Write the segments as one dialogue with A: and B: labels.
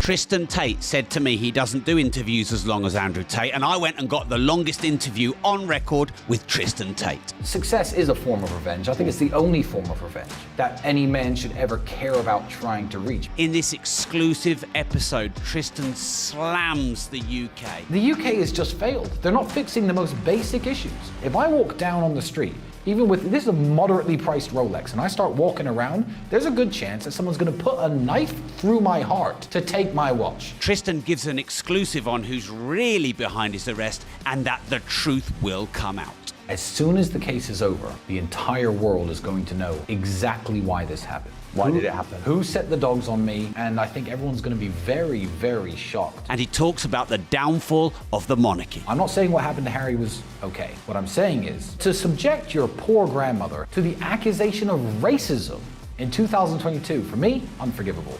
A: Tristan Tate said to me he doesn't do interviews as long as Andrew Tate, and I went and got the longest interview on record with Tristan Tate.
B: Success is a form of revenge. I think it's the only form of revenge that any man should ever care about trying to reach.
A: In this exclusive episode, Tristan slams the UK.
B: The UK has just failed. They're not fixing the most basic issues. If I walk down on the street, even with, this is a moderately priced Rolex, and I start walking around, there's a good chance that someone's gonna put a knife through my heart to take my watch.
A: Tristan gives an exclusive on who's really behind his arrest and that the truth will come out.
B: As soon as the case is over, the entire world is going to know exactly why this happened.
C: Why did it happen?
B: Who set the dogs on me? And I think everyone's going to be very, very shocked.
A: And he talks about the downfall of the monarchy.
B: I'm not saying what happened to Harry was okay. What I'm saying is, to subject your poor grandmother to the accusation of racism in 2022, for me, unforgivable.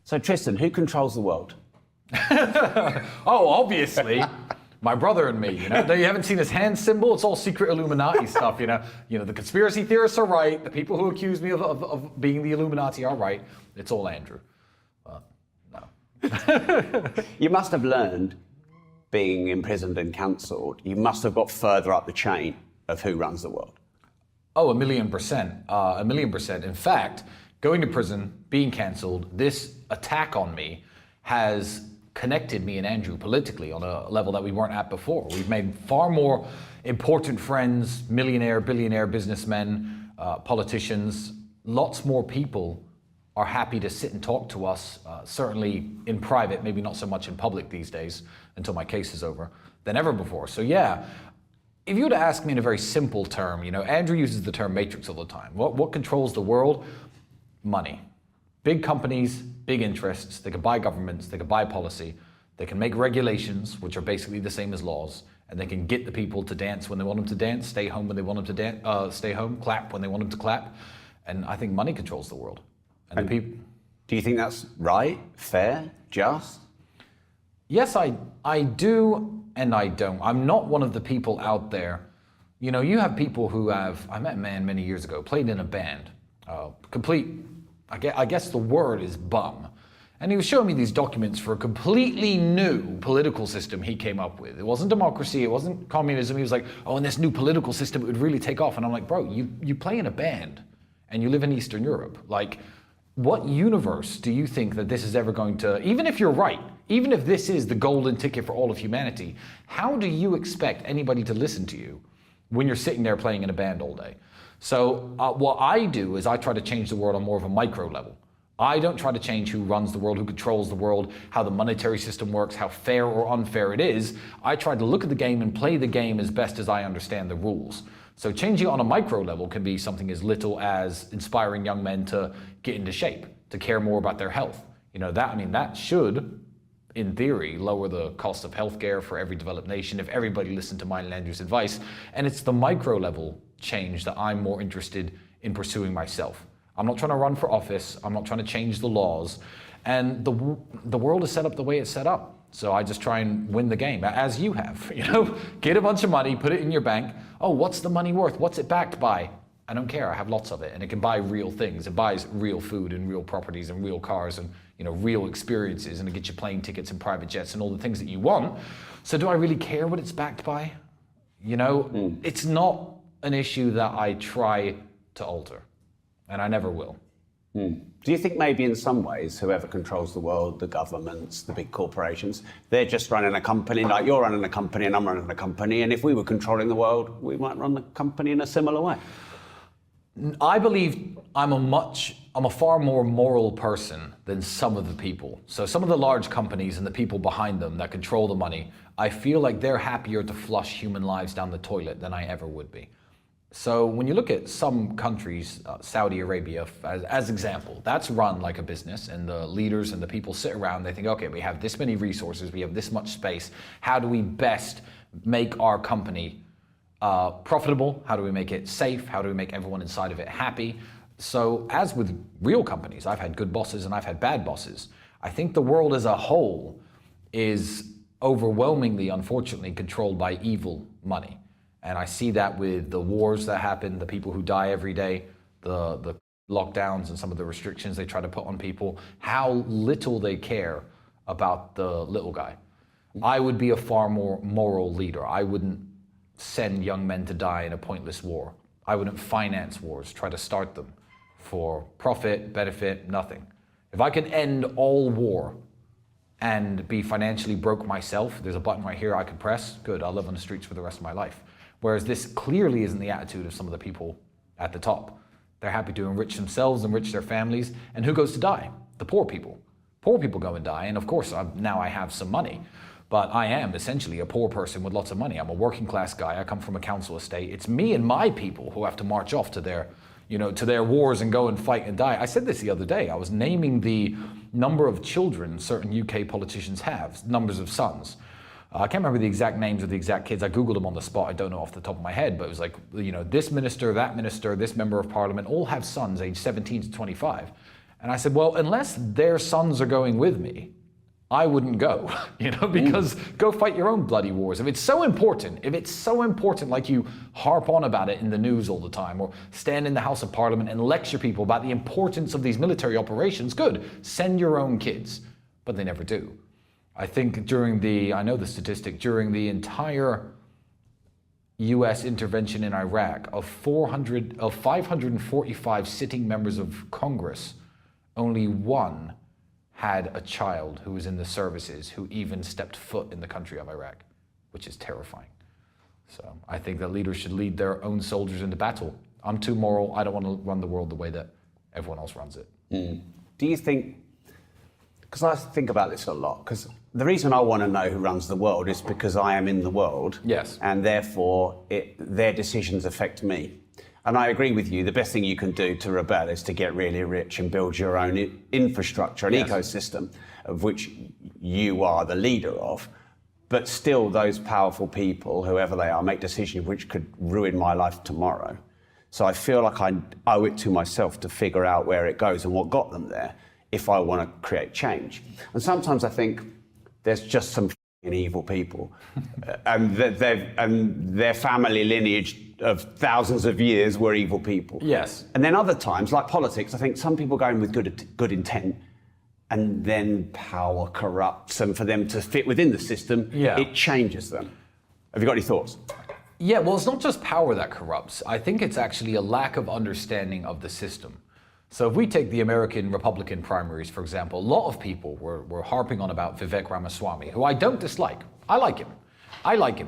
C: So Tristan, who controls the world?
B: Oh, obviously. My brother and me, you know. You haven't seen his hand symbol? It's all secret Illuminati stuff, you know. You know, the conspiracy theorists are right. The people who accuse me of being the Illuminati are right. It's all Andrew. No.
C: You must have learned, being imprisoned and cancelled, you must have got further up the chain of who runs the world.
B: Oh, 1,000,000%. 1,000,000%. In fact, going to prison, being cancelled, this attack on me has connected me and Andrew politically on a level that we weren't at before. We've made far more important friends, millionaire, billionaire businessmen, politicians. Lots more people are happy to sit and talk to us, certainly in private, maybe not so much in public these days until my case is over, than ever before. So yeah, if you were to ask me in a very simple term, you know, Andrew uses the term matrix all the time. What controls the world? Money. Big companies, big interests, they can buy governments, they can buy policy, they can make regulations, which are basically the same as laws, and they can get the people to dance when they want them to dance, stay home when they want them to dance, stay home, clap when they want them to clap. And I think money controls the world. And the people.
C: Do you think that's right, fair, just?
B: Yes, I do and I don't. I'm not one of the people out there. You know, you have people who have, I met a man many years ago, played in a band, I guess the word is bum. And he was showing me these documents for a completely new political system he came up with. It wasn't democracy, it wasn't communism. He was like, oh, in this new political system, it would really take off. And I'm like, bro, you play in a band and you live in Eastern Europe. Like, what universe do you think that this is ever going to, even if you're right, even if this is the golden ticket for all of humanity, how do you expect anybody to listen to you when you're sitting there playing in a band all day? So what I do is I try to change the world on more of a micro level. I don't try to change who runs the world, who controls the world, how the monetary system works, how fair or unfair it is. I try to look at the game and play the game as best as I understand the rules. So changing on a micro level can be something as little as inspiring young men to get into shape, to care more about their health. You know, that should, in theory, lower the cost of healthcare for every developed nation if everybody listened to mine and Andrew's advice. And it's the micro level change that I'm more interested in pursuing myself. I'm not trying to run for office. I'm not trying to change the laws. And the world is set up the way it's set up. So I just try and win the game, as you have. You know, get a bunch of money, put it in your bank. Oh, what's the money worth? What's it backed by? I don't care. I have lots of it, and it can buy real things. It buys real food and real properties and real cars and, you know, real experiences, and it gets you plane tickets and private jets and all the things that you want. So do I really care what it's backed by? You know, It's not an issue that I try to alter, and I never will.
C: Do you think maybe in some ways whoever controls the world, the governments, the big corporations, they're just running a company like you're running a company and I'm running a company, and if we were controlling the world, we might run the company in a similar way?
B: I believe I'm a far more moral person than some of the people. So some of the large companies and the people behind them that control the money, I feel like they're happier to flush human lives down the toilet than I ever would be. So when you look at some countries, Saudi Arabia as example, that's run like a business, and the leaders and the people sit around, they think, okay, we have this many resources, we have this much space, how do we best make our company profitable? How do we make it safe? How do we make everyone inside of it happy? So as with real companies, I've had good bosses and I've had bad bosses. I think the world as a whole is overwhelmingly, unfortunately, controlled by evil money. And I see that with the wars that happen, the people who die every day, the lockdowns and some of the restrictions they try to put on people, how little they care about the little guy. I would be a far more moral leader. I wouldn't send young men to die in a pointless war. I wouldn't finance wars, try to start them for profit, benefit, nothing. If I could end all war and be financially broke myself, there's a button right here I could press, good, I'll live on the streets for the rest of my life. Whereas this clearly isn't the attitude of some of the people at the top. They're happy to enrich themselves, enrich their families, and who goes to die? The poor people. Poor people go and die, and of course now I have some money, but I am essentially a poor person with lots of money. I'm a working class guy, I come from a council estate. It's me and my people who have to march off to their wars and go and fight and die. I said this the other day, I was naming the number of children certain UK politicians have, numbers of sons. I can't remember the exact names of the exact kids. I Googled them on the spot. I don't know off the top of my head, but it was like, this minister, this member of parliament, all have sons aged 17 to 25. And I said, well, unless their sons are going with me, I wouldn't go, because go fight your own bloody wars. If it's so important, like you harp on about it in the news all the time, or stand in the House of Parliament and lecture people about the importance of these military operations, good, send your own kids. But they never do. I think I know the statistic, during the entire US intervention in Iraq, of 545 sitting members of Congress, only one had a child who was in the services who even stepped foot in the country of Iraq, which is terrifying. So I think that leaders should lead their own soldiers into battle. I'm too moral. I don't want to run the world the way that everyone else runs it.
C: Do you think, because I think about this a lot, because the reason I want to know who runs the world is because I am in the world.
B: Yes.
C: And therefore their decisions affect me. And I agree with you, the best thing you can do to rebel is to get really rich and build your own infrastructure, an ecosystem of which you are the leader of. But still, those powerful people, whoever they are, make decisions which could ruin my life tomorrow. So I feel like I owe it to myself to figure out where it goes and what got them there if I want to create change. And sometimes I think there's just some evil people and their family lineage of thousands of years were evil people.
B: Yes.
C: And then other times, like politics, I think some people go in with good intent and then power corrupts, and for them to fit within the system, it changes them. Have you got any thoughts?
B: Yeah, well, it's not just power that corrupts. I think it's actually a lack of understanding of the system. So if we take the American Republican primaries, for example, a lot of people were harping on about Vivek Ramaswamy, who I don't dislike. I like him.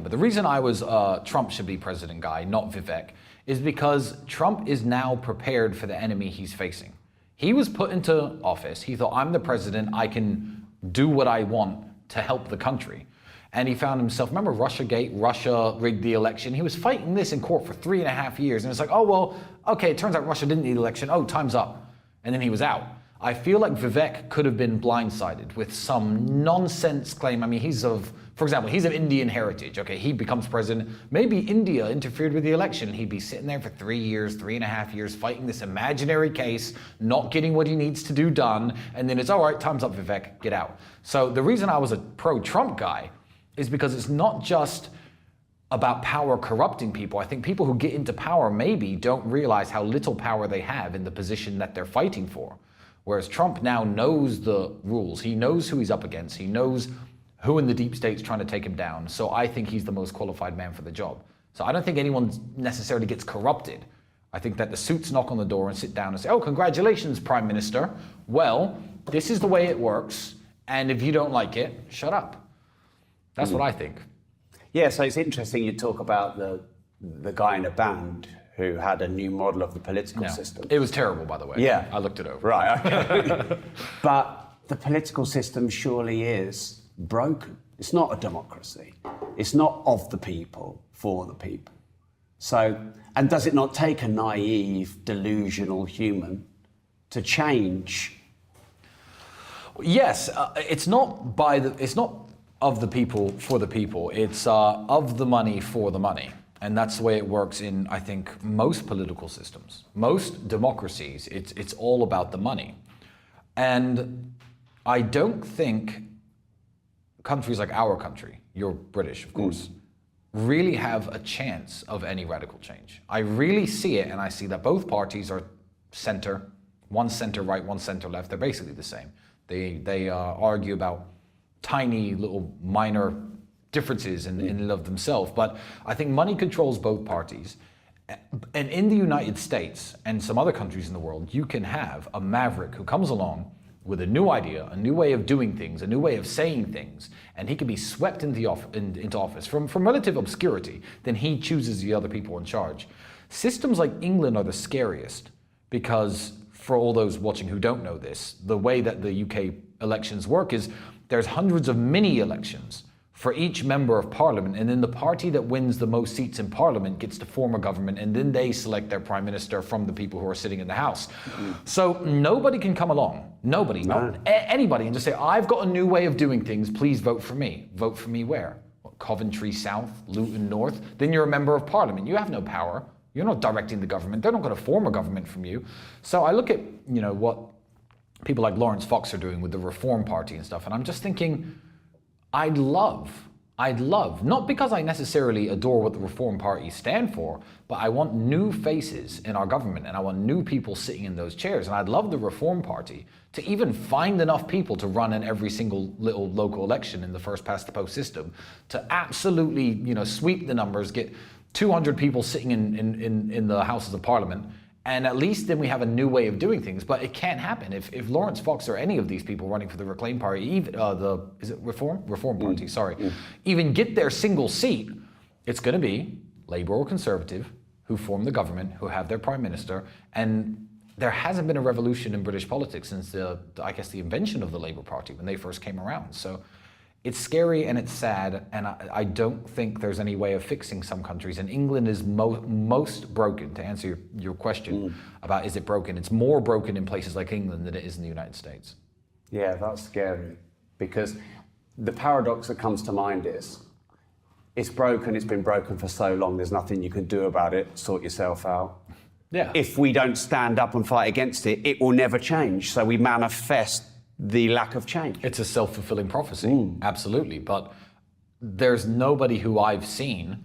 B: But the reason I was Trump should be president guy, not Vivek, is because Trump is now prepared for the enemy he's facing. He was put into office. He thought, I'm the president. I can do what I want to help the country. And he found himself, remember Russiagate, Russia rigged the election? He was fighting this in court for 3.5 years. And it's like, oh, well, okay, it turns out Russia didn't need the election. Oh, time's up. And then he was out. I feel like Vivek could have been blindsided with some nonsense claim. I mean, for example, he's of Indian heritage. Okay, he becomes president. Maybe India interfered with the election. He'd be sitting there for 3.5 years, fighting this imaginary case, not getting what he needs to do done. And then it's, all right, time's up, Vivek, get out. So the reason I was a pro-Trump guy is because it's not just about power corrupting people. I think people who get into power maybe don't realize how little power they have in the position that they're fighting for. Whereas Trump now knows the rules. He knows who he's up against. He knows who in the deep state's trying to take him down. So I think he's the most qualified man for the job. So I don't think anyone necessarily gets corrupted. I think that the suits knock on the door and sit down and say, oh, congratulations, Prime Minister. Well, this is the way it works. And if you don't like it, shut up. That's what I think.
C: Yeah, so it's interesting you talk about the guy in a band who had a new model of the political system.
B: It was terrible, by the way.
C: Yeah.
B: I looked it over.
C: Right, okay. But the political system surely is broken. It's not a democracy. It's not of the people, for the people. So, and does it not take a naive, delusional human to change?
B: Yes, it's not of the people, for the people. It's of the money, for the money. And that's the way it works in, I think, most political systems. Most democracies, it's all about the money. And I don't think countries like our country, you're British, of course, really have a chance of any radical change. I really see it, and I see that both parties are center, One center right, one center left. They're basically the same. They argue about tiny little minor differences in and of themselves. But I think money controls both parties. And in the United States and some other countries in the world, you can have a maverick who comes along with a new idea, a new way of doing things, a new way of saying things, and he can be swept into office from relative obscurity. Then he chooses the other people in charge. Systems like England are the scariest because, for all those watching who don't know this, the way that the UK elections work is there's hundreds of mini elections for each member of parliament, and then the party that wins the most seats in parliament gets to form a government, and then they select their prime minister from the people who are sitting in the house. So nobody can come along, nobody, anybody, and just say, I've got a new way of doing things, please vote for me. Vote for me where? What, Coventry South, Luton North? Then you're a member of parliament. You have no power. You're not directing the government. They're not going to form a government from you. So I look at, what people like Lawrence Fox are doing with the Reform Party and stuff, and I'm just thinking, I'd love, not because I necessarily adore what the Reform Party stand for, but I want new faces in our government and I want new people sitting in those chairs. And I'd love the Reform Party to even find enough people to run in every single little local election in the first past the post system to absolutely, sweep the numbers, get 200 people sitting in the Houses of Parliament. And at least then we have a new way of doing things, but it can't happen. If Lawrence Fox or any of these people running for the Reclaim Party, even is it Reform Party? Even get their single seat, it's going to be Labour or Conservative who form the government, who have their prime minister, and there hasn't been a revolution in British politics since the invention of the Labour Party when they first came around. So it's scary and it's sad, and I don't think there's any way of fixing some countries. And England is most broken, to answer your question about is it broken. It's more broken in places like England than it is in the United States.
C: Yeah, that's scary, because the paradox that comes to mind is it's broken, it's been broken for so long, there's nothing you can do about it, sort yourself out.
B: Yeah.
C: If we don't stand up and fight against it, it will never change. So we manifest the lack of change.
B: It's a self-fulfilling prophecy, absolutely. But there's nobody who I've seen,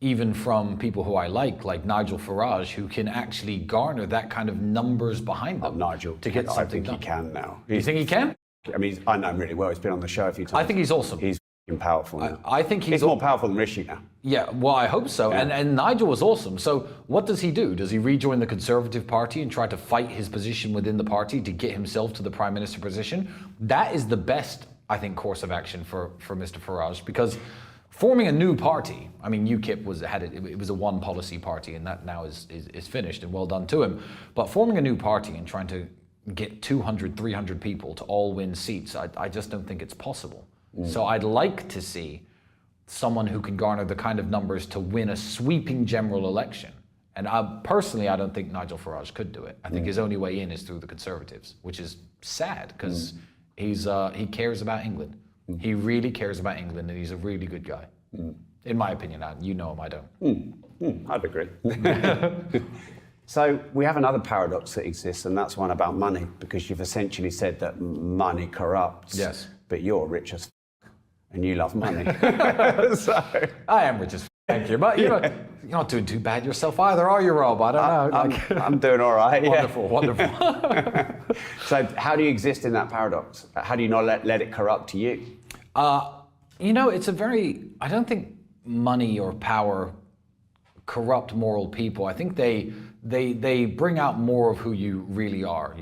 B: even from people who I like Nigel Farage, who can actually garner that kind of numbers behind them.
C: Nigel,
B: to get something
C: I think he can now.
B: You think he can?
C: I mean, I know him really well. He's been on the show a few times.
B: I think he's awesome.
C: He's powerful now.
B: I think he's
C: more powerful than Rishi now.
B: Yeah, well, I hope so. Yeah. And Nigel was awesome. So what does he do? Does he rejoin the Conservative Party and try to fight his position within the party to get himself to the Prime Minister position? That is the best, I think, course of action for Mr. Farage, because forming a new party, I mean, UKIP it was a one policy party, and that now is finished, and well done to him. But forming a new party and trying to get 200, 300 people to all win seats, I just don't think it's possible. So I'd like to see someone who can garner the kind of numbers to win a sweeping general election. And personally, I don't think Nigel Farage could do it. I think his only way in is through the Conservatives, which is sad because he cares about England. He really cares about England, and he's a really good guy. In my opinion, you know him, I don't.
C: I'd agree. So we have another paradox that exists, and that's one about money, because you've essentially said that money corrupts.
B: Yes.
C: But you're rich as and you love money. So
B: I am rich as thank you. But you're not doing too bad yourself either, are you, Rob? I don't know.
C: I'm doing all right.
B: Wonderful, wonderful.
C: So how do you exist in that paradox? How do you not let it corrupt you?
B: It's I don't think money or power corrupt moral people. I think they bring out more of who you really are,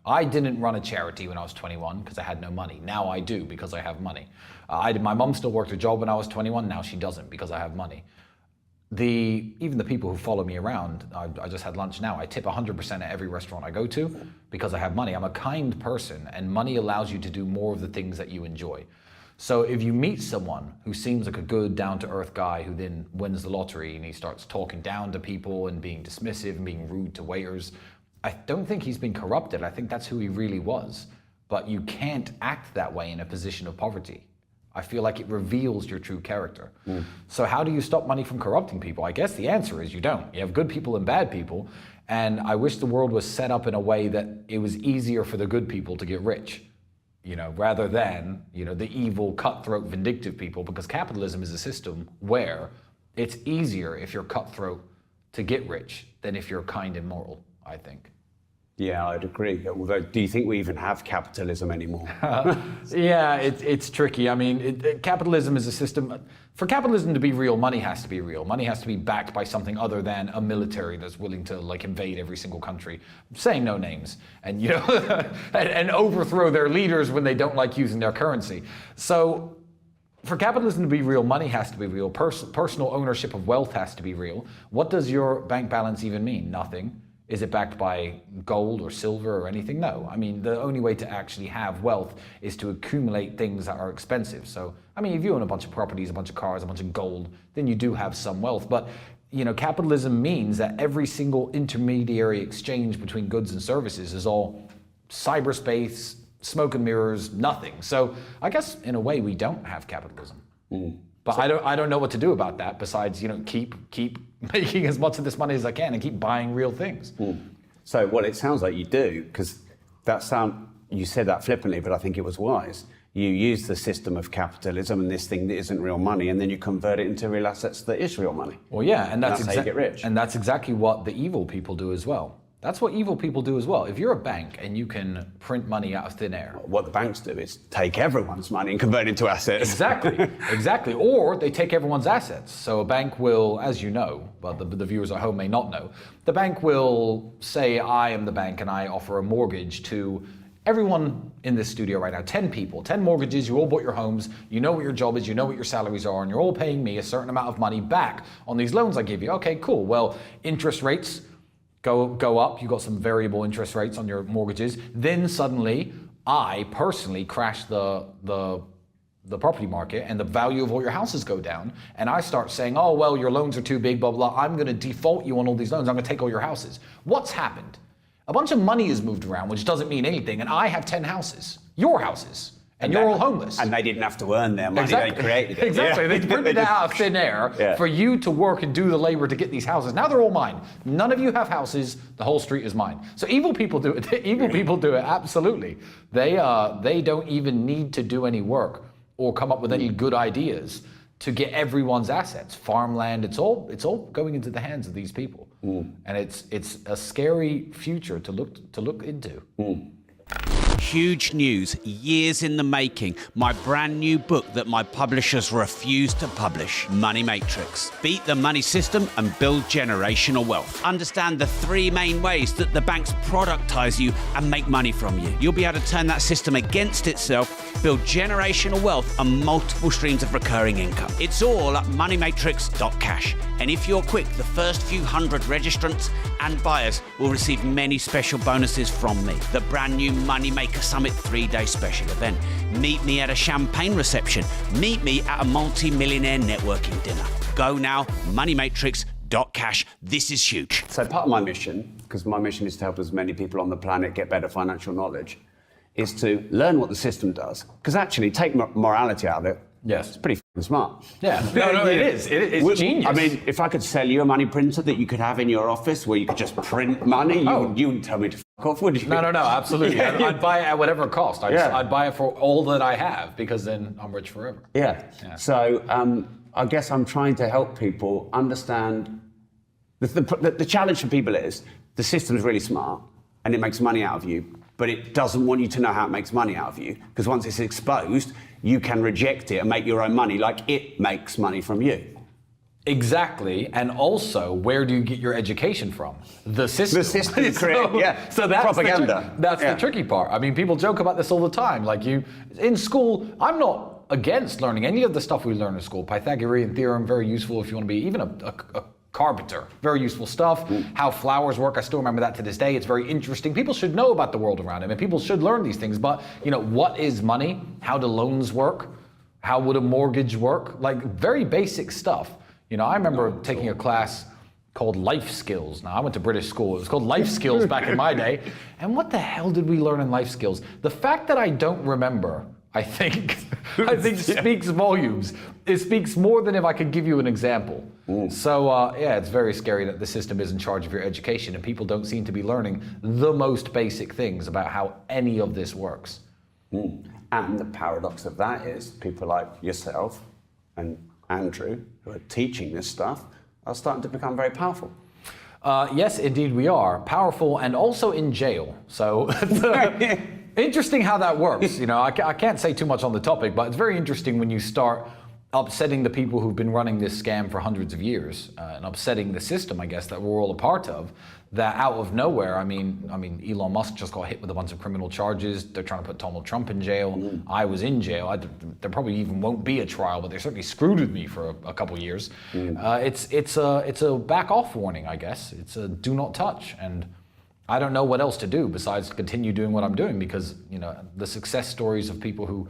B: I didn't run a charity when I was 21 because I had no money. Now I do because I have money. My mum still worked a job when I was 21. Now she doesn't because I have money. Even the people who follow me around, I just had lunch now. I tip 100% at every restaurant I go to because I have money. I'm a kind person, and money allows you to do more of the things that you enjoy. So if you meet someone who seems like a good, down-to-earth guy who then wins the lottery and he starts talking down to people and being dismissive and being rude to waiters, I don't think he's been corrupted. I think that's who he really was. But you can't act that way in a position of poverty. I feel like it reveals your true character. So how do you stop money from corrupting people? I guess the answer is you don't. You have good people and bad people. And I wish the world was set up in a way that it was easier for the good people to get rich, rather than, the evil, cutthroat, vindictive people, because capitalism is a system where it's easier if you're cutthroat to get rich than if you're kind and moral, I think.
C: Yeah, I'd agree. Although, do you think we even have capitalism anymore?
B: Yeah, it's tricky. I mean, capitalism is a system. For capitalism to be real, money has to be real. Money has to be backed by something other than a military that's willing to like invade every single country, saying no names, and and overthrow their leaders when they don't like using their currency. So, for capitalism to be real, money has to be real. Personal ownership of wealth has to be real. What does your bank balance even mean? Nothing. Is it backed by gold or silver or anything? No. I mean, the only way to actually have wealth is to accumulate things that are expensive. So, I mean, if you own a bunch of properties, a bunch of cars, a bunch of gold, then you do have some wealth. But, capitalism means that every single intermediary exchange between goods and services is all cyberspace, smoke and mirrors, nothing. So, I guess in a way we don't have capitalism. But I don't know what to do about that besides, keep making as much of this money as I can and keep buying real things.
C: So, well, it sounds like you do, because you said that flippantly, but I think it was wise. You use the system of capitalism and this thing that isn't real money, and then you convert it into real assets that is real money.
B: Well, yeah, and that's
C: how you get rich.
B: And that's exactly what the evil people do as well. That's what evil people do as well. If you're a bank and you can print money out of thin air.
C: What the banks do is take everyone's money and convert it into assets.
B: Exactly. Or they take everyone's assets. So a bank will, as you know, but the viewers at home may not know, the bank will say, I am the bank and I offer a mortgage to everyone in this studio right now, 10 people, 10 mortgages, you all bought your homes, you know what your job is, you know what your salaries are, and you're all paying me a certain amount of money back on these loans I give you. Okay, cool. Well, interest rates go up, you got some variable interest rates on your mortgages. Then suddenly, I personally crash the property market and the value of all your houses go down. And I start saying, oh, well, your loans are too big, blah, blah. I'm gonna default you on all these loans. I'm gonna take all your houses. What's happened? A bunch of money is moved around, which doesn't mean anything. And I have 10 houses, your houses. And you're all homeless.
C: And they didn't have to earn their money, They created it.
B: Exactly,
C: Yeah.
B: They printed it out of thin air for you to work and do the labor to get these houses. Now they're all mine. None of you have houses, the whole street is mine. So evil people do it, people do it, absolutely. They don't even need to do any work or come up with any good ideas to get everyone's assets. Farmland, it's all going into the hands of these people. And it's a scary future to look into.
A: Huge news, years in the making. My brand new book that my publishers refuse to publish, Money Matrix. Beat the money system and build generational wealth. Understand the 3 main ways that the banks productize you and make money from you. You'll be able to turn that system against itself, build generational wealth and multiple streams of recurring income. It's all at moneymatrix.cash. And if you're quick, the first few hundred registrants and buyers will receive many special bonuses from me. The brand new Money Maker Summit 3-day special event. Meet me at a champagne reception. Meet me at a multi-millionaire networking dinner. Go now, moneymatrix.cash. This is huge.
C: So part of my mission, because my mission is to help as many people on the planet get better financial knowledge, is to learn what the system does. Because actually, take morality out of it.
B: Yes.
C: It's pretty smart.
B: Yeah. No, it is. It's genius.
C: I mean, if I could sell you a money printer that you could have in your office where you could just print money, you wouldn't tell me to fuck off, would you?
B: No, absolutely. I'd buy it at whatever it cost. I'd buy it for all that I have because then I'm rich forever.
C: Yeah. So I guess I'm trying to help people understand the challenge for people is the system's really smart and it makes money out of you, but it doesn't want you to know how it makes money out of you, because once it's exposed, you can reject it and make your own money like it makes money from you.
B: Exactly, and also, where do you get your education from? The system.
C: The system, correct,
B: So that's
C: propaganda.
B: That's the tricky part. I mean, people joke about this all the time. Like in school, I'm not against learning any of the stuff we learn in school. Pythagorean theorem, very useful if you want to be even a carpenter. Very useful stuff. How flowers work, I still remember that to this day. It's very interesting. People should know about the world around them, and people should learn these things. But, what is money? How do loans work? How would a mortgage work? Like, very basic stuff. I remember taking a class called Life Skills. Now, I went to British school. It was called Life Skills back in my day. And what the hell did we learn in Life Skills? The fact that I don't remember, I think speaks volumes. It speaks more than if I could give you an example. So, it's very scary that the system is in charge of your education and people don't seem to be learning the most basic things about how any of this works.
C: And the paradox of that is people like yourself and Andrew, who are teaching this stuff, are starting to become very powerful.
B: Yes, indeed we are. Powerful and also in jail. So interesting how that works. You know, I can't say too much on the topic, but it's very interesting when you start upsetting the people who've been running this scam for hundreds of years and upsetting the system, I guess, that we're all a part of, that out of nowhere, I mean, Elon Musk just got hit with a bunch of criminal charges. They're trying to put Donald Trump in jail. I was in jail. There probably even won't be a trial, but they certainly screwed with me for a couple of years. It's a back off warning, I guess. It's a do not touch. And I don't know what else to do besides continue doing what I'm doing, because, you know, the success stories of people who,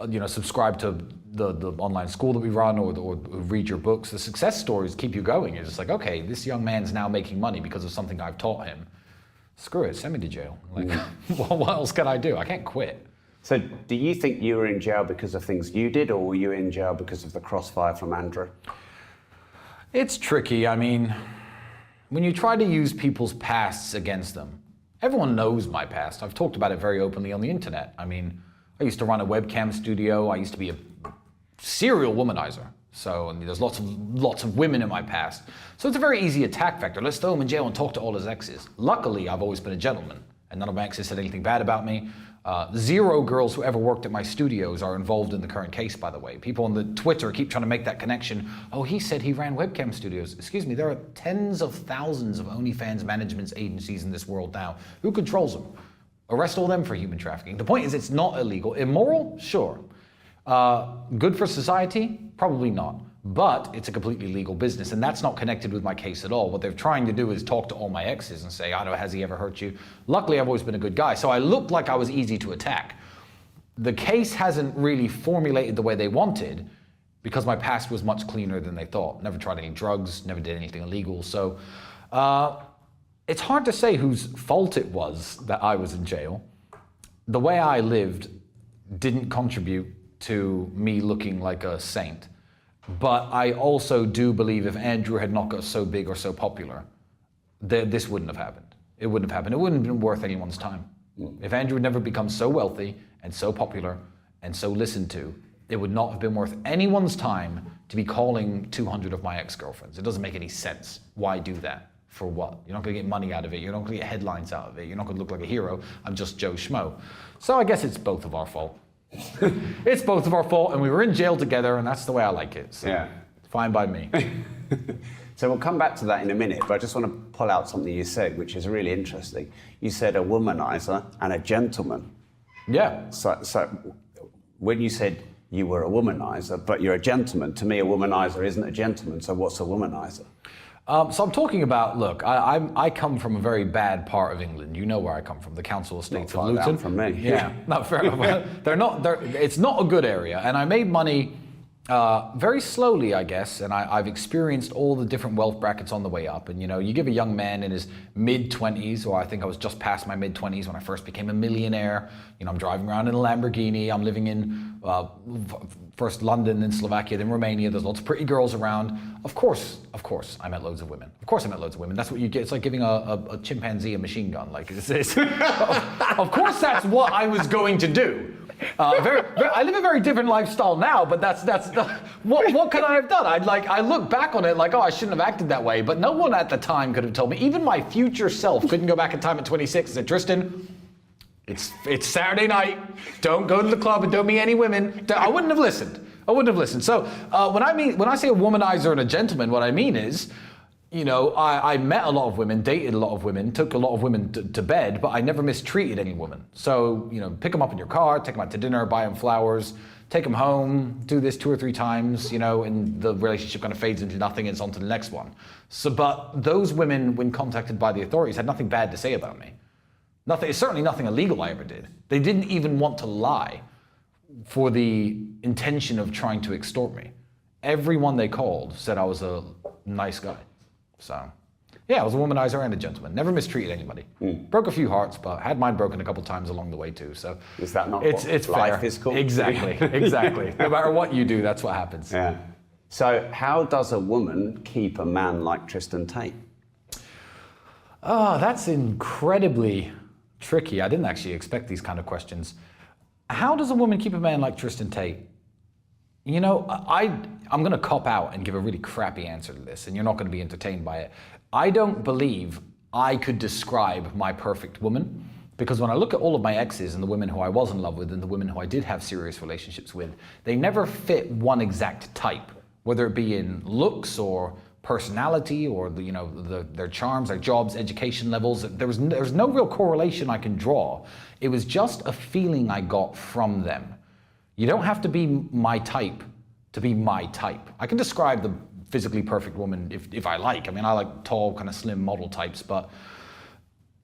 B: you know, subscribe to the online school that we run or read your books, the success stories keep you going. It's just like, okay, this young man's now making money because of something I've taught him. Screw it, send me to jail. Like, what else can I do? I can't quit.
C: So do you think you were in jail because of things you did, or were you in jail because of the crossfire from Andrew?
B: It's tricky. I mean, when you try to use people's pasts against them, everyone knows my past. I've talked about it very openly on the internet. I mean, I used to run a webcam studio. I used to be a serial womanizer. So, and there's lots of women in my past. So it's a very easy attack vector. Let's throw him in jail and talk to all his exes. Luckily, I've always been a gentleman, and none of my exes said anything bad about me. 0 girls who ever worked at my studios are involved in the current case, by the way. People on the Twitter keep trying to make that connection. Oh, he said he ran webcam studios. Excuse me, there are tens of thousands of OnlyFans management agencies in this world now. Who controls them? Arrest all them for human trafficking. The point is, it's not illegal. Immoral? Sure. Good for society? Probably not. But it's a completely legal business, and that's not connected with my case at all. What they're trying to do is talk to all my exes and say, I don't know, has he ever hurt you? Luckily, I've always been a good guy, so I looked like I was easy to attack. The case hasn't really formulated the way they wanted because my past was much cleaner than they thought. Never tried any drugs, never did anything illegal. So it's hard to say whose fault it was that I was in jail. The way I lived didn't contribute to me looking like a saint. But I also do believe if Andrew had not got so big or so popular, this wouldn't have happened. It wouldn't have happened. It wouldn't have been worth anyone's time. If Andrew had never become so wealthy and so popular and so listened to, it would not have been worth anyone's time to be calling 200 of my ex-girlfriends. It doesn't make any sense. Why do that? For what? You're not going to get money out of it. You're not going to get headlines out of it. You're not going to look like a hero. I'm just Joe Schmo. So I guess it's both of our fault. It's both of our fault, and we were in jail together, and that's the way I like it. So yeah. Fine by me.
C: So we'll come back to that in a minute, but I just want to pull out something you said, which is really interesting. You said a womanizer and a gentleman.
B: Yeah.
C: So when you said you were a womanizer, but you're a gentleman, to me a womanizer isn't a gentleman, so what's a womanizer?
B: So I'm talking about, look, I come from a very bad part of England. You know where I come from, the Council Estates of Luton.
C: From me.
B: Yeah, not fair enough. It's not a good area. And I made money very slowly, I guess. And I've experienced all the different wealth brackets on the way up. And, you know, you give a young man in his mid-20s, or I think I was just past my mid-20s when I first became a millionaire. You know, I'm driving around in a Lamborghini. I'm living in first London, then Slovakia, then Romania. There's lots of pretty girls around. Of course, I met loads of women. Of course I met loads of women. That's what you get. It's like giving a chimpanzee a machine gun. Like, of course that's what I was going to do. I live a very different lifestyle now, but what could I have done? I look back on it like, oh, I shouldn't have acted that way. But no one at the time could have told me. Even my future self couldn't go back in time at 26 and say, Tristan, it's Saturday night. Don't go to the club and don't meet any women. I wouldn't have listened. So when I say a womanizer and a gentleman, what I mean is, you know, I met a lot of women, dated a lot of women, took a lot of women to bed, but I never mistreated any woman. So, you know, pick them up in your car, take them out to dinner, buy them flowers, take them home, do this 2 or 3 times, you know, and the relationship kind of fades into nothing and it's on to the next one. So, but those women, when contacted by the authorities, had nothing bad to say about me. Certainly nothing illegal I ever did. They didn't even want to lie for the intention of trying to extort me. Everyone they called said I was a nice guy. So, yeah, I was a womanizer and a gentleman. Never mistreated anybody. Broke a few hearts, but had mine broken a couple times along the way too. So
C: is that not
B: it's
C: life
B: fair.
C: is called?
B: Exactly. No matter what you do, that's what happens.
C: Yeah. So how does a woman keep a man like Tristan Tate?
B: Oh, that's incredibly tricky. I didn't actually expect these kind of questions. How does a woman keep a man like Tristan Tate? You know, I'm going to cop out and give a really crappy answer to this, and you're not going to be entertained by it. I don't believe I could describe my perfect woman, because when I look at all of my exes and the women who I was in love with and the women who I did have serious relationships with, they never fit one exact type, whether it be in looks or personality or their charms, their jobs, education levels. There was no real correlation I can draw. It was just a feeling I got from them. You don't have to be my type to be my type. I can describe the physically perfect woman if I like. I mean, I like tall, kind of slim model types, but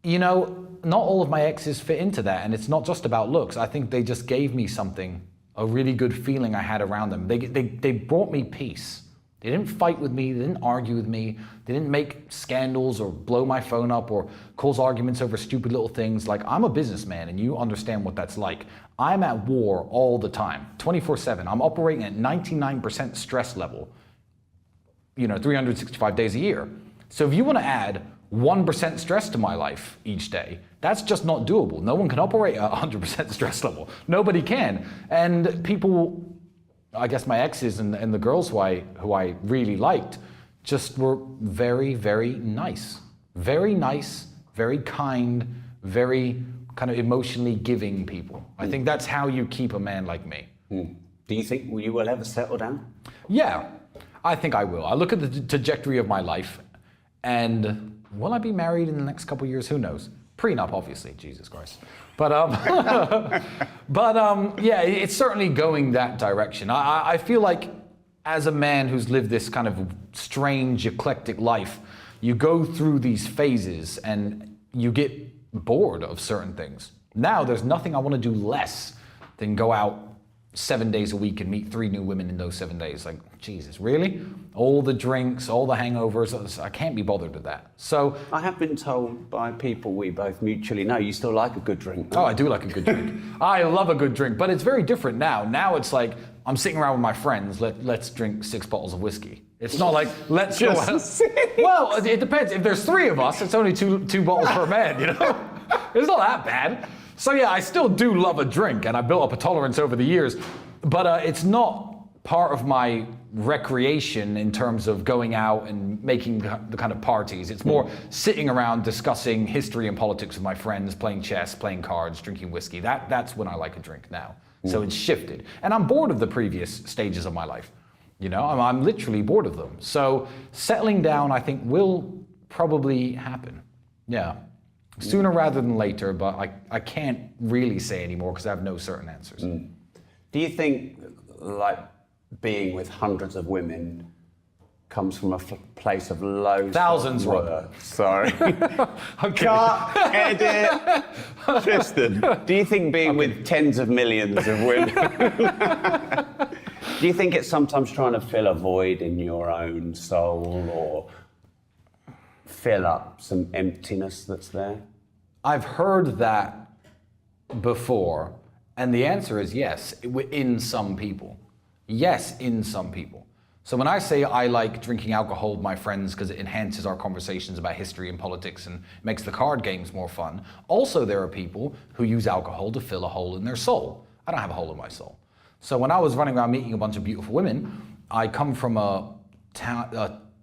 B: not all of my exes fit into that, and it's not just about looks. I think they just gave me something, a really good feeling I had around them. They brought me peace. They didn't fight with me, they didn't argue with me, they didn't make scandals or blow my phone up or cause arguments over stupid little things. Like, I'm a businessman and you understand what that's like. I'm at war all the time, 24/7. I'm operating at 99% stress level, 365 days a year. So if you want to add 1% stress to my life each day, that's just not doable. No one can operate at 100% stress level. Nobody can. And people, I guess my exes and the girls who I really liked, just were very, very nice. Very nice, very kind, very kind of emotionally giving people. I think that's how you keep a man like me.
C: Do you think you will ever settle down?
B: Yeah, I think I will. I look at the trajectory of my life, and will I be married in the next couple of years? Who knows? Prenup, obviously, Jesus Christ. But yeah, it's certainly going that direction. I feel like as a man who's lived this kind of strange, eclectic life, you go through these phases and you get bored of certain things. Now, there's nothing I want to do less than go out 7 days a week and meet 3 new women in those 7 days. Like, Jesus, really? All the drinks, all the hangovers, I can't be bothered with that. So
C: I have been told by people we both mutually know you still like a good drink.
B: Oh, I do like a good drink. I love a good drink, but it's very different now. Now it's like, I'm sitting around with my friends, let's drink 6 bottles of whiskey. It's not like, let's go out. Well, it depends. If there's 3 of us, it's only two bottles per man, It's not that bad. So yeah, I still do love a drink, and I built up a tolerance over the years, but it's not part of my recreation in terms of going out and making the kind of parties. It's more sitting around discussing history and politics with my friends, playing chess, playing cards, drinking whiskey. That's when I like a drink now. So it's shifted. And I'm bored of the previous stages of my life. I'm literally bored of them. So settling down, I think, will probably happen. Yeah. Sooner rather than later, but I can't really say anymore because I have no certain answers.
C: Do you think, like, being with hundreds of women comes from a place of low
B: thousands, Rob?
C: Sorry. Cut, edit. Tristan, do you think being with tens of millions of women, do you think it's sometimes trying to fill a void in your own soul or fill up some emptiness that's there?
B: I've heard that before, and the answer is yes, in some people. Yes, in some people. So when I say I like drinking alcohol with my friends because it enhances our conversations about history and politics and makes the card games more fun, also there are people who use alcohol to fill a hole in their soul. I don't have a hole in my soul. So when I was running around meeting a bunch of beautiful women, I come from a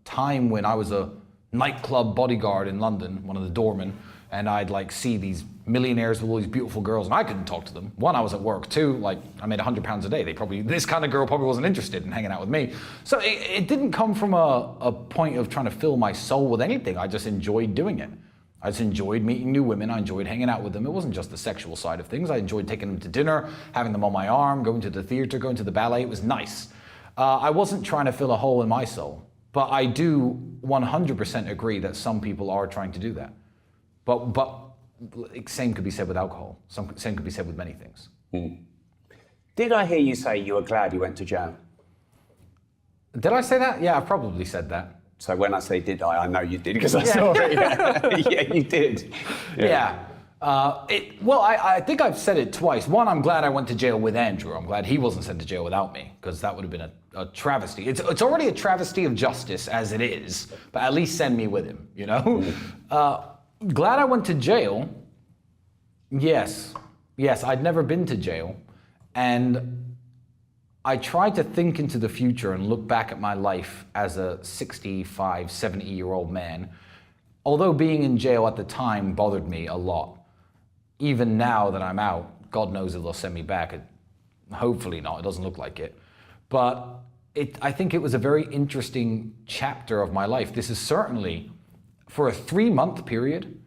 B: time when I was a nightclub bodyguard in London, one of the doormen, and I'd see these millionaires with all these beautiful girls, and I couldn't talk to them. One, I was at work. 2, I made £100 a day. This kind of girl probably wasn't interested in hanging out with me. So it didn't come from a point of trying to fill my soul with anything. I just enjoyed doing it. I just enjoyed meeting new women. I enjoyed hanging out with them. It wasn't just the sexual side of things. I enjoyed taking them to dinner, having them on my arm, going to the theater, going to the ballet. It was nice. I wasn't trying to fill a hole in my soul, but I do 100% agree that some people are trying to do that. But same could be said with alcohol. Same could be said with many things.
C: Did I hear you say you were glad you went to jail?
B: Did I say that? Yeah, I probably said that.
C: So when I say did I know you did because I saw it. Yeah, you did.
B: Yeah. I think I've said it twice. One, I'm glad I went to jail with Andrew. I'm glad he wasn't sent to jail without me, because that would have been a travesty. It's already a travesty of justice as it is, but at least send me with him, Glad I went to jail. Yes, I'd never been to jail. And I tried to think into the future and look back at my life as a 65, 70-year-old man although being in jail at the time bothered me a lot, even now that I'm out, God knows if they'll send me back. Hopefully not, it doesn't look like it. But I think it was a very interesting chapter of my life. This is certainly, for a 3-month period,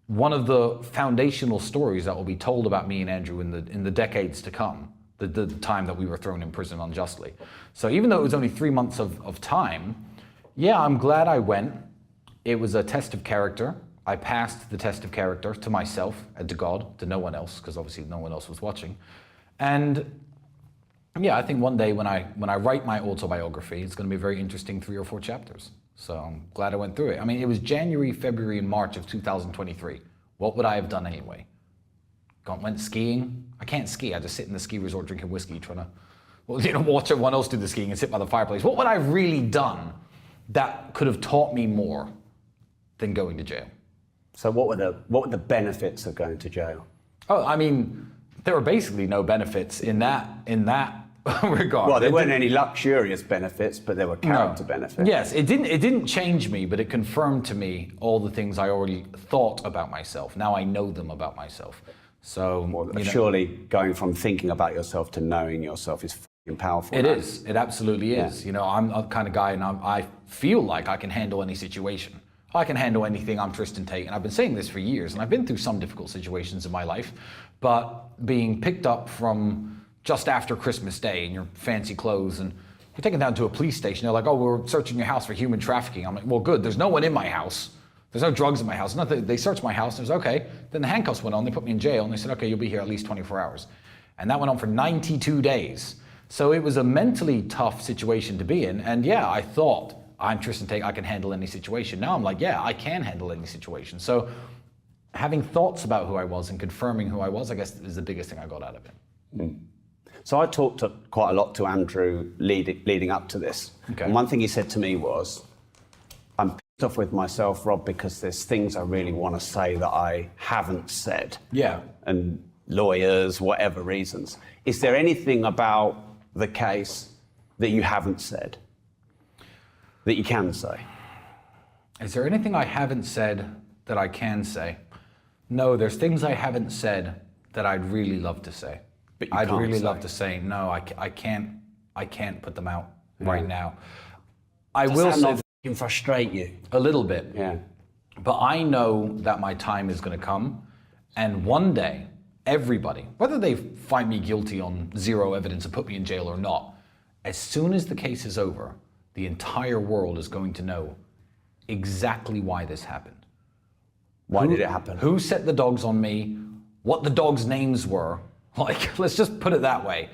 B: one of the foundational stories that will be told about me and Andrew in the decades to come, the time that we were thrown in prison unjustly. So even though it was only 3 months of time, yeah, I'm glad I went. It was a test of character. I passed the test of character to myself and to God, to no one else, because obviously no one else was watching. And yeah, I think one day when I write my autobiography, it's going to be a very interesting 3 or 4 chapters. So I'm glad I went through it. I mean, it was January, February, and March of 2023. What would I have done anyway? Went skiing? I can't ski. I just sit in the ski resort drinking whiskey, trying to watch everyone else do the skiing and sit by the fireplace. What would I have really done that could have taught me more than going to jail?
C: So what were the benefits of going to jail?
B: Oh, I mean, there were basically no benefits in that regard.
C: Well, there weren't any luxurious benefits, but there were character benefits.
B: Yes, it didn't change me, but it confirmed to me all the things I already thought about myself. Now I know them about myself. So
C: surely going from thinking about yourself to knowing yourself is fucking powerful.
B: It is. It absolutely is. You know, I'm a kind of guy, and I feel like I can handle any situation. I can handle anything. I'm Tristan Tate, and I've been saying this for years, and I've been through some difficult situations in my life, but being picked up from just after Christmas Day in your fancy clothes, and you're taken down to a police station, they're like, oh, we're searching your house for human trafficking. I'm like, well, good, there's no one in my house. There's no drugs in my house. Nothing. They searched my house, and it was okay. Then the handcuffs went on, they put me in jail, and they said, okay, you'll be here at least 24 hours. And that went on for 92 days. So it was a mentally tough situation to be in, and yeah, I thought, I'm Tristan Tate, I can handle any situation. Now I'm like, yeah, I can handle any situation. So having thoughts about who I was and confirming who I was, I guess, is the biggest thing I got out of it.
C: Mm. So I talked quite a lot to Andrew leading up to this.
B: Okay.
C: And one thing he said to me was, I'm pissed off with myself, Rob, because there's things I really want to say that I haven't said.
B: Yeah.
C: And lawyers, whatever reasons. Is there anything about the case that you haven't said? That you can say?
B: Is there anything I haven't said that I can say? No, there's things I haven't said that I'd really love to say.
C: But you
B: I'd
C: can't
B: really
C: say.
B: love to say, no, I can't put them out right now.
C: Does that not fucking frustrate you?
B: A little bit.
C: Yeah.
B: But I know that my time is going to come, and one day, everybody, whether they find me guilty on 0 evidence and put me in jail or not, as soon as the case is over, the entire world is going to know exactly why this happened.
C: Why did it happen?
B: Who set the dogs on me, what the dogs' names were. Like, let's just put it that way.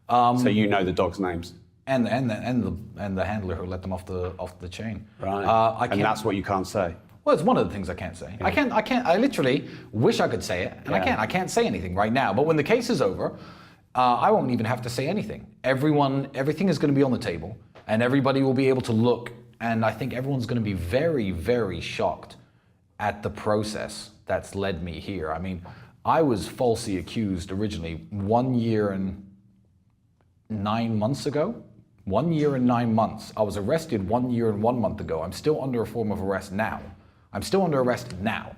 C: So you know the dogs' names?
B: And the handler who let them off the chain.
C: Right. And that's what you can't say?
B: Well, it's one of the things I can't say. Yeah. I literally wish I could say it, and I can't say anything right now. But when the case is over, I won't even have to say anything. Everything is going to be on the table, and everybody will be able to look, and I think everyone's going to be very, very shocked at the process that's led me here. I mean, I was falsely accused originally 1 year and 9 months ago. 1 year and 9 months. I was arrested 1 year and 1 month ago. I'm still under a form of arrest now. I'm still under arrest now.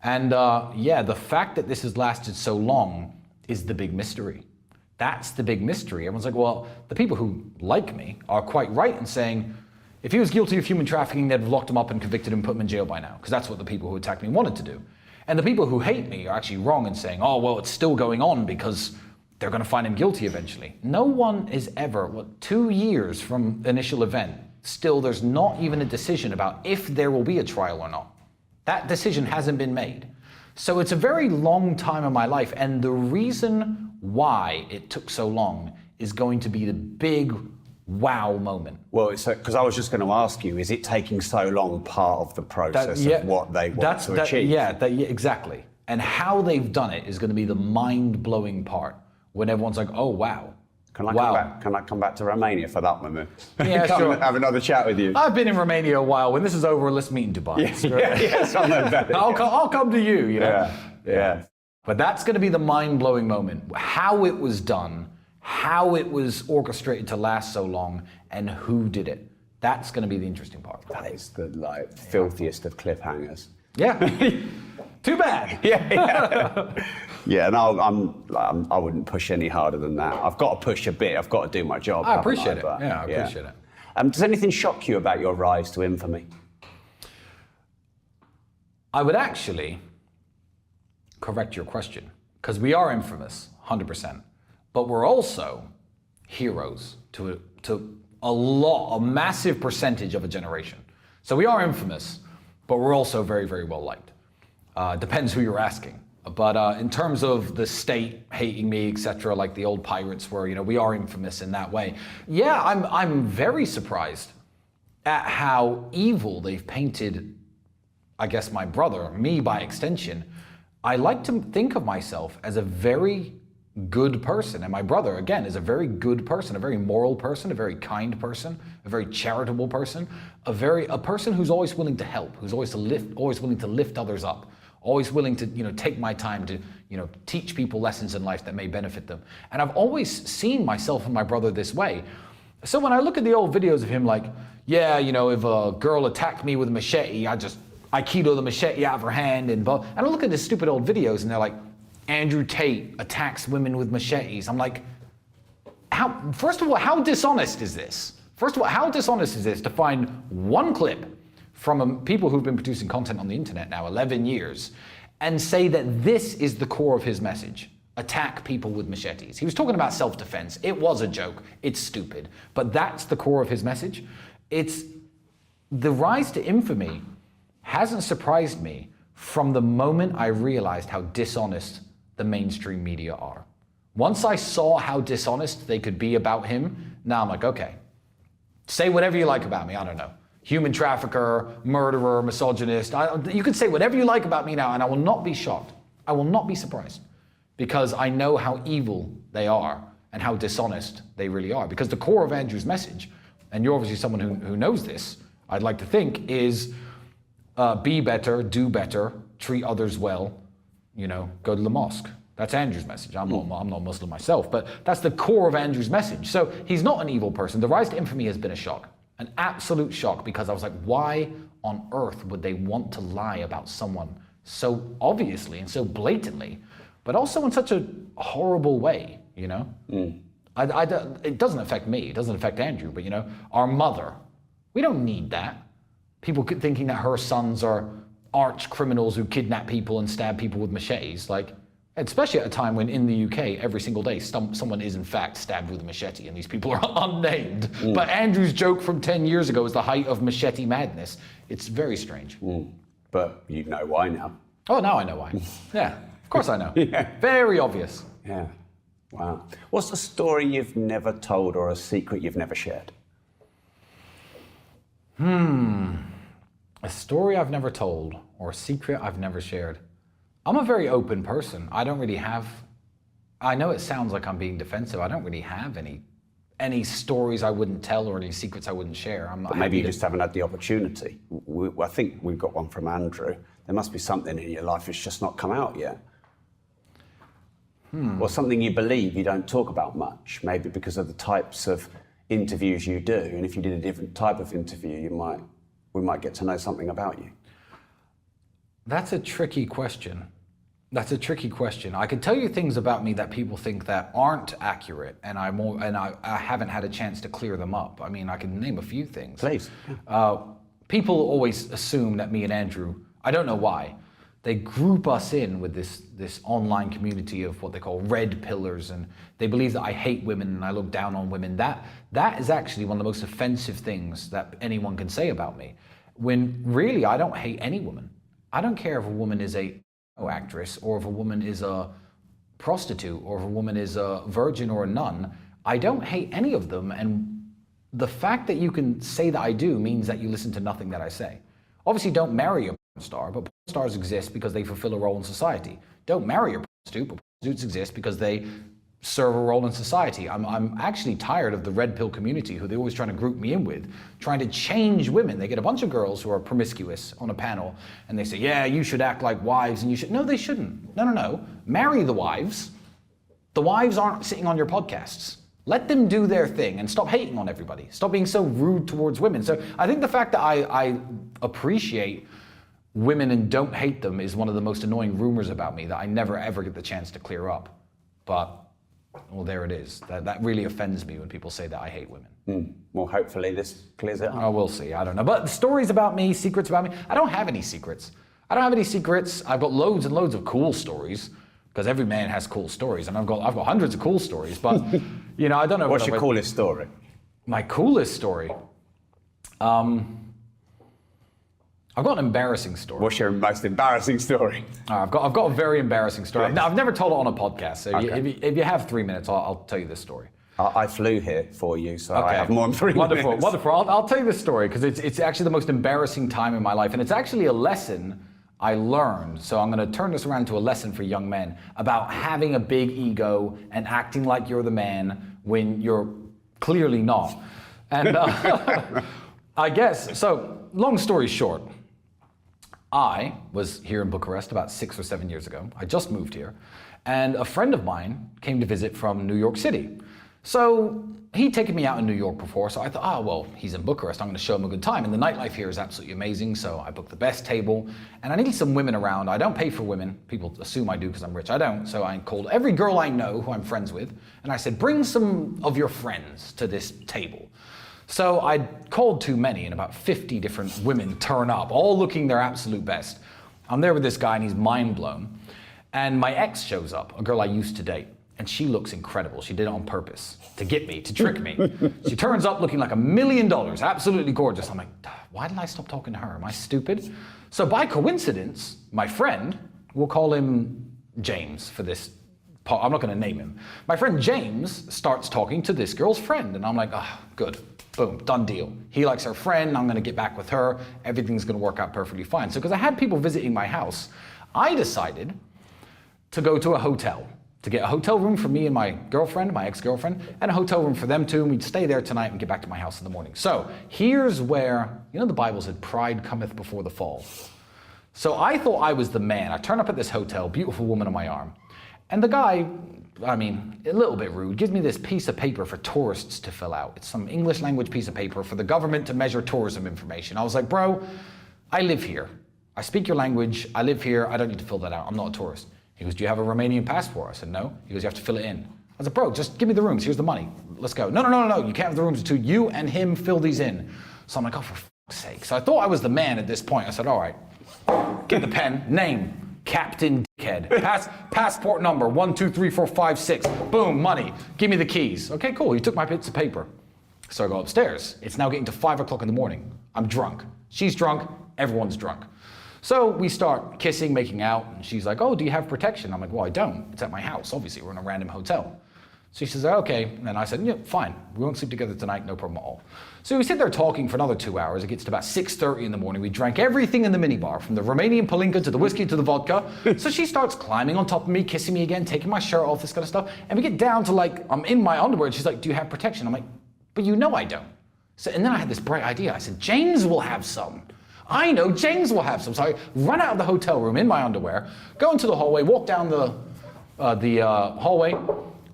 B: And the fact that this has lasted so long is the big mystery. That's the big mystery. Everyone's like, well, the people who like me are quite right in saying, if he was guilty of human trafficking, they'd have locked him up and convicted him and put him in jail by now, because that's what the people who attacked me wanted to do. And the people who hate me are actually wrong in saying, oh, well, it's still going on because they're going to find him guilty eventually. No one is ever, 2 years from initial event, still there's not even a decision about if there will be a trial or not. That decision hasn't been made. So it's a very long time in my life, and the reason why it took so long is going to be the big wow moment.
C: Well, because I was just going to ask you, is it taking so long part of the process of what they want to achieve?
B: Exactly. And how they've done it is going to be the mind-blowing part, when everyone's like, oh, wow.
C: Can I come back to Romania for that one then?
B: Yeah,
C: come
B: sure.
C: and have another chat with you.
B: I've been in Romania a while. When this is over, let's meet in Dubai. I'll come to you, you know?
C: Yeah.
B: But that's going to be the mind-blowing moment. How it was done, how it was orchestrated to last so long, and who did it. That's going to be the interesting part.
C: That is the filthiest of cliffhangers.
B: Yeah. Too bad.
C: Yeah, no, I wouldn't push any harder than that. I've got to push a bit. I've got to do my job.
B: I appreciate it. Yeah, I appreciate it.
C: Does anything shock you about your rise to infamy?
B: I would actually correct your question, because we are infamous, 100%, but we're also heroes to a massive percentage of a generation. So we are infamous, but we're also very, very well liked. Depends who you're asking. But in terms of the state hating me, etc., like the old pirates were, we are infamous in that way. Yeah, I'm very surprised at how evil they've painted, I guess, my brother, me by extension. I like to think of myself as a very good person, and my brother, again, is a very good person, a very moral person, a very kind person, a very charitable person, a person who's always willing to help, who's always willing to lift others up, always willing to take my time to teach people lessons in life that may benefit them. And I've always seen myself and my brother this way. So when I look at the old videos of him, like, yeah, if a girl attacked me with a machete, I kilo the machete out of her hand, and I look at the stupid old videos and they're like, Andrew Tate attacks women with machetes. I'm like, first of all, how dishonest is this? First of all, how dishonest is this to find one clip from people who've been producing content on the internet now 11 years and say that this is the core of his message? Attack people with machetes. He was talking about self-defense. It was a joke. It's stupid. But that's the core of his message. It's the rise to infamy hasn't surprised me from the moment I realized how dishonest the mainstream media are. Once I saw how dishonest they could be about him, now I'm like, okay, say whatever you like about me, I don't know. Human trafficker, murderer, misogynist, you can say whatever you like about me now and I will not be shocked. I will not be surprised because I know how evil they are and how dishonest they really are. Because the core of Andrew's message, and you're obviously someone who knows this, I'd like to think, is be better, do better, treat others well, go to the mosque. That's Andrew's message. I'm not Muslim myself, but that's the core of Andrew's message. So he's not an evil person. The rise to infamy has been a shock, an absolute shock, because I was like, why on earth would they want to lie about someone so obviously and so blatantly, but also in such a horrible way, It doesn't affect me, it doesn't affect Andrew, but our mother, we don't need that. People thinking that her sons are arch criminals who kidnap people and stab people with machetes, especially at a time when in the UK, every single day, someone is in fact stabbed with a machete and these people are unnamed. But Andrew's joke from 10 years ago is the height of machete madness. It's very strange.
C: But you know why now.
B: Oh, now I know why. Yeah, of course I know.
C: Yeah.
B: Very obvious.
C: Yeah, wow. What's a story you've never told or a secret you've never shared?
B: A story I've never told or a secret I've never shared. I'm a very open person. I don't really have, I know it sounds like I'm being defensive. I don't really have any stories I wouldn't tell or any secrets I wouldn't share.
C: But maybe you just haven't had the opportunity. I think we've got one from Andrew. There must be something in your life that's just not come out yet. Or something you believe you don't talk about much, maybe because of the types of interviews you do. And if you did a different type of interview, we might get to know something about you.
B: That's a tricky question. I can tell you things about me that people think that aren't accurate, and I haven't had a chance to clear them up. I mean, I can name a few things.
C: Please.
B: People always assume that me and Andrew, I don't know why, they group us in with this online community of what they call red pillars, and they believe that I hate women and I look down on women. That is actually one of the most offensive things that anyone can say about me, when really I don't hate any woman. I don't care if a woman is a actress or if a woman is a prostitute or if a woman is a virgin or a nun. I don't hate any of them, and the fact that you can say that I do means that you listen to nothing that I say. Obviously, don't marry a porn star, but porn stars exist because they fulfill a role in society. Don't marry a prostitute, but prostitutes exist because they serve a role in society. I'm actually tired of the red pill community who they're always trying to group me in with, trying to change women. They get a bunch of girls who are promiscuous on a panel and they say, yeah, you should act like wives and you should. No, they shouldn't. No. Marry the wives. The wives aren't sitting on your podcasts. Let them do their thing and stop hating on everybody. Stop being so rude towards women. So I think the fact that I appreciate women and don't hate them is one of the most annoying rumors about me that I never ever get the chance to clear up. But, well, there it is. That really offends me when people say that I hate women.
C: Well, hopefully this clears it up.
B: Oh, we'll see. I don't know. But stories about me, secrets about me, I don't have any secrets. I don't have any secrets. I've got loads and loads of cool stories, because every man has cool stories, and I've got hundreds of cool stories. But you know, I don't know.
C: What's your coolest story?
B: My coolest story. I've got an embarrassing story.
C: What's your most embarrassing story?
B: I've got a very embarrassing story. I've never told it on a podcast. So
C: Okay.
B: if you have 3 minutes, I'll tell you this story.
C: I flew here for you, so I have more than 3 minutes.
B: Wonderful. I'll tell you this story because it's actually the most embarrassing time in my life, and it's actually a lesson I learned. So I'm going to turn this around to a lesson for young men about having a big ego and acting like you're the man when you're clearly not. And I guess, so long story short, I was here in Bucharest about 6 or 7 years ago. I just moved here, and a friend of mine came to visit from New York City. So he'd taken me out in New York before, so I thought, oh, well, he's in Bucharest, I'm going to show him a good time. And the nightlife here is absolutely amazing, so I booked the best table, and I needed some women around. I don't pay for women. People assume I do because I'm rich. I don't. So I called every girl I know who I'm friends with, and I said, bring some of your friends to this table. So I called too many, and about 50 different women turn up, all looking their absolute best. I'm there with this guy, and he's mind blown. And my ex shows up, a girl I used to date. And she looks incredible. She did it on purpose to get me, to trick me. She turns up looking like $1 million, absolutely gorgeous. I'm like, why did I stop talking to her? Am I stupid? So by coincidence, my friend, we'll call him James for this part. I'm not going to name him. My friend James starts talking to this girl's friend. And I'm like, oh, good. Boom, done deal. He likes her friend. I'm going to get back with her. Everything's going to work out perfectly fine. So because I had people visiting my house, I decided to go to a hotel, to get a hotel room for me and my girlfriend, my ex-girlfriend, and a hotel room for them too, and we'd stay there tonight and get back to my house in the morning. So here's where, you know the Bible said, pride cometh before the fall. So I thought I was the man. I turn up at this hotel, beautiful woman on my arm, and the guy, I mean, a little bit rude, gives me this piece of paper for tourists to fill out. It's some English language piece of paper for the government to measure tourism information. I was like, bro, I live here. I speak your language, I live here, I don't need to fill that out, I'm not a tourist. He goes, do you have a Romanian passport? I said, no. He goes, you have to fill it in. I said, bro, just give me the rooms. Here's the money. Let's go. No. You can't have the rooms until you and him fill these in. So I'm like, oh, for fuck's sake. So I thought I was the man at this point. I said, all right, get the pen. Name, Captain Dickhead. Passport number, 1, 2, 3, 4, 5, 6. Boom, money. Give me the keys. Okay, cool. He took my bits of paper. So I go upstairs. It's now getting to 5 o'clock in the morning. I'm drunk. She's drunk. Everyone's drunk. So we start kissing, making out, and she's like, oh, do you have protection? I'm like, well, I don't. It's at my house. Obviously, we're in a random hotel. So she says, okay. And I said, yeah, fine. We won't sleep together tonight, no problem at all. So we sit there talking for another 2 hours. It gets to about 6:30 in the morning. We drank everything in the minibar, from the Romanian palinka to the whiskey to the vodka. So she starts climbing on top of me, kissing me again, taking my shirt off, this kind of stuff. And we get down to like, I'm in my underwear, and she's like, do you have protection? I'm like, but you know I don't. So, and then I had this bright idea. I said, James will have some. I know James will have some. So I run out of the hotel room in my underwear, go into the hallway, walk down the hallway,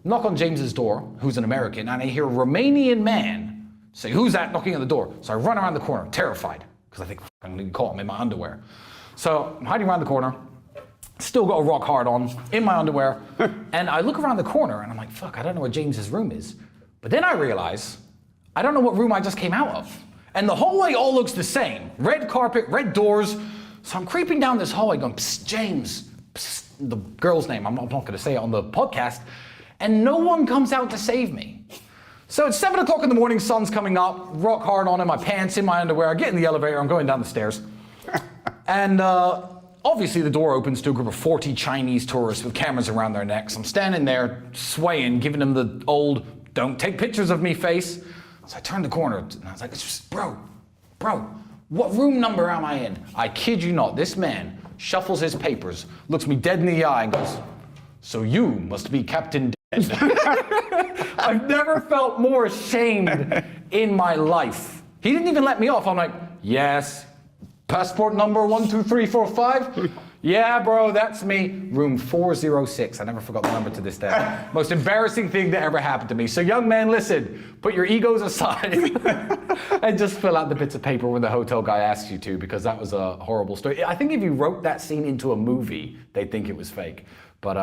B: knock on James's door, who's an American, and I hear a Romanian man say, who's that knocking on the door? So I run around the corner, terrified, because I think I'm going to get caught. I'm in my underwear. So I'm hiding around the corner, still got a rock hard on, in my underwear, and I look around the corner, and I'm like, fuck, I don't know where James's room is. But then I realize, I don't know what room I just came out of. And the hallway all looks the same. Red carpet, red doors. So I'm creeping down this hallway going, psst, James. Psst, the girl's name, I'm not going to say it on the podcast. And no one comes out to save me. So it's 7 o'clock in the morning, sun's coming up, rock hard on in my pants, in my underwear. I get in the elevator, I'm going down the stairs. And obviously the door opens to a group of 40 Chinese tourists with cameras around their necks. I'm standing there, swaying, giving them the old, don't take pictures of me face. So I turned the corner and I was like, bro, what room number am I in? I kid you not, this man shuffles his papers, looks me dead in the eye and goes, so you must be Captain Dead. I've never felt more ashamed in my life. He didn't even let me off. I'm like, yes, passport number 1, 2, 3, 4, 5. Yeah, bro, that's me. Room 406. I never forgot the number to this day. Most embarrassing thing that ever happened to me. So young man, listen, put your egos aside and just fill out the bits of paper when the hotel guy asks you to, because that was a horrible story. I think if you wrote that scene into a movie, they'd think it was fake. But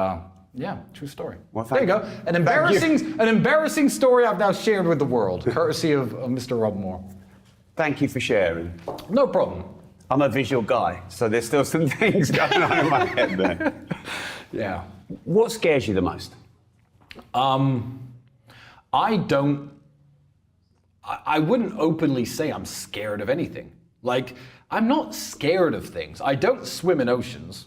B: yeah, true story.
C: Well,
B: there you go. An embarrassing story I've now shared with the world, courtesy of Mr. Rob Moore.
C: Thank you for sharing.
B: No problem.
C: I'm a visual guy, so there's still some things going on in my head there.
B: Yeah.
C: What scares you the most?
B: I wouldn't openly say I'm scared of anything. Like, I'm not scared of things. I don't swim in oceans.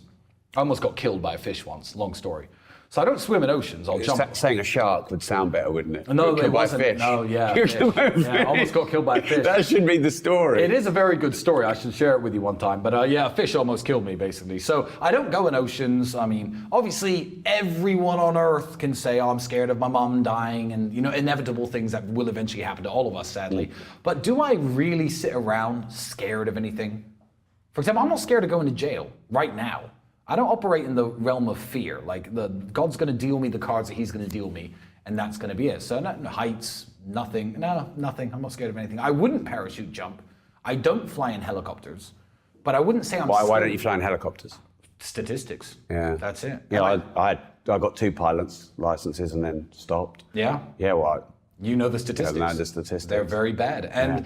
B: I almost got killed by a fish once, long story. So I don't swim in oceans, I'll jump.
C: Saying a shark would sound better, wouldn't it?
B: No,
C: Killed
B: it wasn't.
C: by a fish.
B: No, yeah.
C: You're killed by a fish.
B: Yeah, I almost got killed by a fish.
C: That should be the story.
B: It is a very good story. I should share it with you one time. But yeah, a fish almost killed me, basically. So I don't go in oceans. I mean, obviously, everyone on Earth can say, oh, I'm scared of my mom dying, and, you know, inevitable things that will eventually happen to all of us, sadly. But do I really sit around scared of anything? For example, I'm not scared of going to jail right now. I don't operate in the realm of fear. Like, God's going to deal me the cards that he's going to deal me, and that's going to be it. So no heights, nothing. No, nothing. I'm not scared of anything. I wouldn't parachute jump. I don't fly in helicopters. But I wouldn't say I'm scared.
C: Why don't you fly in helicopters?
B: Statistics.
C: Yeah.
B: That's it.
C: Yeah, I got 2 pilots licenses and then stopped.
B: Yeah?
C: Yeah, well,
B: You know the statistics.
C: I know the statistics.
B: They're very bad. And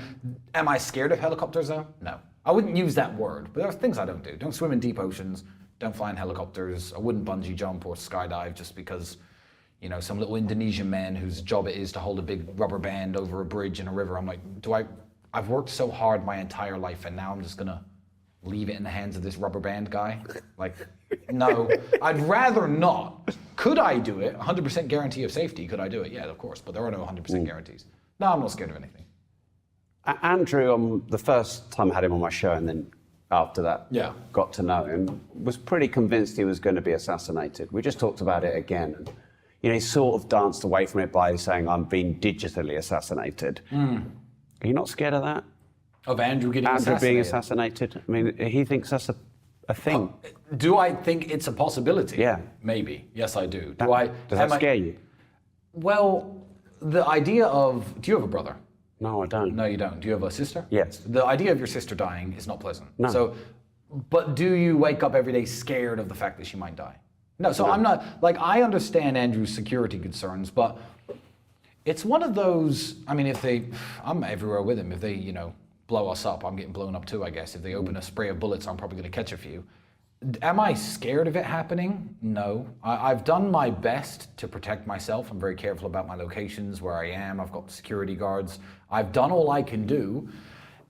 B: am I scared of helicopters, though? No. I wouldn't use that word, but there are things I don't do. Don't swim in deep oceans. Don't fly in helicopters. I wouldn't bungee jump or skydive just because, you know, some little Indonesian man whose job it is to hold a big rubber band over a bridge in a river. I'm like, I've worked so hard my entire life, and now I'm just gonna leave it in the hands of this rubber band guy? Like, no, I'd rather not. Could I do it? 100% guarantee of safety. Could I do it? Yeah, of course, but there are no 100% guarantees. No, I'm not scared of anything.
C: Andrew, the first time I had him on my show, and then after that, got to know him, was pretty convinced he was going to be assassinated. We just talked about it again. And, you know, he sort of danced away from it by saying, I'm being digitally assassinated. Are you not scared of that?
B: Of Andrew getting
C: assassinated? Andrew being assassinated? I mean, he thinks that's a thing.
B: Do I think it's a possibility?
C: Yeah.
B: Maybe. Yes, I do.
C: Does that scare you?
B: Well, the idea of... Do you have a brother?
C: No, I don't.
B: No, you don't. Do you have a sister?
C: Yes.
B: The idea of your sister dying is not pleasant.
C: No.
B: So, but do you wake up every day scared of the fact that she might die? No, so I'm not, like, I understand Andrew's security concerns, but it's one of those, I mean, I'm everywhere with him. If they, you know, blow us up, I'm getting blown up too, I guess. If they open a spray of bullets, I'm probably going to catch a few. Am I scared of it happening? No. I've done my best to protect myself. I'm very careful about my locations, where I am. I've got security guards. I've done all I can do.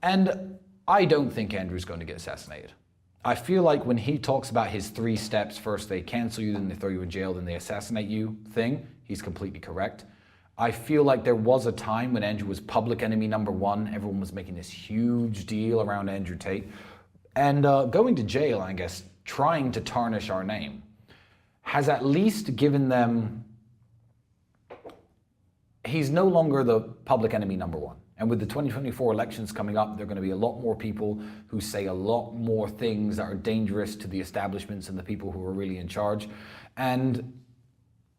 B: And I don't think Andrew's going to get assassinated. I feel like when he talks about his 3 steps, first they cancel you, then they throw you in jail, then they assassinate you thing, he's completely correct. I feel like there was a time when Andrew was public enemy number 1. Everyone was making this huge deal around Andrew Tate. And going to jail, I guess, trying to tarnish our name, has at least given them... He's no longer the public enemy number 1. And with the 2024 elections coming up, there are going to be a lot more people who say a lot more things that are dangerous to the establishments and the people who are really in charge. And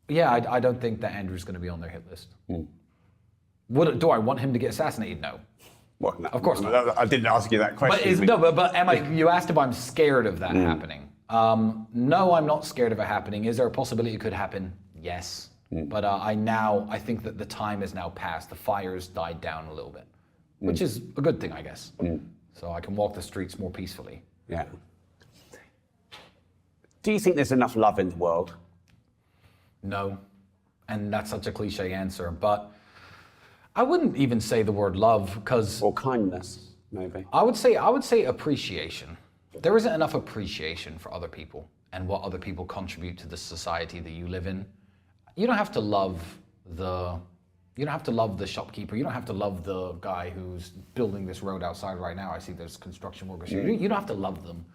B: yeah, I don't think that Andrew's going to be on their hit list. Do I want him to get assassinated? No.
C: Well, no,
B: of course not.
C: I didn't ask you that question.
B: But you asked if I'm scared of that happening. No, I'm not scared of it happening. Is there a possibility it could happen? Yes. But I think that the time has now passed. The fire's died down a little bit, which is a good thing, I guess. So I can walk the streets more peacefully.
C: Yeah. Do you think there's enough love in the world?
B: No. And that's such a cliche answer, but I wouldn't even say the word love, because...
C: Or kindness, maybe.
B: I would say appreciation. There isn't enough appreciation for other people and what other people contribute to the society that you live in. You don't have to love the shopkeeper. You don't have to love the guy who's building this road outside right now. I see there's construction workers here. You don't have to love them.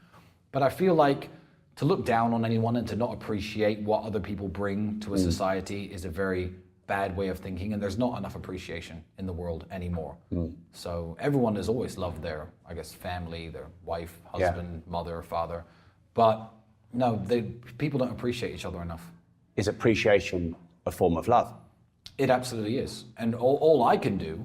B: But I feel like to look down on anyone and to not appreciate what other people bring to a society is a very bad way of thinking, and there's not enough appreciation in the world anymore. So everyone has always loved their, I guess, family, their wife, husband, mother, father. But No, people don't appreciate each other enough.
C: Is appreciation a form of love?
B: It absolutely is. And all I can do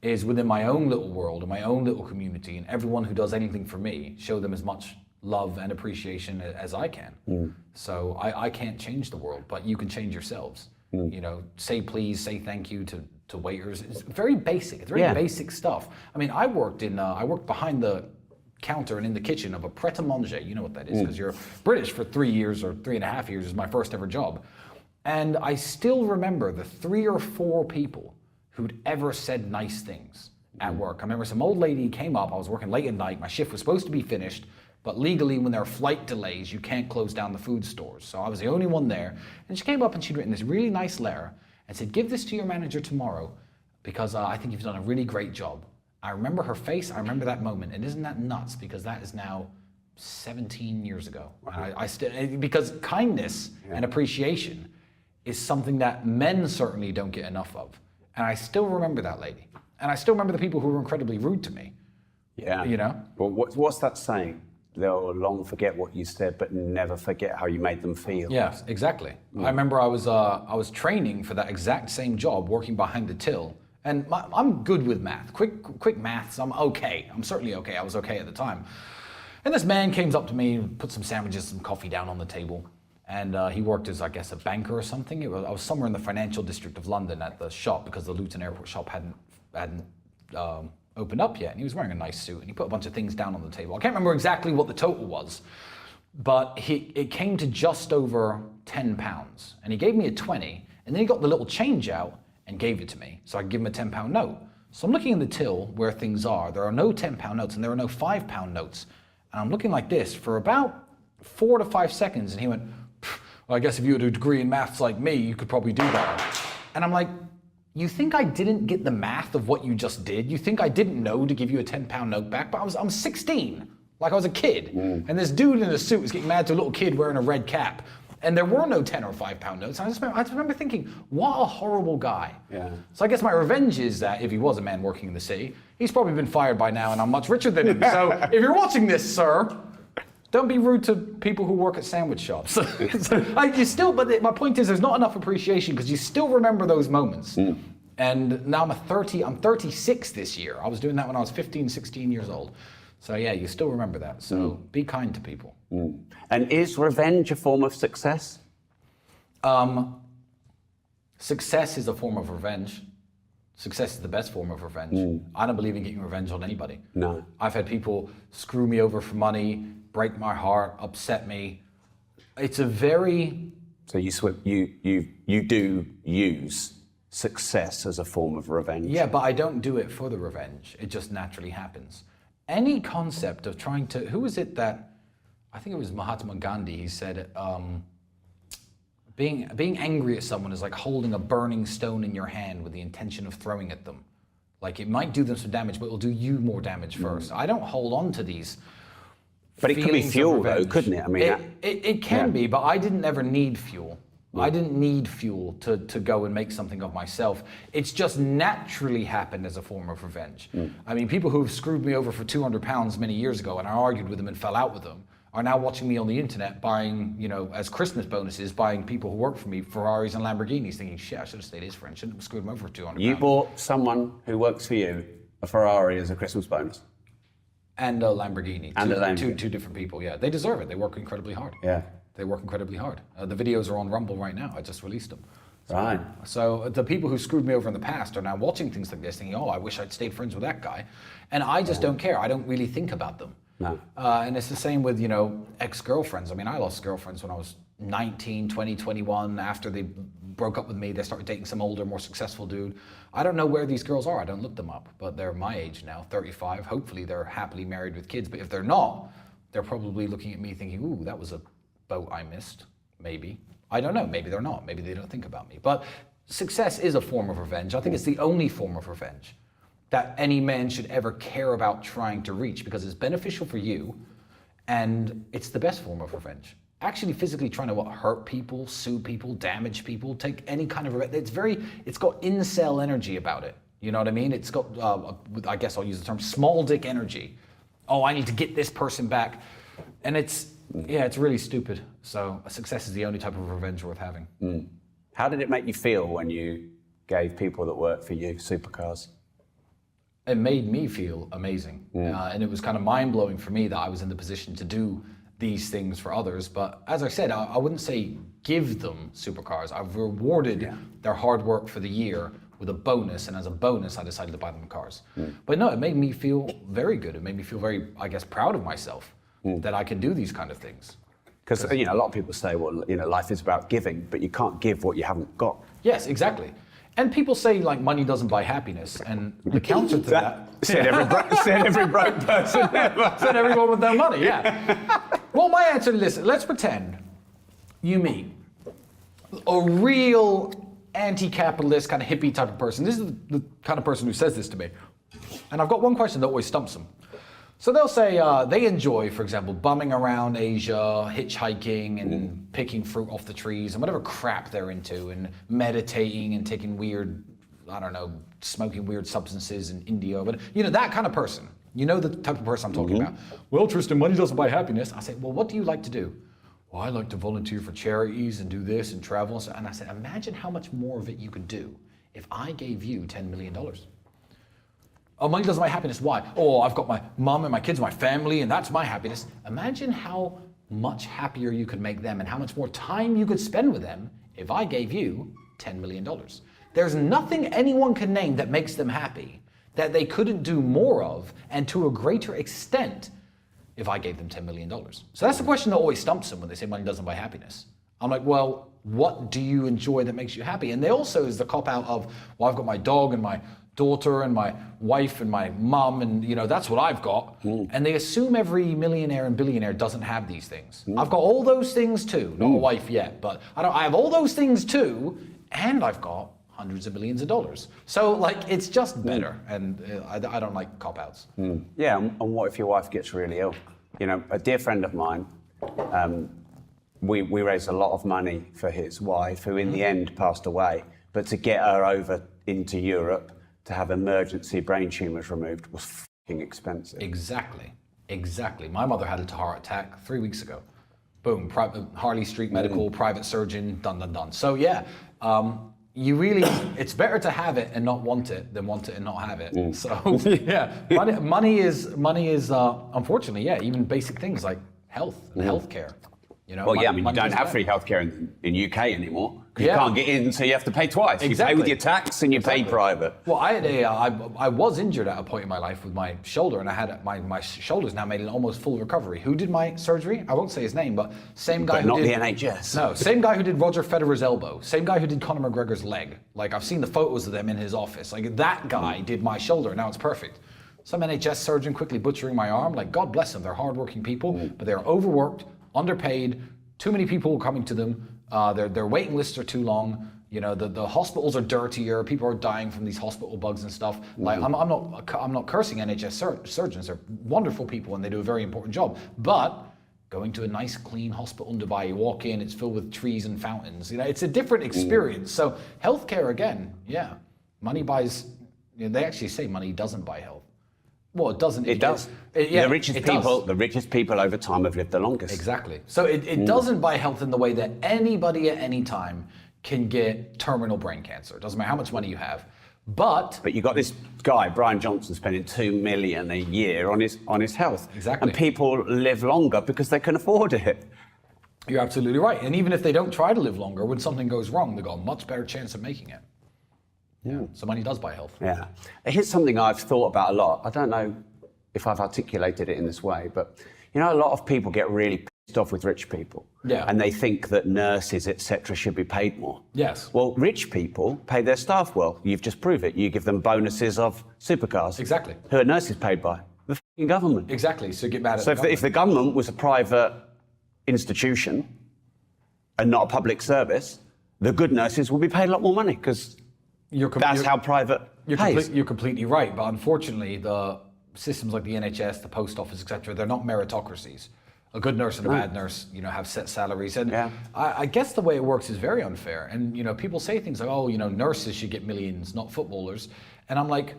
B: is within my own little world and my own little community and everyone who does anything for me, show them as much love and appreciation as I can. So I can't change the world, but you can change yourselves. You know, say please, say thank you to waiters. It's very basic. It's very basic stuff. I mean, I worked behind the counter and in the kitchen of a pret-a-manger. You know what that is, because you're British for 3 years or 3.5 years is my first ever job. And I still remember the 3 or 4 people who'd ever said nice things at work. I remember some old lady came up, I was working late at night, my shift was supposed to be finished, but legally when there are flight delays, you can't close down the food stores. So I was the only one there. And she came up and she'd written this really nice letter and said, give this to your manager tomorrow because I think you've done a really great job. I remember her face, I remember that moment. And isn't that nuts? Because that is now 17 years ago. And I still, because kindness and appreciation is something that men certainly don't get enough of. And I still remember that lady. And I still remember the people who were incredibly rude to me.
C: Yeah.
B: You know?
C: Well, what's that saying? They'll long forget what you said, but never forget how you made them feel.
B: Yeah, exactly. I remember I was training for that exact same job, working behind the till. And I'm good with math. Quick maths, I'm okay. I'm certainly okay. I was okay at the time. And this man came up to me, put some sandwiches, some coffee down on the table. And he worked as, I guess, a banker or something. I was somewhere in the financial district of London at the shop because the Luton Airport shop hadn't opened up yet. And he was wearing a nice suit and he put a bunch of things down on the table. I can't remember exactly what the total was, but it came to just over £10. And he gave me a 20 and then he got the little change out and gave it to me. So I could give him a £10 note. So I'm looking in the till where things are. There are no £10 notes and there are no £5 notes. And I'm looking like this for about 4 to 5 seconds. And he went, well, I guess if you had a degree in maths like me, you could probably do that. And I'm like, you think I didn't get the math of what you just did? You think I didn't know to give you a £10 note back? But I'm 16, like I was a kid. And this dude in a suit was getting mad to a little kid wearing a red cap. And there were no 10 or £5 notes. I just remember thinking, what a horrible guy.
C: Yeah.
B: So I guess my revenge is that if he was a man working in the city, he's probably been fired by now and I'm much richer than him. So if you're watching this, sir, don't be rude to people who work at sandwich shops. My point is there's not enough appreciation because you still remember those moments. And now I'm 36 this year. I was doing that when I was 15, 16 years old. So yeah, you still remember that. So be kind to people.
C: And is revenge a form of success?
B: Success is a form of revenge. Success is the best form of revenge. I don't believe in getting revenge on anybody.
C: No.
B: I've had people screw me over for money, break my heart, upset me. It's a very...
C: So you do use success as a form of revenge?
B: Yeah, but I don't do it for the revenge. It just naturally happens. Any concept of trying to... Who was it that... I think it was Mahatma Gandhi. He said, being angry at someone is like holding a burning stone in your hand with the intention of throwing at them. Like it might do them some damage, but it'll do you more damage first. I don't hold on to these.
C: But it could be fuel, though, couldn't it? I mean,
B: it can be, but I didn't ever need fuel. I didn't need fuel to go and make something of myself. It's just naturally happened as a form of revenge. I mean, people who have screwed me over for £200 many years ago and I argued with them and fell out with them are now watching me on the internet buying, as Christmas bonuses, buying people who work for me Ferraris and Lamborghinis, thinking, shit, I should have stayed his friend, shouldn't have screwed him over for £200.
C: You bought someone who works for you a Ferrari as a Christmas bonus?
B: And a Lamborghini. Two different people, yeah. They deserve it. They work incredibly hard.
C: Yeah.
B: They work incredibly hard. The videos are on Rumble right now. I just released them.
C: Right.
B: So the people who screwed me over in the past are now watching things like this thinking, oh, I wish I'd stayed friends with that guy. And I just don't care. I don't really think about them.
C: No.
B: And it's the same with, ex-girlfriends. I mean, I lost girlfriends when I was 19, 20, 21. After they broke up with me, they started dating some older, more successful dude. I don't know where these girls are. I don't look them up. But they're my age now, 35. Hopefully they're happily married with kids. But if they're not, they're probably looking at me thinking, ooh, that was a boat I missed. Maybe. I don't know. Maybe they're not. Maybe they don't think about me. But success is a form of revenge. I think it's the only form of revenge that any man should ever care about trying to reach because it's beneficial for you and it's the best form of revenge. Actually physically trying to hurt people, sue people, damage people, take any kind of revenge. It's got incel energy about it. You know what I mean? It's got, I guess I'll use the term, small dick energy. Oh, I need to get this person back. And it's Yeah, it's really stupid. So success is the only type of revenge worth having.
C: How did it make you feel when you gave people that work for you supercars?
B: It made me feel amazing. And it was kind of mind-blowing for me that I was in the position to do these things for others. But as I said, I wouldn't say give them supercars. I've rewarded their hard work for the year with a bonus, and as a bonus, I decided to buy them cars. But no, it made me feel very good. It made me feel very, I guess, proud of myself that I can do these kind of things.
C: Because a lot of people say, well, life is about giving, but you can't give what you haven't got.
B: Yes, exactly. And people say like money doesn't buy happiness, and the counter to that
C: said every broke person ever.
B: said everyone with no money. Yeah. Well, my answer to this: let's pretend you meet a real anti-capitalist kind of hippie type of person. This is the kind of person who says this to me, and I've got one question that always stumps them. So they'll say they enjoy, for example, bumming around Asia, hitchhiking and picking fruit off the trees and whatever crap they're into, and meditating and taking weird, smoking weird substances in India. But that kind of person. You know the type of person I'm talking about. Well, Tristan, money doesn't buy happiness. I say, well, what do you like to do? Well, I like to volunteer for charities and do this and travel. And I said, imagine how much more of it you could do if I gave you $10 million. Oh, money doesn't buy happiness. Why? Oh, I've got my mom and my kids, my family, and that's my happiness. Imagine how much happier you could make them and how much more time you could spend with them if I gave you $10 million. There's nothing anyone can name that makes them happy that they couldn't do more of, and to a greater extent, if I gave them $10 million. So that's the question that always stumps them when they say money doesn't buy happiness. I'm like, well, what do you enjoy that makes you happy? And they also is the cop out of, well, I've got my dog and my daughter and my wife and my mom, and that's what I've got. And they assume every millionaire and billionaire doesn't have these things. I've got all those things too. Not a wife yet, but I have all those things too, and I've got hundreds of millions of dollars. So it's just better, and I don't like cop-outs.
C: Yeah, and what if your wife gets really ill? A dear friend of mine, we raised a lot of money for his wife, who in the end passed away, but to get her over into Europe to have emergency brain tumours removed was fucking expensive.
B: Exactly. My mother had a heart attack 3 weeks ago. Boom, Harley Street Medical, private surgeon, done. So yeah, it's better to have it and not want it than want it and not have it. So yeah, money is unfortunately, even basic things like health and healthcare. You
C: don't have free healthcare in UK anymore. You can't get in, so you have to pay twice. Exactly. You pay with your tax and you pay private.
B: Well, I was injured at a point in my life with my shoulder, and I had my shoulder's now made an almost full recovery. Who did my surgery? I won't say his name, but same guy who did...
C: Not the NHS.
B: No, same guy who did Roger Federer's elbow. Same guy who did Conor McGregor's leg. I've seen the photos of them in his office. That guy did my shoulder, and now it's perfect. Some NHS surgeon quickly butchering my arm. God bless them. They're hardworking people, but they're overworked, underpaid, too many people coming to them. Their waiting lists are too long. The hospitals are dirtier. People are dying from these hospital bugs and stuff. I'm not cursing NHS surgeons. They're wonderful people and they do a very important job. But going to a nice clean hospital in Dubai, you walk in, it's filled with trees and fountains. It's a different experience. So healthcare again, money buys. They actually say money doesn't buy health. Well, it doesn't.
C: It does. The richest people over time have lived the longest.
B: Exactly. So it doesn't buy health in the way that anybody at any time can get terminal brain cancer. It doesn't matter how much money you have. But
C: you got this guy, Brian Johnson, spending $2 million a year on his health.
B: Exactly.
C: And people live longer because they can afford it.
B: You're absolutely right. And even if they don't try to live longer, when something goes wrong, they've got a much better chance of making it. Yeah. So money does buy health.
C: Yeah. Here's something I've thought about a lot. I don't know if I've articulated it in this way, but a lot of people get really pissed off with rich people.
B: Yeah.
C: And they think that nurses, etc., should be paid more.
B: Yes.
C: Well, rich people pay their staff well. You've just proved it. You give them bonuses of supercars.
B: Exactly.
C: Who are nurses paid by? The fucking government.
B: Exactly. So get mad at
C: the government. So if the government was a private institution and not a public service, the good nurses will be paid a lot more money because that's how private pays.
B: You're completely right, but unfortunately, the systems like the NHS, the post office, etc., they're not meritocracies. A good nurse and a bad nurse, have set salaries, and I guess the way it works is very unfair. And people say things like, "Oh, nurses should get millions, not footballers," and I'm like,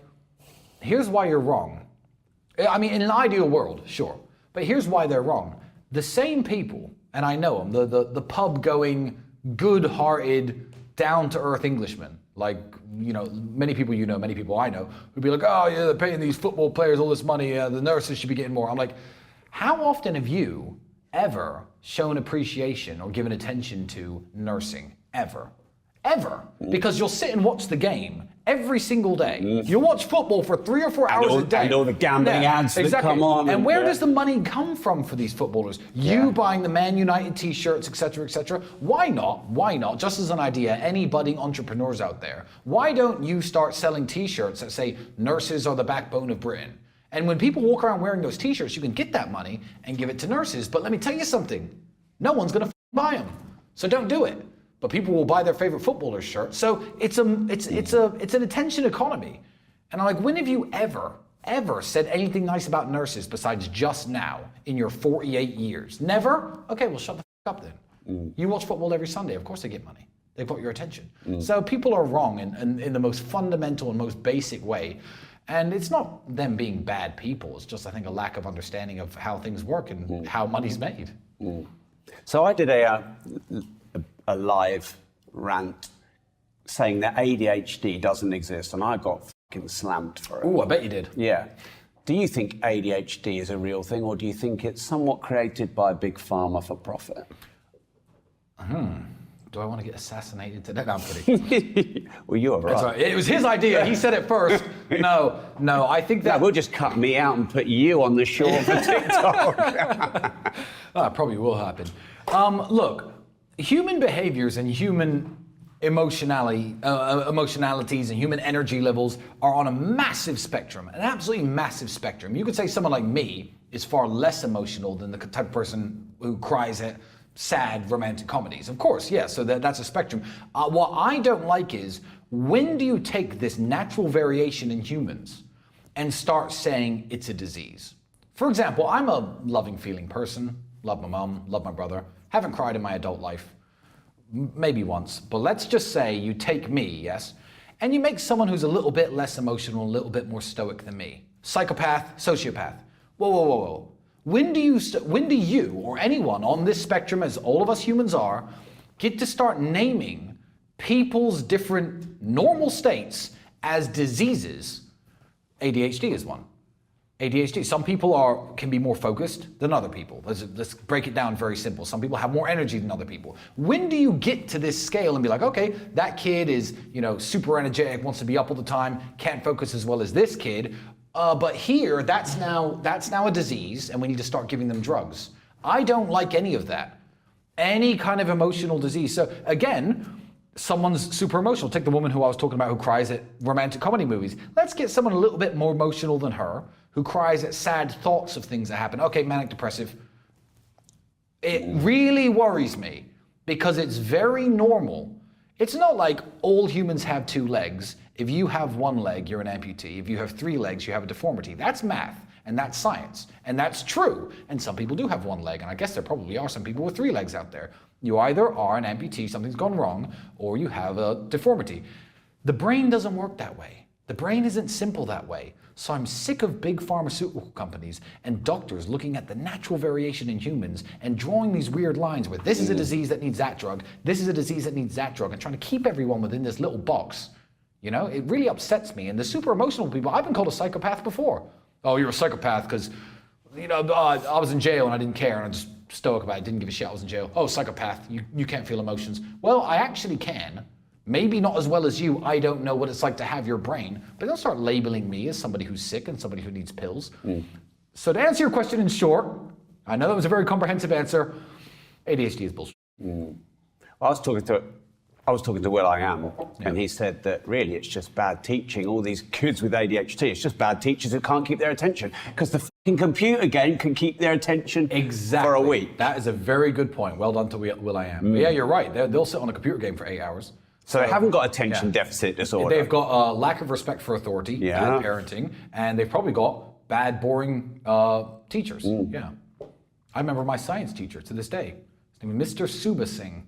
B: "Here's why you're wrong." I mean, in an ideal world, sure, but here's why they're wrong. the same people, and I know them, the pub-going, good-hearted, down-to-earth Englishmen, like, many people many people I know, who'd be like, oh yeah, they're paying these football players all this money, the nurses should be getting more. I'm like, how often have you ever shown appreciation or given attention to nursing? Ever? Because you'll sit and watch the game every single day. You'll watch football for 3 or 4 hours a day.
C: And all the gambling ads that come on.
B: And where does the money come from for these footballers? You buying the Man United t-shirts, etc., etc. Why not, just as an idea, any budding entrepreneurs out there, why don't you start selling t-shirts that say, nurses are the backbone of Britain? And when people walk around wearing those t-shirts, you can get that money and give it to nurses. But let me tell you something, no one's gonna buy them. So don't do it. But people will buy their favorite footballer's shirt. So it's an attention economy. And I'm like, when have you ever said anything nice about nurses besides just now in your 48 years? Never? Okay, well shut the up then. You watch football every Sunday, of course they get money. They've got your attention. So people are wrong in the most fundamental and most basic way. And it's not them being bad people, it's just I think a lack of understanding of how things work and how money's made.
C: So I did a live rant saying that ADHD doesn't exist, and I got fucking slammed for it.
B: Oh, I bet you did.
C: Yeah. Do you think ADHD is a real thing, or do you think it's somewhat created by Big Pharma for profit?
B: Do I want to get assassinated today? No, I'm kidding.
C: Well, you're right.
B: That's right. It was his idea. He said it first. No, I think that...
C: No, we'll just cut me out and put you on the shore for TikTok.
B: That probably will happen. Look, human behaviors and human emotionalities and human energy levels are on a massive spectrum, an absolutely massive spectrum. You could say someone like me is far less emotional than the type of person who cries at sad romantic comedies. Of course, yeah, so that's a spectrum. What I don't like is, when do you take this natural variation in humans and start saying it's a disease? For example, I'm a loving, feeling person, love my mom, love my brother, haven't cried in my adult life, maybe once, but let's just say you take me, yes, and you make someone who's a little bit less emotional, a little bit more stoic than me. Psychopath, sociopath. Whoa. When do you or anyone on this spectrum, as all of us humans are, get to start naming people's different normal states as diseases? ADHD is one. ADHD. Some people can be more focused than other people. Let's break it down very simple. Some people have more energy than other people. When do you get to this scale and be like, okay, that kid is, super energetic, wants to be up all the time, can't focus as well as this kid, but here, that's now a disease, and we need to start giving them drugs. I don't like any of that. Any kind of emotional disease. So again, someone's super emotional. Take the woman who I was talking about who cries at romantic comedy movies. Let's get someone a little bit more emotional than her, who cries at sad thoughts of things that happen. Okay, manic depressive. It really worries me because it's very normal. It's not like all humans have 2 legs. If you have 1 leg, you're an amputee. If you have 3 legs, you have a deformity. That's math, and that's science, and that's true. And some people do have 1 leg, and I guess there probably are some people with 3 legs out there. You either are an amputee, something's gone wrong, or you have a deformity. The brain doesn't work that way. The brain isn't simple that way. So I'm sick of big pharmaceutical companies and doctors looking at the natural variation in humans and drawing these weird lines where this is a disease that needs that drug, this is a disease that needs that drug, and trying to keep everyone within this little box. It really upsets me. And the super emotional people, I've been called a psychopath before. Oh, you're a psychopath because, I was in jail and I didn't care and I just stoic about it, didn't give a shit I was in jail. Oh, psychopath, you can't feel emotions. Well, I actually can. Maybe not as well as you. I don't know what it's like to have your brain, but don't start labeling me as somebody who's sick and somebody who needs pills. So to answer your question in short, I know that was a very comprehensive answer. ADHD is bullshit.
C: I was talking to Will I Am, and he said that really it's just bad teaching. All these kids with ADHD, it's just bad teachers who can't keep their attention because the fucking computer game can keep their attention for a week.
B: That is a very good point. Well done to Will I Am. But yeah, you're right. They'll sit on a computer game for 8 hours.
C: So they haven't got attention deficit disorder.
B: They've got a lack of respect for authority, bad parenting, and they've probably got bad, boring teachers. Yeah. I remember my science teacher to this day. His name was Mr. Subasingh.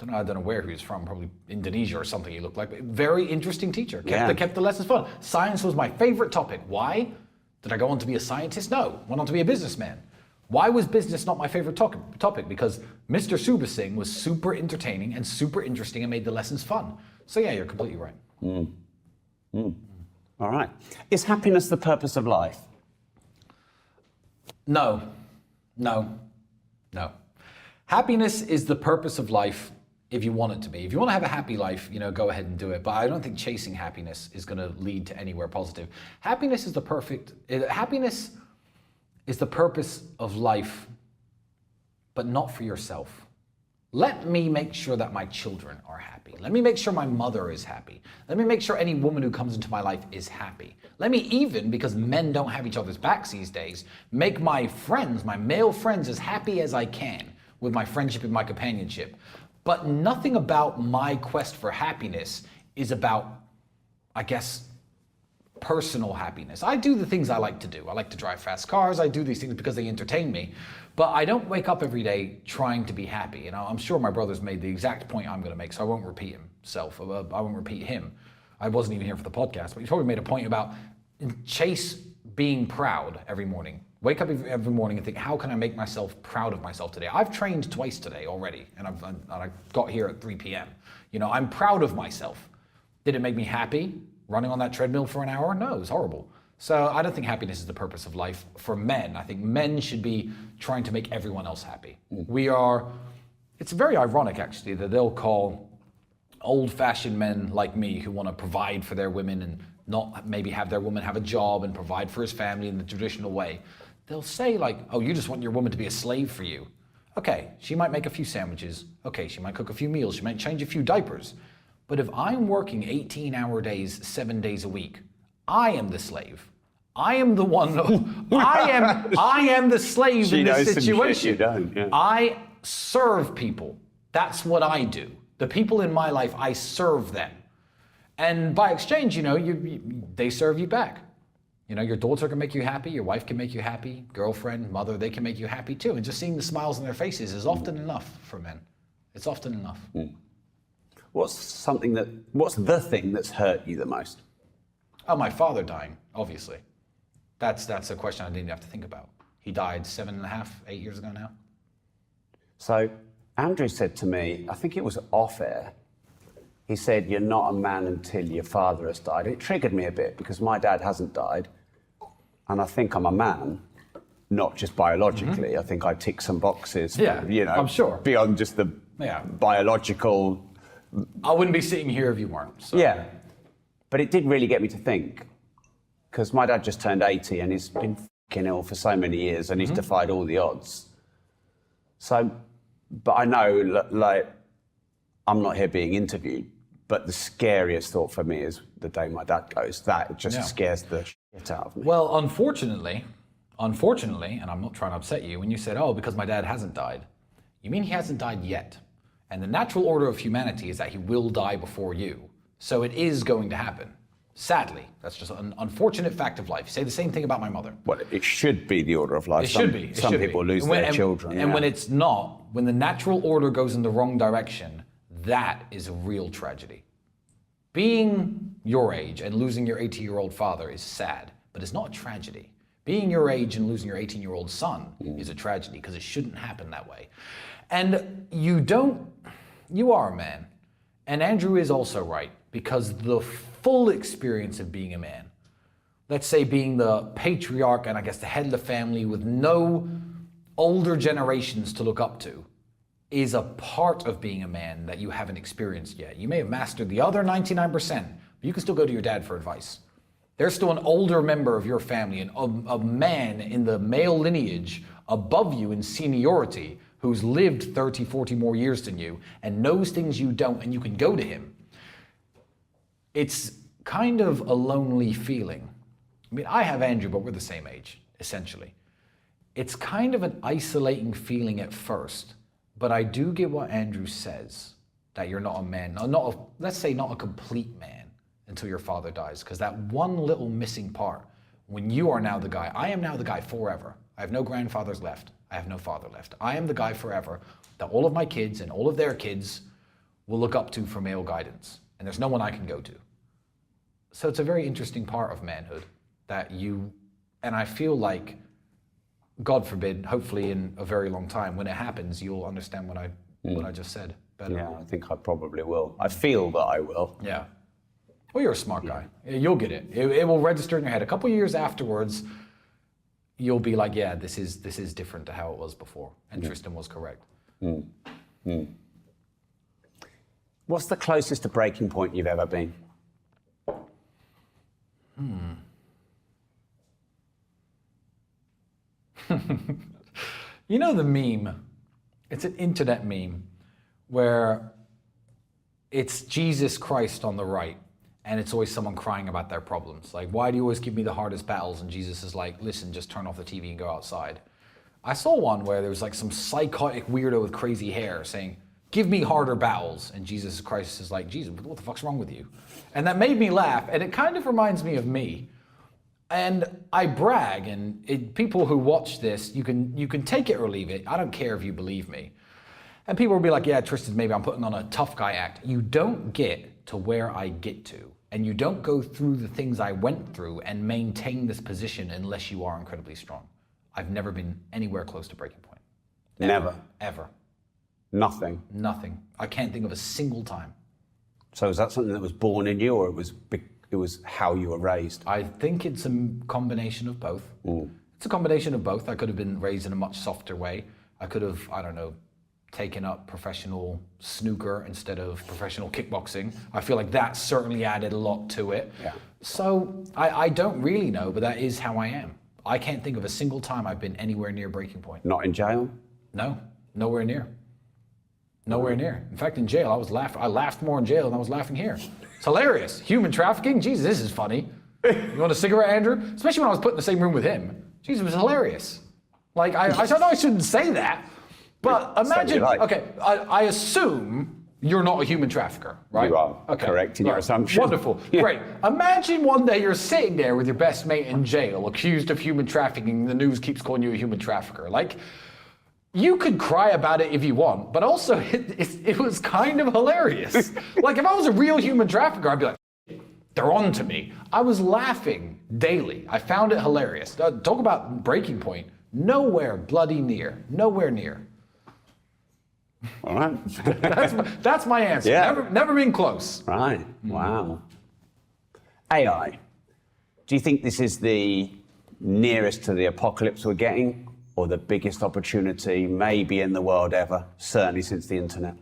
B: I don't know where he was from, probably Indonesia or something he looked like. But very interesting teacher. Kept the lessons fun. Science was my favorite topic. Why? Did I go on to be a scientist? No. Went on to be a businessman. Why was business not my favorite topic? Because Mr. Subha Singh was super entertaining and super interesting and made the lessons fun. So yeah, you're completely right.
C: All right. Is happiness the purpose of life?
B: No. Happiness is the purpose of life if you want it to be. If you want to have a happy life, go ahead and do it. But I don't think chasing happiness is going to lead to anywhere positive. Happiness is the purpose of life, but not for yourself. Let me make sure that my children are happy. Let me make sure my mother is happy. Let me make sure any woman who comes into my life is happy. Let me even, because men don't have each other's backs these days, make my friends, my male friends, as happy as I can with my friendship and my companionship. But nothing about my quest for happiness is about, I guess, personal happiness. I do the things I like to do. I like to drive fast cars. I do these things because they entertain me. But I don't wake up every day trying to be happy. I'm sure my brother's made the exact point I'm going to make, so I won't repeat himself. I won't repeat him. I wasn't even here for the podcast, but he probably made a point about chase being proud every morning. Wake up every morning and think, how can I make myself proud of myself today? I've trained twice today already, and I got here at 3 p.m. I'm proud of myself. Did it make me happy running on that treadmill for an hour? No, it was horrible. So I don't think happiness is the purpose of life for men. I think men should be trying to make everyone else happy. It's very ironic actually that they'll call old-fashioned men like me who want to provide for their women and not maybe have their woman have a job and provide for his family in the traditional way. They'll say like, oh, you just want your woman to be a slave for you. Okay, she might make a few sandwiches. Okay, she might cook a few meals. She might change a few diapers. But if I'm working 18-hour days, 7 days a week, I am the slave. I am the one. I am the slave in this situation.
C: You don't, yeah.
B: I serve people. That's what I do. The people in my life, I serve them. And by exchange, they serve you back. Your daughter can make you happy, your wife can make you happy, girlfriend, mother, they can make you happy too. And just seeing the smiles on their faces is often enough for men. It's often enough.
C: What's the thing that's hurt you the most?
B: Oh, my father dying, obviously. That's a question I didn't have to think about. He died 7.5, 8 years ago now.
C: So Andrew said to me, I think it was off air, he said, you're not a man until your father has died. It triggered me a bit because my dad hasn't died. And I think I'm a man, not just biologically. Mm-hmm. I think I tick some boxes,
B: I'm sure.
C: Beyond just the biological.
B: I wouldn't be sitting here if you weren't. So.
C: Yeah. But it did really get me to think, because my dad just turned 80 and he's been fucking ill for so many years and he's defied all the odds. So, but I know, like, I'm not here being interviewed, but the scariest thought for me is the day my dad goes. That just scares the shit out of me.
B: Well, unfortunately, and I'm not trying to upset you, when you said, oh, because my dad hasn't died, you mean he hasn't died yet. And the natural order of humanity is that he will die before you. So it is going to happen. Sadly, that's just an unfortunate fact of life. Say the same thing about my mother.
C: Well, it should be the order of life.
B: It should be.
C: Some people lose their children.
B: And when it's not, when the natural order goes in the wrong direction, that is a real tragedy. Being your age and losing your 80-year-old father is sad, but it's not a tragedy. Being your age and losing your 18-year-old son is a tragedy because it shouldn't happen that way. And you are a man. And Andrew is also right, because the full experience of being a man, let's say being the patriarch and I guess the head of the family with no older generations to look up to, is a part of being a man that you haven't experienced yet. You may have mastered the other 99%, but you can still go to your dad for advice. There's still an older member of your family, a man in the male lineage above you in seniority who's lived 30, 40 more years than you and knows things you don't, and you can go to him. It's kind of a lonely feeling. I mean, I have Andrew, but we're the same age, essentially. It's kind of an isolating feeling at first, but I do get what Andrew says, that you're not a man, let's say not a complete man until your father dies, because that one little missing part, when you are now the guy, I am now the guy forever. I have no grandfathers left. I have no father left. I am the guy forever that all of my kids and all of their kids will look up to for male guidance. And there's no one I can go to. So it's a very interesting part of manhood and I feel like God forbid, hopefully in a very long time, when it happens, you'll understand what I just said better.
C: Yeah, I think I probably will. I feel that I will.
B: Yeah. Well, you're a smart guy. You'll get it. It will register in your head. A couple of years afterwards, you'll be like, yeah, this is different to how it was before. And Tristan was correct.
C: What's the closest to breaking point you've ever been?
B: You know the meme? It's an internet meme where it's Jesus Christ on the right, and it's always someone crying about their problems. Like, why do you always give me the hardest battles? And Jesus is like, listen, just turn off the TV and go outside. I saw one where there was like some psychotic weirdo with crazy hair saying, give me harder battles. And Jesus Christ is like, Jesus, what the fuck's wrong with you? And that made me laugh, and it kind of reminds me of me. And I brag, and people who watch this, you can take it or leave it. I don't care if you believe me. And people will be like, yeah, Tristan, maybe I'm putting on a tough guy act. You don't get to where I get to, and you don't go through the things I went through and maintain this position unless you are incredibly strong. I've never been anywhere close to breaking point.
C: Never?
B: Ever.
C: Nothing?
B: Nothing. I can't think of a single time.
C: So is that something that was born in you, or it was how you were raised?
B: I think it's a combination of both. It's a combination of both. I could have been raised in a much softer way. I could have, I don't know, taken up professional snooker instead of professional kickboxing. I feel like that certainly added a lot to it.
C: Yeah.
B: So I don't really know, but that is how I am. I can't think of a single time I've been anywhere near breaking point.
C: Not in jail?
B: No, nowhere near. Nowhere near. In fact, in jail, I laughed more in jail than I was laughing here. It's hilarious. Human trafficking? Jesus, this is funny. You want a cigarette, Andrew? Especially when I was put in the same room with him. Jesus, it was hilarious. Like, I know I shouldn't say that, but imagine, okay, I assume you're not a human trafficker, right?
C: You are correct in your assumption.
B: Wonderful, great. Imagine one day you're sitting there with your best mate in jail, accused of human trafficking, the news keeps calling you a human trafficker. Like, you could cry about it if you want, but also it was kind of hilarious. Like, if I was a real human trafficker, I'd be like, they're on to me. I was laughing daily. I found it hilarious. Talk about breaking point. Nowhere bloody near. Nowhere near.
C: All right.
B: That's my answer.
C: Yeah.
B: Never been close.
C: Right. Wow. AI. Do you think this is the nearest to the apocalypse we're getting, or the biggest opportunity maybe in the world ever, certainly since the internet?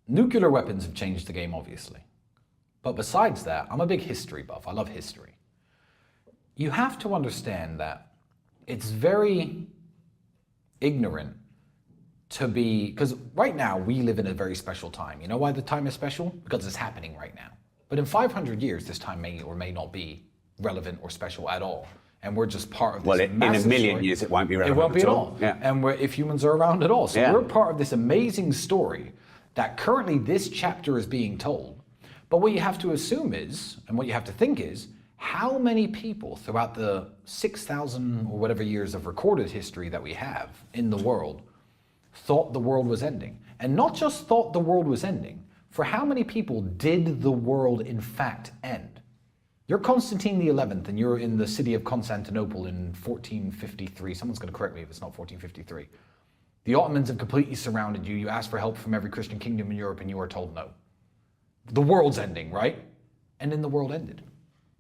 B: Nuclear weapons have changed the game, obviously. But besides that, I'm a big history buff. I love history. You have to understand that it's very ignorant to be, because right now we live in a very special time. You know why the time is special? Because it's happening right now. But in 500 years, this time may or may not be relevant or special at all. And we're just part of this
C: in a million years it won't be relevant.
B: It won't be
C: at
B: all.
C: Yeah.
B: And if humans are around at all. So we're part of this amazing story that currently this chapter is being told. But what you have to assume is, and what you have to think is, how many people throughout the 6,000 or whatever years of recorded history that we have in the world thought the world was ending? And not just thought the world was ending, for how many people did the world in fact end? You're Constantine the 11th and you're in the city of Constantinople in 1453. Someone's going to correct me if it's not 1453. The Ottomans have completely surrounded you. You ask for help from every Christian kingdom in Europe and you are told no. The world's ending, right? And then the world ended.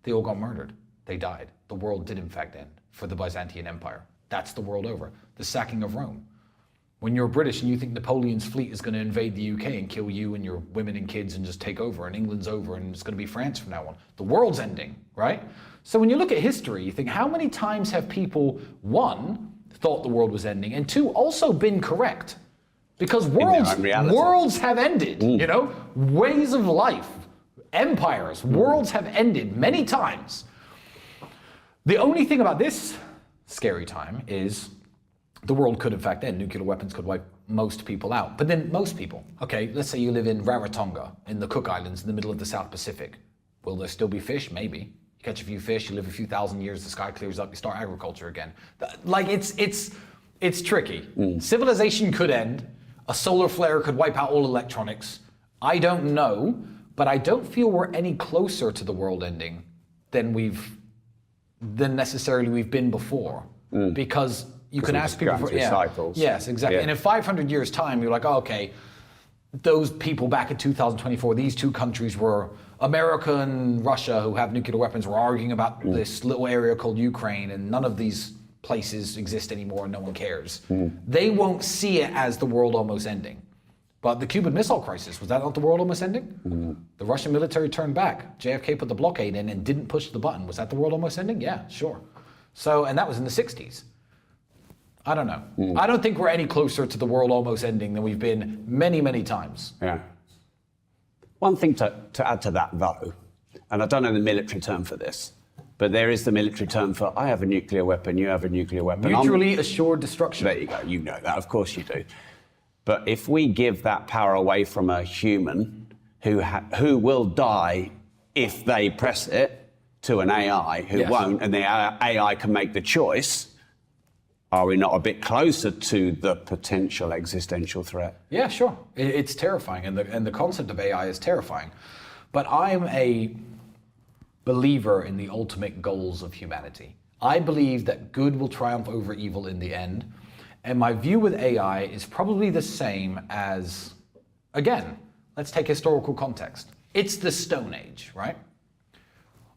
B: They all got murdered. They died. The world did in fact end for the Byzantine Empire. That's the world over. The sacking of Rome. When you're British and you think Napoleon's fleet is going to invade the UK and kill you and your women and kids and just take over, and England's over and it's going to be France from now on. The world's ending, right? So when you look at history, you think, how many times have people, one, thought the world was ending, and two, also been correct? Because worlds have ended, you know? Ways of life, empires, worlds have ended many times. The only thing about this scary time is the world could in fact end. Nuclear weapons could wipe most people out. But then most people, okay, let's say you live in Rarotonga in the Cook Islands in the middle of the South Pacific. Will there still be fish? Maybe. You catch a few fish, you live a few thousand years, the sky clears up, you start agriculture again. Like it's tricky. Civilization could end. A solar flare could wipe out all electronics. I don't know, but I don't feel we're any closer to the world ending than we've than necessarily we've been before. Because you can ask people for
C: cycles.
B: Yes, exactly.
C: Yeah.
B: And in 500 years' time, you're like, oh, okay, those people back in 2024, these two countries were America and Russia, who have nuclear weapons, were arguing about this little area called Ukraine, and none of these places exist anymore and no one cares. They won't see it as the world almost ending. But the Cuban Missile Crisis, was that not the world almost ending? The Russian military turned back. JFK put the blockade in and didn't push the button. Was that the world almost ending? Yeah, sure. So, and that was in the 60s. I don't know. I don't think we're any closer to the world almost ending than we've been many, many times.
C: Yeah. One thing to add to that, though, and I don't know the military term for this, but there is the military term for I have a nuclear weapon, you have a nuclear weapon.
B: Mutually assured destruction.
C: There you go. You know that. Of course you do. But if we give that power away from a human who will die if they press it to an AI who won't, and the AI can make the choice, are we not a bit closer to the potential existential threat?
B: Yeah, sure. It's terrifying, and the concept of AI is terrifying. But I'm a believer in the ultimate goals of humanity. I believe that good will triumph over evil in the end. And my view with AI is probably the same as, again, let's take historical context. It's the Stone Age, right?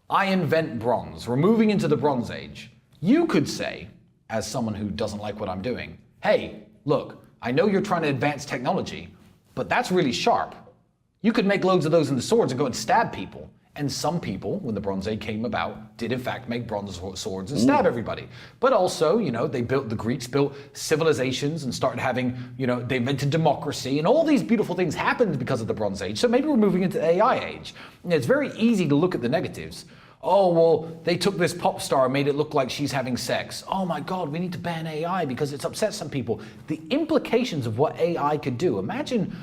B: I invent bronze. We're moving into the Bronze Age. You could say, as someone who doesn't like what I'm doing, hey, look, I know you're trying to advance technology, but that's really sharp. You could make loads of those into swords and go and stab people. And some people, when the Bronze Age came about, did in fact make bronze swords and stab everybody. But also, the Greeks built civilizations and started having, they invented democracy, and all these beautiful things happened because of the Bronze Age. So maybe we're moving into the AI age. And it's very easy to look at the negatives. Oh, well, they took this pop star and made it look like she's having sex. Oh my God, we need to ban AI because it's upset some people. The implications of what AI could do. Imagine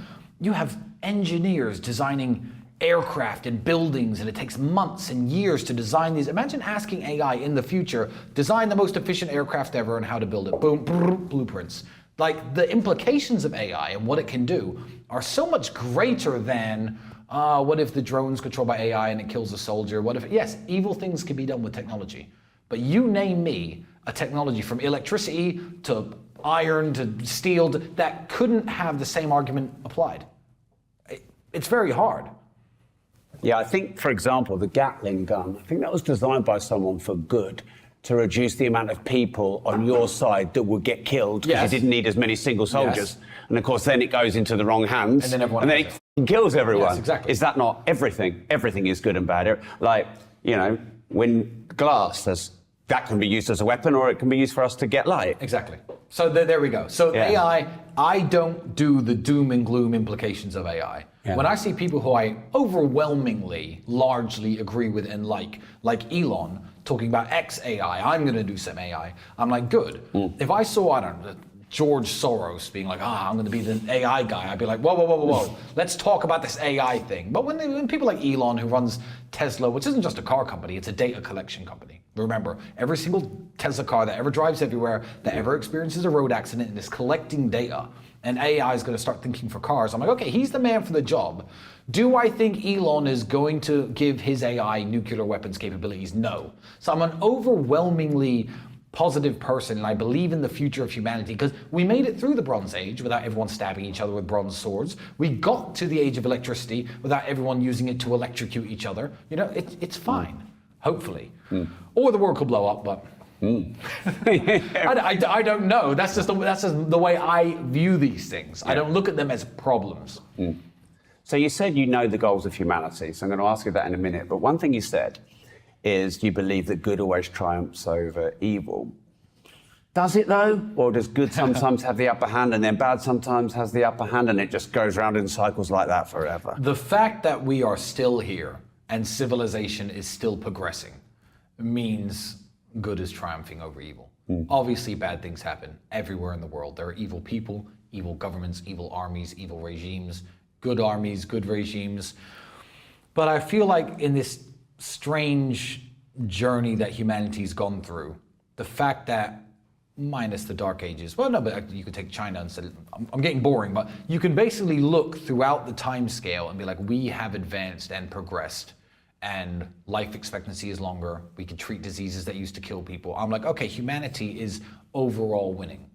B: you have engineers designing aircraft and buildings, and it takes months and years to design these. Imagine asking AI in the future, design the most efficient aircraft ever and how to build it. Boom, blueprints. Like, the implications of AI and what it can do are so much greater than what if the drone's controlled by AI and it kills a soldier? What if, yes, evil things can be done with technology. But you name me a technology from electricity to iron to steel that couldn't have the same argument applied. It's very hard.
C: Yeah, I think, for example, the Gatling gun, I think that was designed by someone for good, to reduce the amount of people on your side that would get killed because you didn't need as many single soldiers. And of course, then it goes into the wrong hands.
B: And then
C: it kills everyone.
B: Yes, exactly.
C: Is that not everything? Everything is good and bad. Like, when glass, that can be used as a weapon or it can be used for us to get light.
B: Exactly. So there we go. So AI, I don't do the doom and gloom implications of AI. Yeah. When I see people who I overwhelmingly, largely agree with and like Elon talking about XAI, I'm going to do some AI, I'm like, good. If I saw, I don't know, George Soros being like, I'm going to be the AI guy, I'd be like, whoa. Let's talk about this AI thing. But when people like Elon, who runs Tesla, which isn't just a car company, it's a data collection company. Remember, every single Tesla car that ever drives everywhere, that ever experiences a road accident and is collecting data, and AI is going to start thinking for cars. I'm like, okay, he's the man for the job. Do I think Elon is going to give his AI nuclear weapons capabilities? No. So I'm an overwhelmingly positive person, and I believe in the future of humanity because we made it through the Bronze Age without everyone stabbing each other with bronze swords. We got to the age of electricity without everyone using it to electrocute each other. It's fine, hopefully. Or the world could blow up, but I don't know. That's just the way I view these things. I don't look at them as problems.
C: So you said you know the goals of humanity, so I'm going to ask you that in a minute. But one thing you said is you believe that good always triumphs over evil. Does it though? Or does good sometimes have the upper hand and then bad sometimes has the upper hand and it just goes round in cycles like that forever?
B: The fact that we are still here and civilization is still progressing means good is triumphing over evil. Obviously, bad things happen everywhere in the world. There are evil people, evil governments, evil armies, evil regimes, good armies, good regimes. But I feel like in this strange journey that humanity's gone through, the fact that, minus the Dark Ages, well, no, but you could take China and say, I'm getting boring, but you can basically look throughout the time scale and be like, we have advanced and progressed. and life expectancy is longer. We can treat diseases that used to kill people. I'm like, okay, humanity is overall winning.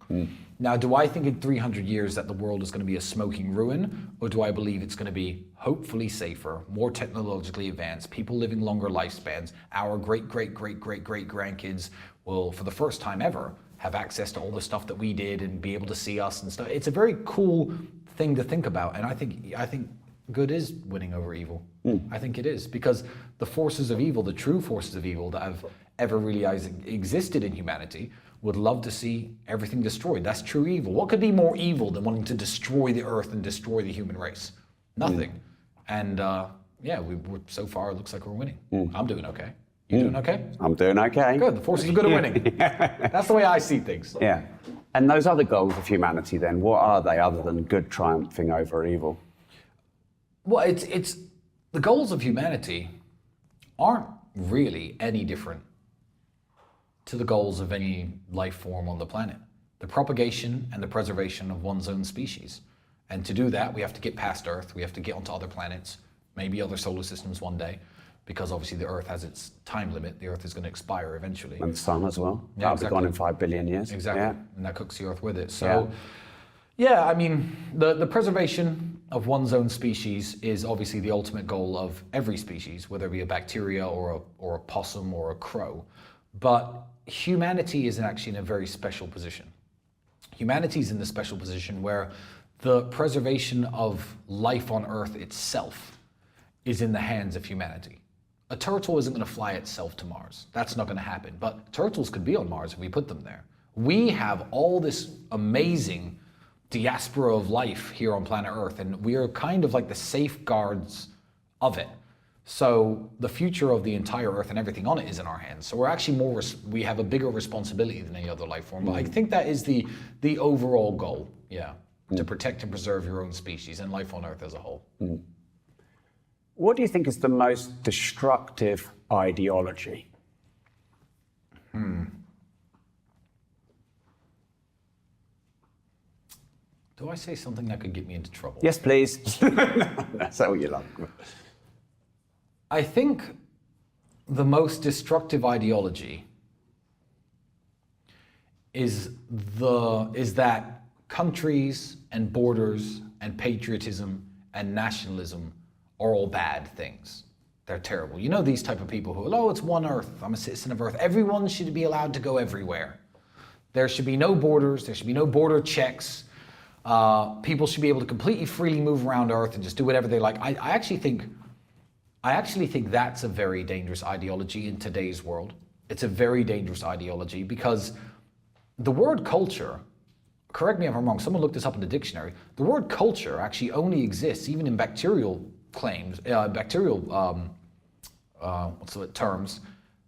B: Now, do I think in 300 years that the world is going to be a smoking ruin, or do I believe it's going to be hopefully safer, more technologically advanced, people living longer lifespans? Our great grandkids will, for the first time ever, have access to all the stuff that we did and be able to see us and stuff. It's a very cool thing to think about, and I think good is winning over evil. I think it is, because the forces of evil, the true forces of evil that have ever really existed in humanity, would love to see everything destroyed. That's true evil. What could be more evil than wanting to destroy the earth and destroy the human race? Nothing. And we're so far it looks like we're winning. I'm doing okay. You doing okay?
C: I'm doing okay.
B: Good. The forces are good at winning. That's the way I see things.
C: Yeah. And those other goals of humanity then, what are they other than good triumphing over evil?
B: Well, it's the goals of humanity aren't really any different to the goals of any life form on the planet. The propagation and the preservation of one's own species. And to do that, we have to get past Earth. We have to get onto other planets, maybe other solar systems one day, because obviously the Earth has its time limit. The Earth is going to expire eventually.
C: And the sun as well.
B: Yeah,
C: That'll
B: exactly.
C: be gone in 5 billion years.
B: Exactly.
C: Yeah.
B: And that cooks the Earth with it. So, yeah, I mean, the preservation of one's own species is obviously the ultimate goal of every species, whether it be a bacteria or a possum or a crow. But humanity is actually in a very special position. Humanity is in the special position where the preservation of life on Earth itself is in the hands of humanity. A turtle isn't going to fly itself to Mars. That's not going to happen. But turtles could be on Mars if we put them there. We have all this amazing diaspora of life here on planet Earth, and we are kind of like the safeguards of it. So the future of the entire Earth and everything on it is in our hands. So we're actually we have a bigger responsibility than any other life form. But I think that is the overall goal, to protect and preserve your own species and life on Earth as a whole.
C: What do you think is the most destructive ideology?
B: Do I say something that could get me into trouble?
C: Yes, please. That's what you like.
B: I think the most destructive ideology is that countries and borders and patriotism and nationalism are all bad things. They're terrible. You know these type of people who, oh, it's one Earth, I'm a citizen of Earth. Everyone should be allowed to go everywhere. There should be no borders, there should be no border checks. People should be able to completely freely move around Earth and just do whatever they like. I actually think that's a very dangerous ideology in today's world. It's a very dangerous ideology because the word culture, correct me if I'm wrong, someone looked this up in the dictionary, the word culture actually only exists even in bacterial claims, terms,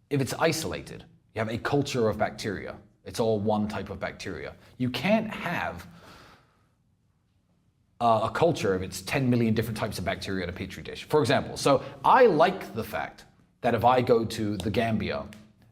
B: if it's isolated. You have a culture of bacteria. It's all one type of bacteria. You can't have a culture if it's 10 million different types of bacteria in a petri dish. For example, so I like the fact that if I go to the Gambia,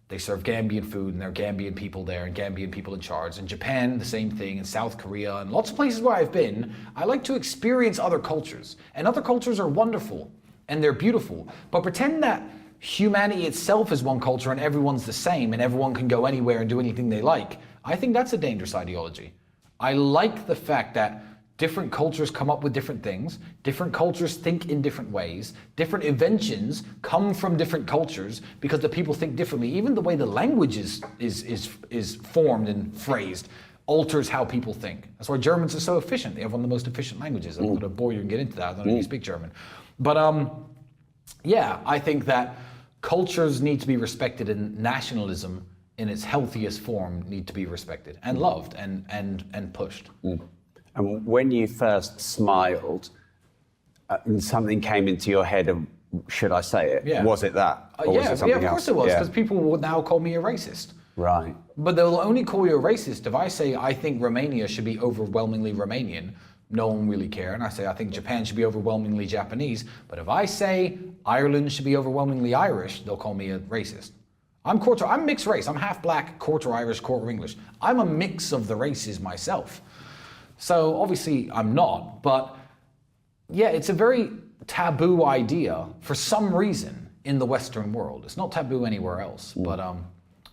B: they serve Gambian food and there are Gambian people there and Gambian people in charge. In Japan, the same thing, in South Korea, and lots of places where I've been, I like to experience other cultures. And other cultures are wonderful and they're beautiful. But pretend that humanity itself is one culture and everyone's the same and everyone can go anywhere and do anything they like. I think that's a dangerous ideology. I like the fact that different cultures come up with different things, different cultures think in different ways, different inventions come from different cultures because the people think differently. Even the way the language is formed and phrased alters how people think. That's why Germans are so efficient. They have one of the most efficient languages. I'm going to bore you and get into that. I don't know if you speak German. But I think that cultures need to be respected and nationalism in its healthiest form need to be respected and loved and pushed.
C: And when you first smiled, and something came into your head, of, should I say it?
B: Yeah.
C: Was it that? Or was it something
B: of course
C: else?
B: it was, because people will now call me a racist.
C: Right.
B: But they'll only call you a racist if I say I think Romania should be overwhelmingly Romanian. No one really care. And I say I think Japan should be overwhelmingly Japanese. But if I say Ireland should be overwhelmingly Irish, they'll call me a racist. I'm mixed race. I'm half black, quarter Irish, quarter English. I'm a mix of the races myself. So obviously I'm not, but yeah, it's a very taboo idea for some reason in the Western world. It's not taboo anywhere else. But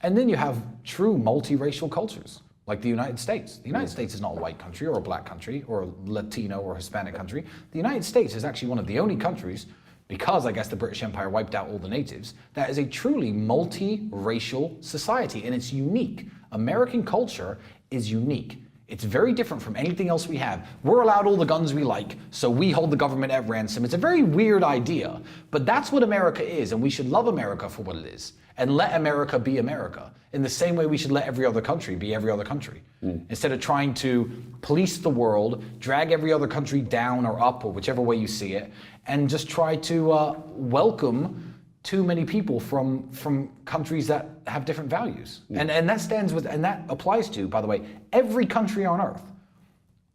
B: and then you have true multiracial cultures, like the United States. The United States is not a white country or a black country or a Latino or Hispanic country. The United States is actually one of the only countries, because I guess the British Empire wiped out all the natives, that is a truly multiracial society, and it's unique. American culture is unique. It's very different from anything else we have. We're allowed all the guns we like, so we hold the government at ransom. It's a very weird idea, but that's what America is, and we should love America for what it is, and let America be America, in the same way we should let every other country be every other country. Instead of trying to police the world, drag every other country down or up, or whichever way you see it, and just try to welcome too many people from countries that have different values. And that stands with, and that applies to, by the way, every country on earth.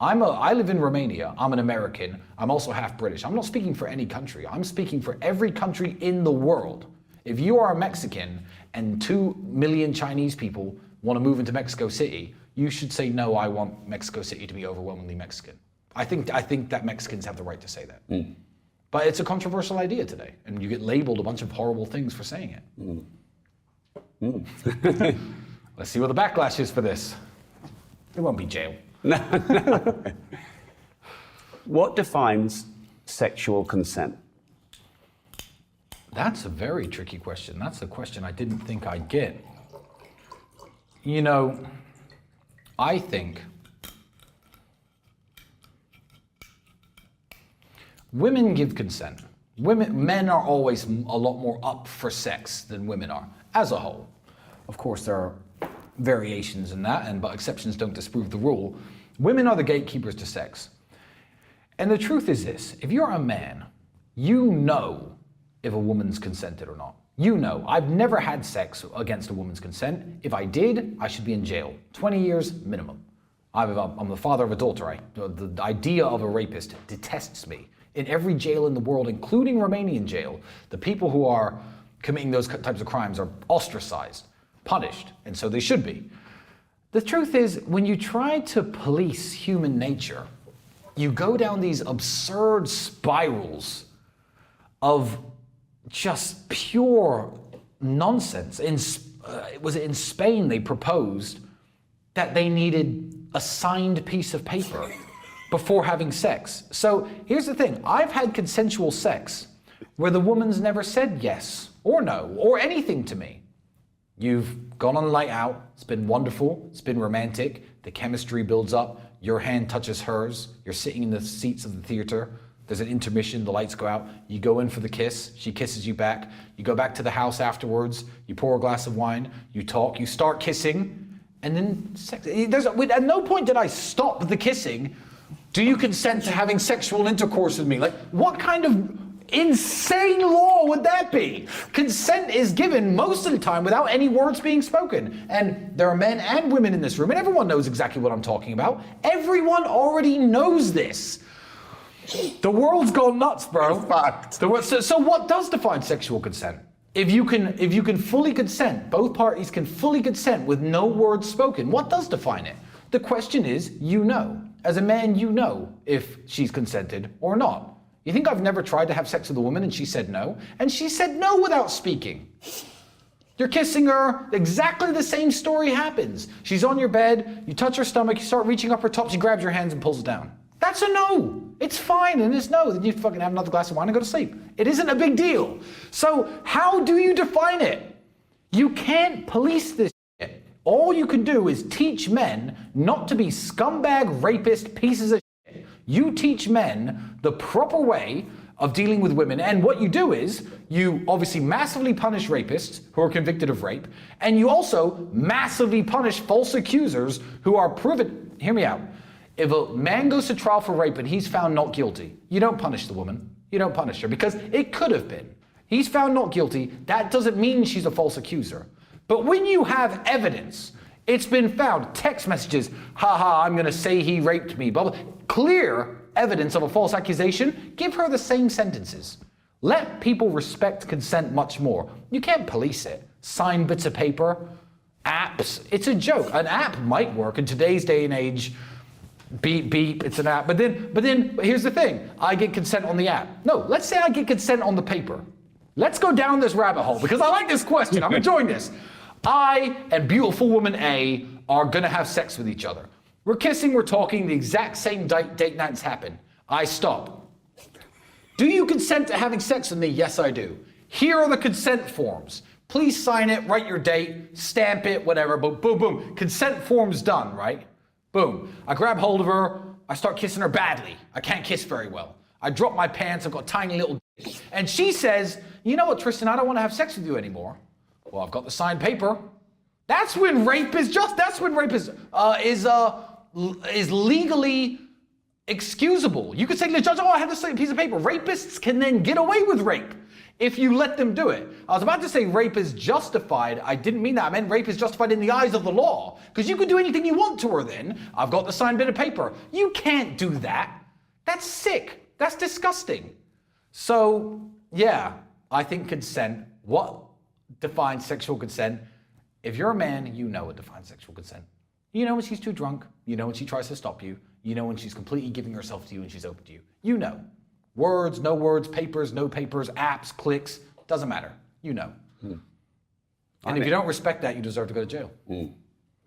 B: I live in Romania, I'm an American, I'm also half British. I'm not speaking for any country, I'm speaking for every country in the world. If you are a Mexican and 2 million Chinese people want to move into Mexico City, you should say, no, I want Mexico City to be overwhelmingly Mexican. I think that Mexicans have the right to say that. But it's a controversial idea today, and you get labeled a bunch of horrible things for saying it. Let's see what the backlash is for this. It won't be jail.
C: No. What defines sexual consent?
B: That's a very tricky question. That's a question I didn't think I'd get. You know, I think women give consent. Men are always a lot more up for sex than women are, as a whole. Of course, there are variations in that, but exceptions don't disprove the rule. Women are the gatekeepers to sex. And the truth is this: if you're a man, you know if a woman's consented or not. You know. I've never had sex against a woman's consent. If I did, I should be in jail. 20 years minimum. I'm the father of a daughter. The idea of a rapist detests me. In every jail in the world, including Romanian jail, the people who are committing those types of crimes are ostracized, punished, and so they should be. The truth is, when you try to police human nature, you go down these absurd spirals of just pure nonsense. Was it in Spain they proposed that they needed a signed piece of paper before having sex? So here's the thing: I've had consensual sex where the woman's never said yes or no or anything to me. You've gone on a night out, it's been wonderful, it's been romantic, the chemistry builds up, your hand touches hers, you're sitting in the seats of the theater, there's an intermission, the lights go out, you go in for the kiss, she kisses you back, you go back to the house afterwards, you pour a glass of wine, you talk, you start kissing, and then sex. At no point did I stop the kissing. Do you consent to having sexual intercourse with me? Like, what kind of insane law would that be? Consent is given most of the time without any words being spoken. And there are men and women in this room, and everyone knows exactly what I'm talking about. Everyone already knows this. The world's gone nuts, bro.
C: Fact.
B: So what does define sexual consent? If you can fully consent, both parties can fully consent with no words spoken, what does define it? The question is, you know. As a man, you know if she's consented or not. You think I've never tried to have sex with a woman and she said no? And she said no without speaking. You're kissing her, exactly the same story happens. She's on your bed, you touch her stomach, you start reaching up her top, she grabs your hands and pulls it down. That's a no. It's fine, and it's no. Then you fucking have another glass of wine and go to sleep. It isn't a big deal. So how do you define it? You can't police this shit. All you can do is teach men not to be scumbag, rapist, pieces of shit. You teach men the proper way of dealing with women, and what you do is you obviously massively punish rapists who are convicted of rape, and you also massively punish false accusers who are proven. Hear me out. If a man goes to trial for rape and he's found not guilty, you don't punish the woman. You don't punish her because it could have been. He's found not guilty. That doesn't mean she's a false accuser. But when you have evidence, it's been found, text messages, haha, I'm going to say he raped me, blah, blah, clear evidence of a false accusation, give her the same sentences. Let people respect consent much more. You can't police it. Sign bits of paper, apps. It's a joke. An app might work in today's day and age. Beep, beep, it's an app. But then here's the thing. I get consent on the app. No, let's say I get consent on the paper. Let's go down this rabbit hole because I like this question. I'm enjoying this. I and beautiful woman A are gonna have sex with each other. We're kissing, we're talking, the exact same date nights happen. I stop. Do you consent to having sex with me? Yes, I do. Here are the consent forms. Please sign it, write your date, stamp it, whatever, boom, boom, boom. Consent form's done, right? Boom. I grab hold of her, I start kissing her badly. I can't kiss very well. I drop my pants, I've got tiny little dick. And she says, you know what, Tristan, I don't want to have sex with you anymore. Well, I've got the signed paper. That's when rape is legally excusable. You could say to the judge, oh, I have this piece of paper. Rapists can then get away with rape if you let them do it. I was about to say rape is justified. I didn't mean that. I meant rape is justified in the eyes of the law. Because you can do anything you want to her then. I've got the signed bit of paper. You can't do that. That's sick. That's disgusting. So, yeah, I think consent. What defines sexual consent? If you're a man, you know what defines sexual consent. You know when she's too drunk. You know when she tries to stop you. You know when she's completely giving herself to you and she's open to you. You know. Words, no words, papers, no papers, apps, clicks, doesn't matter. You know. And if you don't respect that, you deserve to go to jail.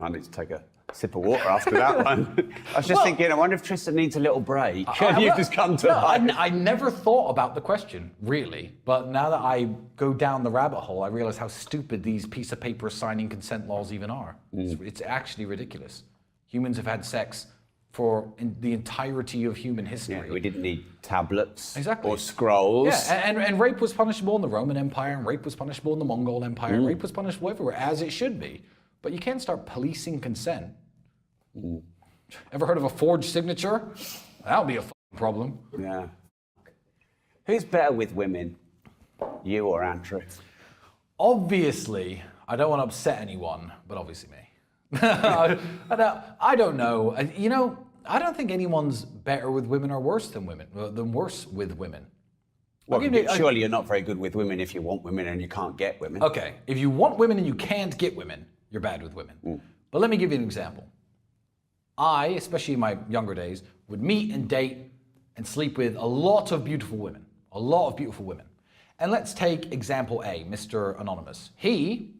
C: I need to take a sip of water after that one. I was just thinking, I wonder if Tristan needs a little break. You've just come to life.
B: I never thought about the question, really. But now that I go down the rabbit hole, I realize how stupid these piece of paper signing consent laws even are. It's actually ridiculous. Humans have had sex for the entirety of human history.
C: Yeah, we didn't need tablets
B: exactly.
C: or scrolls.
B: Yeah, and rape was punishable in the Roman Empire, and rape was punishable in the Mongol Empire, and rape was punishable everywhere, as it should be. But you can't start policing consent. Ever heard of a forged signature? That'll be a problem.
C: Yeah. Who's better with women, you or Andrew?
B: Obviously, I don't want to upset anyone, but obviously me. I don't know. You know, I don't think anyone's better with women or worse than women, worse with women.
C: Well, surely you're not very good with women if you want women and you can't get women.
B: Okay, if you want women and you can't get women, you're bad with women. But let me give you an example. I, especially in my younger days, would meet and date and sleep with a lot of beautiful women. A lot of beautiful women. And let's take example A, Mr. Anonymous. He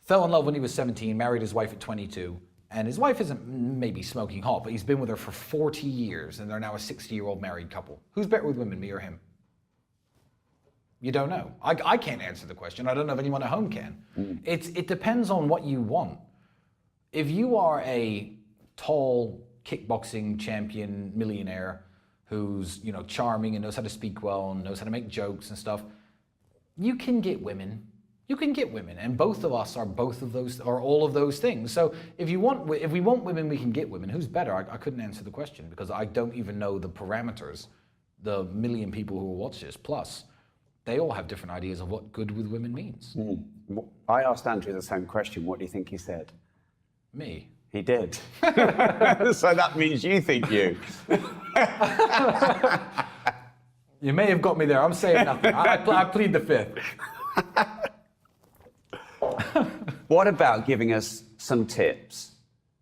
B: fell in love when he was 17, married his wife at 22, and his wife isn't maybe smoking hot, but he's been with her for 40 years, and they're now a 60-year-old married couple. Who's better with women, me or him? You don't know. I can't answer the question. I don't know if anyone at home can. It depends on what you want. If you are a tall kickboxing champion millionaire who's, you know, charming and knows how to speak well and knows how to make jokes and stuff, you can get women. You can get women, and both of us are both of those, or all of those things. So if we want women, we can get women. Who's better? I couldn't answer the question because I don't even know the parameters. The million people who will watch this, plus, they all have different ideas of what good with women means.
C: I asked Andrew the same question. What do you think he said?
B: Me.
C: He did. So that means you think you.
B: You may have got me there. I'm saying nothing. I plead the fifth.
C: What about giving us some tips?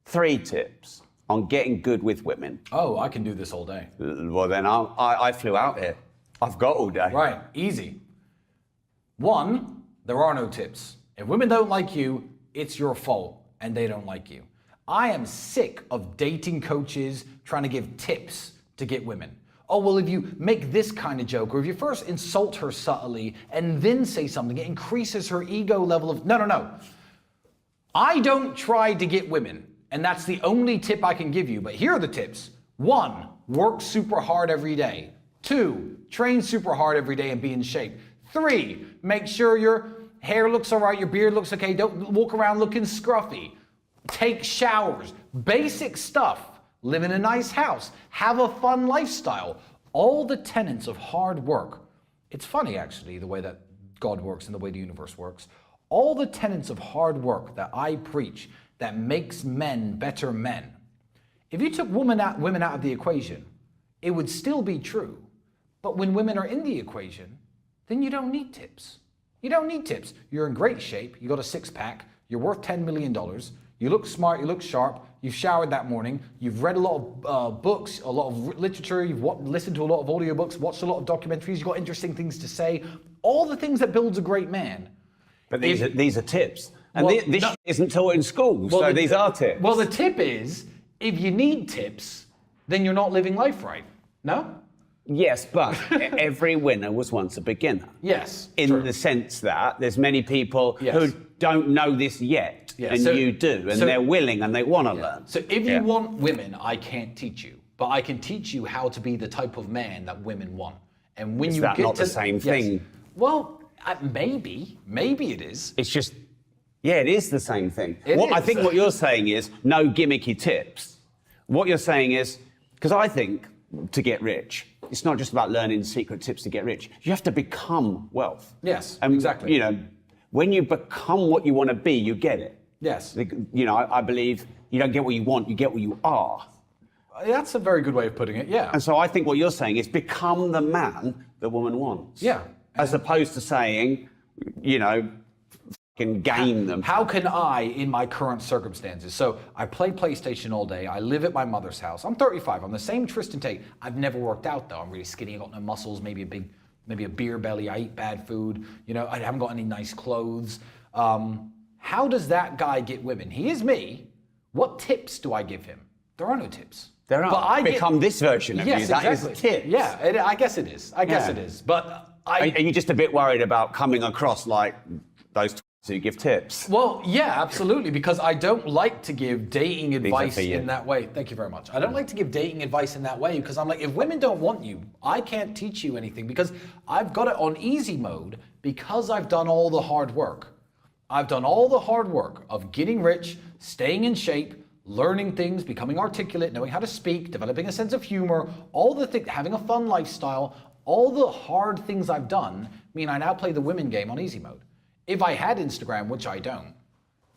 C: 3 tips on getting good with women.
B: Oh, I can do this all day.
C: Well, then I flew out here. I've got all day.
B: Right, easy. 1, there are no tips. If women don't like you, it's your fault, and they don't like you. I am sick of dating coaches trying to give tips to get women. Oh, well, if you make this kind of joke, or if you first insult her subtly and then say something, it increases her ego level of... No. I don't try to get women, and that's the only tip I can give you, but here are the tips. 1, work super hard every day. 2, train super hard every day and be in shape. 3, make sure your hair looks all right, your beard looks okay, don't walk around looking scruffy. Take showers, basic stuff. Live in a nice house, have a fun lifestyle. All the tenets of hard work. It's funny, actually, the way that God works and the way the universe works. All the tenets of hard work that I preach that makes men better men. If you took women out of the equation, it would still be true. But when women are in the equation, then you don't need tips. You don't need tips. You're in great shape. You got a 6-pack. You're worth $10 million. You look smart. You look sharp. you've showered that morning, you've read a lot of books, a lot of literature, you've listened to a lot of audiobooks, watched a lot of documentaries, you've got interesting things to say, all the things that builds a great man.
C: But these are tips. And this isn't taught in schools, so these are tips.
B: Well, the tip is, if you need tips, then you're not living life right. No?
C: Yes, but every winner was once a beginner.
B: Yes.
C: In the sense that there's many people who don't know this yet, and you do, and they're willing and they want to learn.
B: So if you want women, I can't teach you, but I can teach you how to be the type of man that women want. And when
C: Is that not the same thing?
B: Well, maybe it is.
C: It's just, it is the same thing.
B: I
C: think what you're saying is no gimmicky tips. What you're saying is, because I think to get rich, it's not just about learning secret tips to get rich. You have to become wealth.
B: Yes,
C: and,
B: exactly.
C: You know, when you become what you want to be, you get it.
B: Yes.
C: You know, I believe you don't get what you want, you get what you are.
B: That's a very good way of putting it, yeah.
C: And so I think what you're saying is become the man the woman wants.
B: Yeah.
C: As opposed to saying, you know, can game them.
B: How can I, in my current circumstances? So I play PlayStation all day. I live at my mother's house. I'm 35. I'm the same Tristan Tate. I've never worked out though. I'm really skinny. I got no muscles. Maybe a beer belly. I eat bad food. You know, I haven't got any nice clothes. How does that guy get women? He is me. What tips do I give him? There are no tips.
C: There are.
B: But I
C: become this version of you. That
B: exactly.
C: is tips.
B: Yeah, I guess it is. I guess it is. But
C: are you just a bit worried about coming across like those who give tips?
B: Well, yeah, absolutely, because I don't like to give dating advice in that way. Thank you very much. I don't like to give dating advice in that way because I'm like, if women don't want you, I can't teach you anything because I've got it on easy mode because I've done all the hard work. I've done all the hard work of getting rich, staying in shape, learning things, becoming articulate, knowing how to speak, developing a sense of humor, all the things, having a fun lifestyle, all the hard things I've done mean I now play the women game on easy mode. If I had Instagram, which I don't,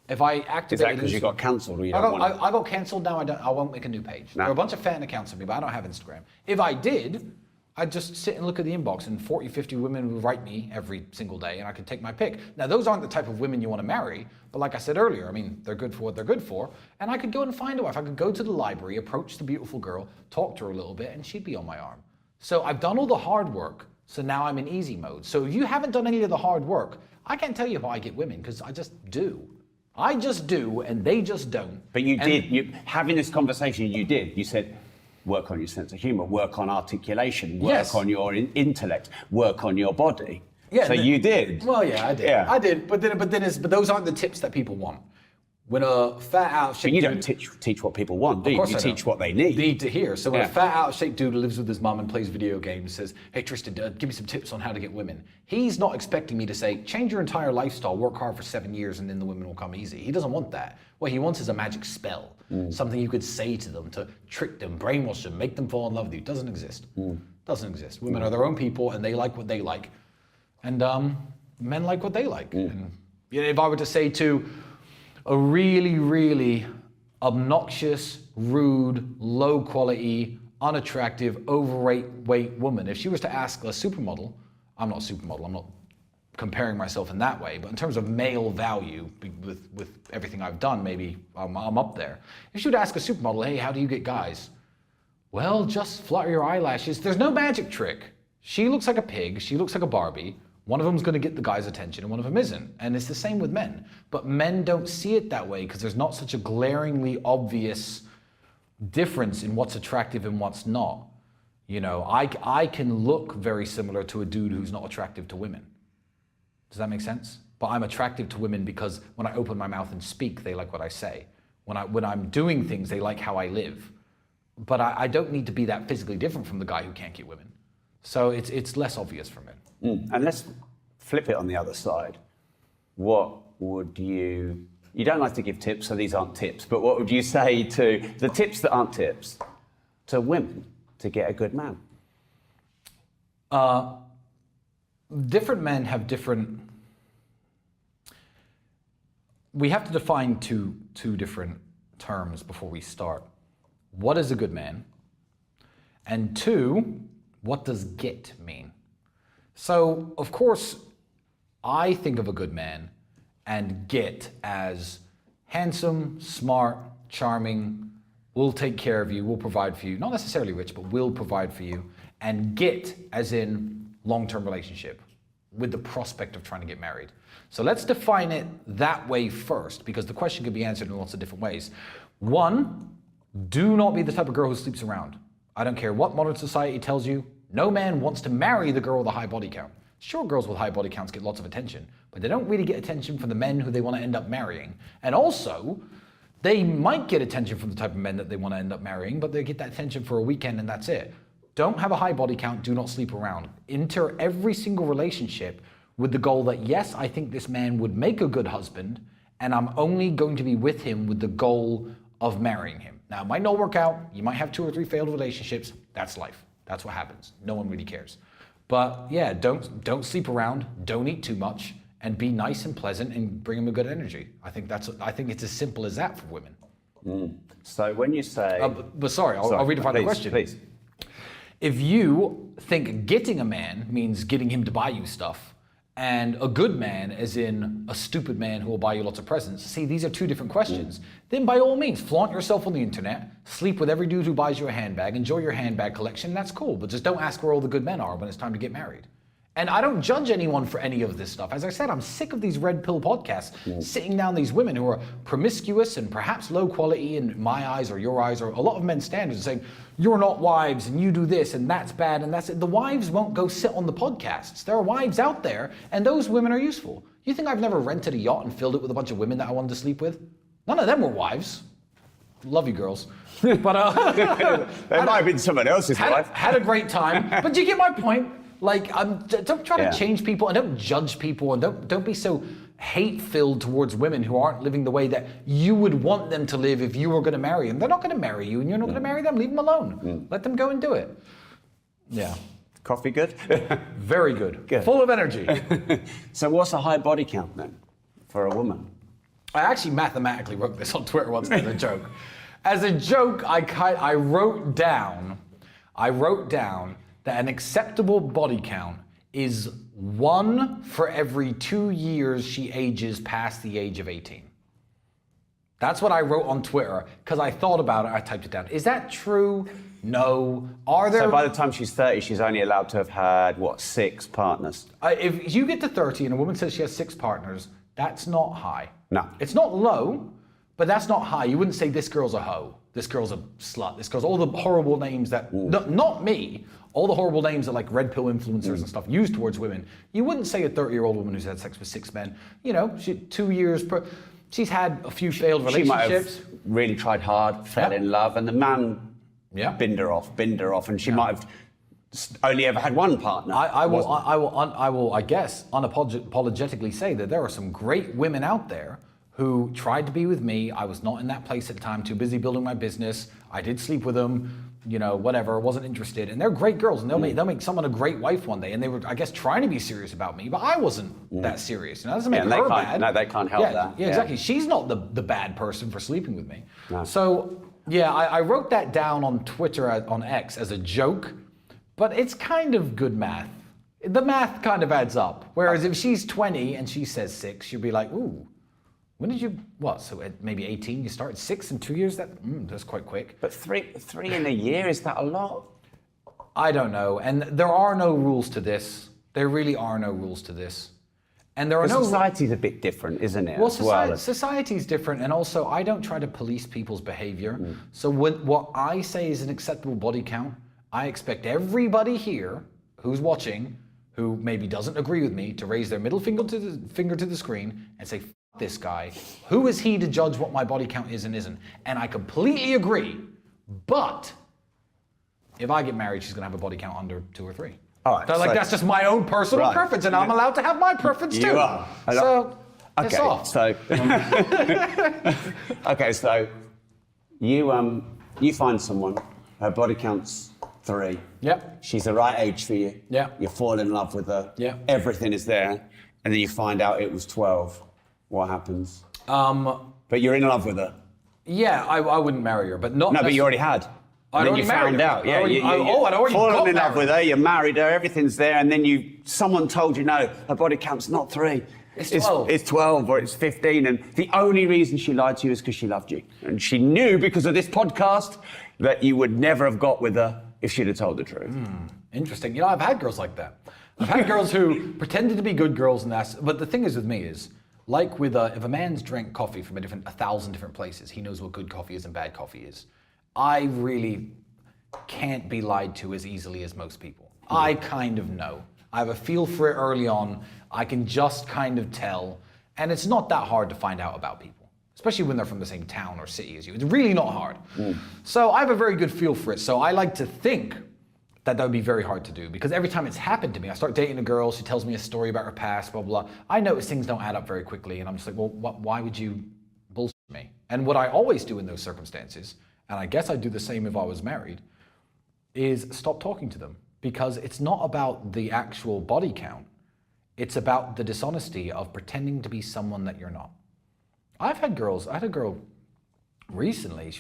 B: if I activated...
C: Is that because you got cancelled or you don't want
B: I got cancelled, now I won't make a new page.
C: No.
B: There are a bunch of fan accounts of me, but I don't have Instagram. If I did, I'd just sit and look at the inbox and 40, 50 women would write me every single day and I could take my pick. Now, those aren't the type of women you want to marry, but like I said earlier, I mean, they're good for what they're good for, and I could go and find a wife. I could go to the library, approach the beautiful girl, talk to her a little bit, and she'd be on my arm. So I've done all the hard work, so now I'm in easy mode. So if you haven't done any of the hard work, I can't tell you how I get women, because I just do. I just do, and they just don't.
C: But you did. Having this conversation, you did. You said, work on your sense of humour, work on articulation, work on your intellect, work on your body. Yeah, so you did.
B: Well, yeah, I did. Yeah. I did, but those aren't the tips that people want. When a fat out of shape...
C: But you don't teach what people want, do you? You teach what they need
B: to hear. So when a fat out of shape dude who lives with his mum and plays video games says, hey Tristan, give me some tips on how to get women. He's not expecting me to say, change your entire lifestyle, work hard for 7 years and then the women will come easy. He doesn't want that. What he wants is a magic spell. Something you could say to them to trick them, brainwash them, make them fall in love with you. It doesn't exist. Doesn't exist. Women are their own people and they like what they like. And men like what they like. And if I were to say to a really, really obnoxious, rude, low quality, unattractive, weight woman, if she was to ask a supermodel, I'm not a supermodel, I'm not comparing myself in that way, but in terms of male value, with everything I've done, maybe I'm up there. If she would ask a supermodel, hey, how do you get guys? Well, just flutter your eyelashes. There's no magic trick. She looks like a pig, she looks like a Barbie. One of them's going to get the guy's attention and one of them isn't. And it's the same with men. But men don't see it that way because there's not such a glaringly obvious difference in what's attractive and what's not. You know, I can look very similar to a dude who's not attractive to women. Does that make sense? But I'm attractive to women because when I open my mouth and speak, they like what I say. When I'm doing things, they like how I live. But I don't need to be that physically different from the guy who can't get women. So it's less obvious for men.
C: And let's flip it on the other side. What would you don't like to give tips, so these aren't tips, but what would you say to the tips that aren't tips to women to get a good man?
B: Different men have different... We have to define two different terms before we start. What is a good man? And two, what does get mean? So, of course, I think of a good man and get as handsome, smart, charming, will take care of you, will provide for you, not necessarily rich, but will provide for you, and get as in long-term relationship with the prospect of trying to get married. So let's define it that way first, because the question could be answered in lots of different ways. One, do not be the type of girl who sleeps around. I don't care what modern society tells you, no man wants to marry the girl with a high body count. Sure, girls with high body counts get lots of attention, but they don't really get attention from the men who they want to end up marrying. And also, they might get attention from the type of men that they want to end up marrying, but they get that attention for a weekend and that's it. Don't have a high body count, do not sleep around. Enter every single relationship with the goal that, yes, I think this man would make a good husband, and I'm only going to be with him with the goal of marrying him. Now, it might not work out. You might have 2 or 3 failed relationships. That's life. That's what happens. No one really cares. But yeah, don't sleep around, don't eat too much, and be nice and pleasant and bring him a good energy. I think it's as simple as that for women.
C: So when you say...
B: but sorry, I'll redefine the question.
C: Please.
B: If you think getting a man means getting him to buy you stuff, and a good man, as in a stupid man who will buy you lots of presents, see, these are 2 different questions. Then by all means, flaunt yourself on the internet, sleep with every dude who buys you a handbag, enjoy your handbag collection, that's cool, but just don't ask where all the good men are when it's time to get married. And I don't judge anyone for any of this stuff. As I said, I'm sick of these red pill podcasts sitting down these women who are promiscuous and perhaps low quality in my eyes or your eyes or a lot of men's standards, and saying, you're not wives and you do this and that's bad and that's it. The wives won't go sit on the podcasts. There are wives out there and those women are useful. You think I've never rented a yacht and filled it with a bunch of women that I wanted to sleep with? None of them were wives. Love you girls. But
C: there might have been someone else's wife.
B: Had a great time. But do you get my point? Like, don't try to change people and don't judge people and don't be so hate-filled towards women who aren't living the way that you would want them to live if you were going to marry them. They're not going to marry you and you're not going to marry them. Leave them alone. Let them go and do it. Yeah.
C: Coffee good?
B: Very good. Full of energy.
C: So what's a high body count then for a woman?
B: I actually mathematically wrote this on Twitter once as a joke. As a joke, I wrote down that an acceptable body count is 1 for every 2 years she ages past the age of 18. That's what I wrote on Twitter because I thought about it. I typed it down. Is that true? No. Are there?
C: So by the time she's 30, she's only allowed to have had, 6 partners?
B: If you get to 30 and a woman says she has 6 partners, that's not high.
C: No.
B: It's not low, but that's not high. You wouldn't say this girl's a hoe. This girl's a slut. This girl's all the horrible names that, not me, all the horrible names that like red pill influencers and stuff use towards women. You wouldn't say a 30-year-old woman who's had sex with 6 men. You know, 2 years per, she's had a few failed relationships.
C: She might have really tried hard, fell in love, and the man binned her off, and she might have only ever had 1 partner.
B: I will, I guess, unapologetically say that there are some great women out there who tried to be with me. I was not in that place at the time, too busy building my business. I did sleep with them, whatever, wasn't interested. And they're great girls, and they'll make someone a great wife one day. And they were, I guess, trying to be serious about me, but I wasn't that serious. That doesn't make her bad.
C: No, they can't help that.
B: Yeah, exactly. She's not the bad person for sleeping with me. No. So, yeah, I wrote that down on Twitter, on X, as a joke, but it's kind of good math. The math kind of adds up. Whereas if she's 20 and she says 6, you'll be like, ooh. When did you, so at maybe 18, you started 6 in 2 years? That's quite quick.
C: But three in a year, is that a lot?
B: I don't know. And there are no rules to this. There really are no rules to this. And there are no...
C: Society's a bit different, isn't it?
B: Well, society's different. And also, I don't try to police people's behavior. So what I say is an acceptable body count, I expect everybody here who's watching, who maybe doesn't agree with me, to raise their middle finger to the screen and say, this guy, who is he to judge what my body count is and isn't? And I completely agree, but if I get married, she's gonna have a body count under 2 or 3.
C: All right,
B: that's just my own personal preference, and I'm allowed to have my preference too.
C: You are.
B: So, it's off.
C: So, okay, so you find someone, her body count's 3.
B: Yep.
C: She's the right age for you.
B: Yeah.
C: You fall in love with her.
B: Yeah.
C: Everything is there, and then you find out it was 12. What happens? But you're in love with her.
B: Yeah, I wouldn't marry her, but not.
C: No, but you already had.
B: I'd
C: And then
B: already
C: you
B: married
C: found
B: her.
C: out, yeah.
B: I'd already
C: fallen
B: got
C: in love
B: married.
C: with her, you married her, everything's there, and then someone told you, no, her body count's not 3.
B: It's 12.
C: It's 12 or it's 15, and the only reason she lied to you is because she loved you. And she knew because of this podcast that you would never have got with her if she'd have told the truth.
B: Interesting. You know, I've had girls like that. I've had girls who pretended to be good girls, but the thing is with me is, like with if a man's drank coffee from 1,000 different places, he knows what good coffee is and bad coffee is. I really can't be lied to as easily as most people. I kind of know. I have a feel for it early on. I can just kind of tell. And it's not that hard to find out about people, especially when they're from the same town or city as you. It's really not hard. So I have a very good feel for it. So I like to think that would be very hard to do, because every time it's happened to me, I start dating a girl, she tells me a story about her past, blah, blah, blah. I notice things don't add up very quickly, and I'm just like, well, why would you bullshit me? And what I always do in those circumstances, and I guess I'd do the same if I was married, is stop talking to them. Because it's not about the actual body count. It's about the dishonesty of pretending to be someone that you're not. I had a girl recently,